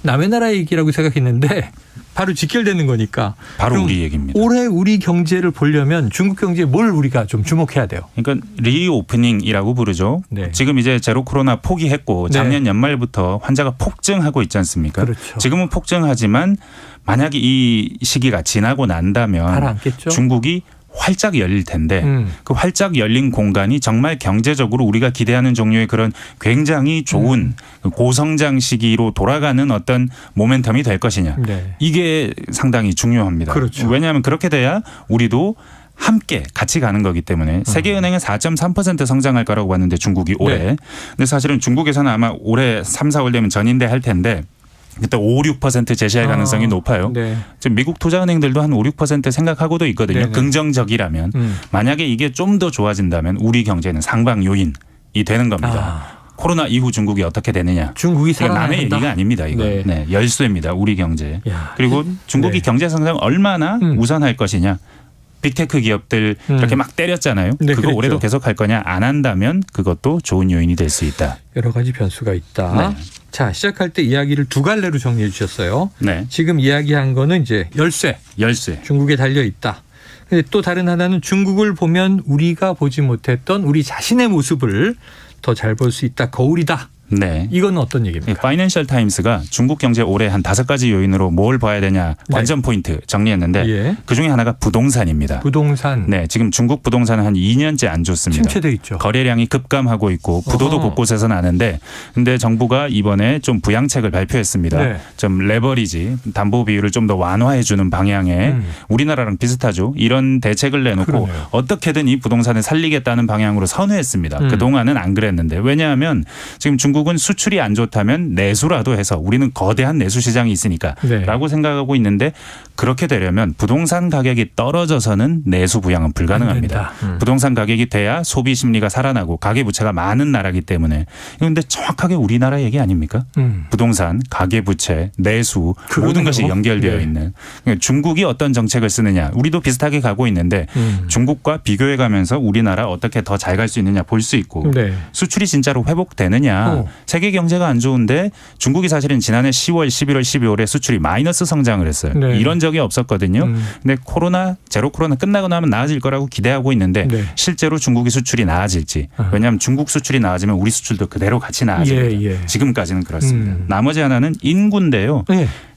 남의 나라 얘기라고 생각했는데 바로 직결되는 거니까. 바로 우리 얘기입니다. 올해 우리 경제를 보려면 중국 경제에 뭘 우리가 좀 주목해야 돼요? 그러니까 리오프닝이라고 부르죠. 지금 이제 제로 코로나 포기했고 작년 연말부터 환자가 폭증하고 있지 않습니까? 그렇죠. 지금은 폭증하지만 만약에 이 시기가 지나고 난다면 가라앉겠죠? 중국이 활짝 열릴 텐데 그 활짝 열린 공간이 정말 경제적으로 우리가 기대하는 종류의 그런 굉장히 좋은 고성장 시기로 돌아가는 어떤 모멘텀이 될 것이냐. 이게 상당히 중요합니다. 그렇죠. 왜냐하면 그렇게 돼야 우리도 함께 같이 가는 거기 때문에 세계은행은 4.3% 성장할 거라고 봤는데 중국이 올해. 근데 사실은 중국에서는 아마 올해 3, 4월 되면 전인대 할 텐데 그때 5, 6% 제시할 가능성이 높아요. 지금 미국 투자은행들도 한 5, 6% 생각하고도 있거든요. 긍정적이라면. 만약에 이게 좀 더 좋아진다면 우리 경제는 상방 요인이 되는 겁니다. 코로나 이후 중국이 어떻게 되느냐. 중국이 남의 얘기가 아닙니다. 이거. 열쇠입니다. 우리 경제. 그리고 중국이 경제 성장 얼마나 우선할 것이냐. 빅테크 기업들 이렇게 막 때렸잖아요. 그거 그랬죠. 올해도 계속할 거냐. 안 한다면 그것도 좋은 요인이 될 수 있다. 여러 가지 변수가 있다. 자, 시작할 때 이야기를 두 갈래로 정리해 주셨어요. 지금 이야기한 거는 이제 열쇠. 중국에 달려 있다. 근데 또 다른 하나는 중국을 보면 우리가 보지 못했던 우리 자신의 모습을 더 잘 볼 수 있다. 거울이다. 이건 어떤 얘기입니까? 파이낸셜 타임스가 중국 경제 올해 한 5가지 요인으로 뭘 봐야 되냐 관전 포인트 정리했는데 그중에 하나가 부동산입니다. 부동산. 지금 중국 부동산은 한 2년째 안 좋습니다. 침체돼 있죠. 거래량이 급감하고 있고 부도도 곳곳에서 나는데 근데 정부가 이번에 좀 부양책을 발표했습니다. 좀 레버리지 담보 비율을 좀 더 완화해 주는 방향에 우리나라랑 비슷하죠. 이런 대책을 내놓고 어떻게든 이 부동산을 살리겠다는 방향으로 선회했습니다. 그동안은 안 그랬는데 왜냐하면 지금 중국은 수출이 안 좋다면 내수라도 해서 우리는 거대한 내수 시장이 있으니까 라고 생각하고 있는데 그렇게 되려면 부동산 가격이 떨어져서는 내수 부양은 불가능합니다. 부동산 가격이 돼야 소비 심리가 살아나고 가계부채가 많은 나라이기 때문에 그런데 정확하게 우리나라 얘기 아닙니까? 부동산, 가계부채, 내수 모든 것이 연결되어 있는 그러니까 중국이 어떤 정책을 쓰느냐 우리도 비슷하게 가고 있는데 중국과 비교해 가면서 우리나라 어떻게 더 잘 갈 수 있느냐 볼 수 있고 수출이 진짜로 회복되느냐 세계 경제가 안 좋은데 중국이 사실은 지난해 10월, 11월, 12월에 수출이 마이너스 성장을 했어요. 이런 적이 없었거든요. 근데 제로 코로나 끝나고 나면 나아질 거라고 기대하고 있는데 실제로 중국의 수출이 나아질지 왜냐하면 중국 수출이 나아지면 우리 수출도 그대로 같이 나아집니다. 지금까지는 그렇습니다. 나머지 하나는 인구인데요.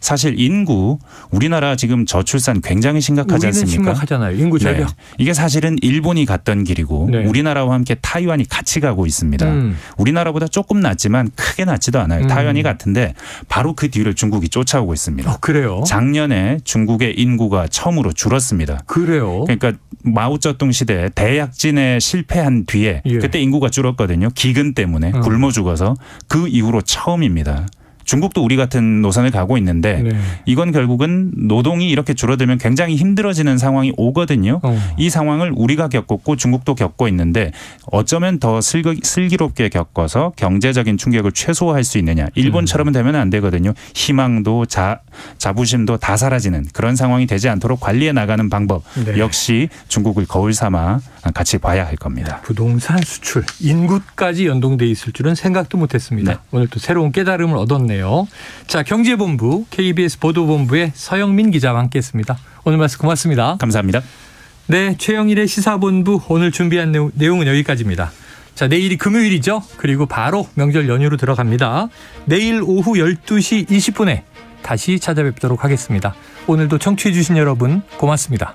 사실 인구 우리나라 지금 저출산 굉장히 심각하지 않습니까? 심각하잖아요. 인구 절벽. 이게 사실은 일본이 갔던 길이고 우리나라와 함께 타이완이 같이 가고 있습니다. 우리나라보다 조금 낮지만 크게 낮지도 않아요. 타이완이 같은데 바로 그 뒤를 중국이 쫓아오고 있습니다. 그래요? 작년에 중국의 인구가 처음으로 줄었습니다. 그래요? 그러니까 마오쩌둥 시대에 대약진에 실패한 뒤에 그때 인구가 줄었거든요. 기근 때문에 굶어 죽어서 그 이후로 처음입니다. 중국도 우리 같은 노선을 가고 있는데 이건 결국은 노동이 이렇게 줄어들면 굉장히 힘들어지는 상황이 오거든요. 이 상황을 우리가 겪었고 중국도 겪고 있는데 어쩌면 더 슬기롭게 겪어서 경제적인 충격을 최소화할 수 있느냐. 일본처럼 되면 안 되거든요. 희망도 자부심도 다 사라지는 그런 상황이 되지 않도록 관리해 나가는 방법 역시 중국을 거울 삼아 같이 봐야 할 겁니다. 부동산 수출, 인구까지 연동돼 있을 줄은 생각도 못했습니다. 오늘 또 새로운 깨달음을 얻었네요. 자, 경제본부 KBS 보도본부의 서영민 기자와 함께했습니다. 오늘 말씀 고맙습니다. 감사합니다. 네, 최영일의 시사본부 오늘 준비한 내용은 여기까지입니다. 자, 내일이 금요일이죠. 그리고 바로 명절 연휴로 들어갑니다. 내일 오후 12시 20분에 다시 찾아뵙도록 하겠습니다. 오늘도 청취해 주신 여러분 고맙습니다.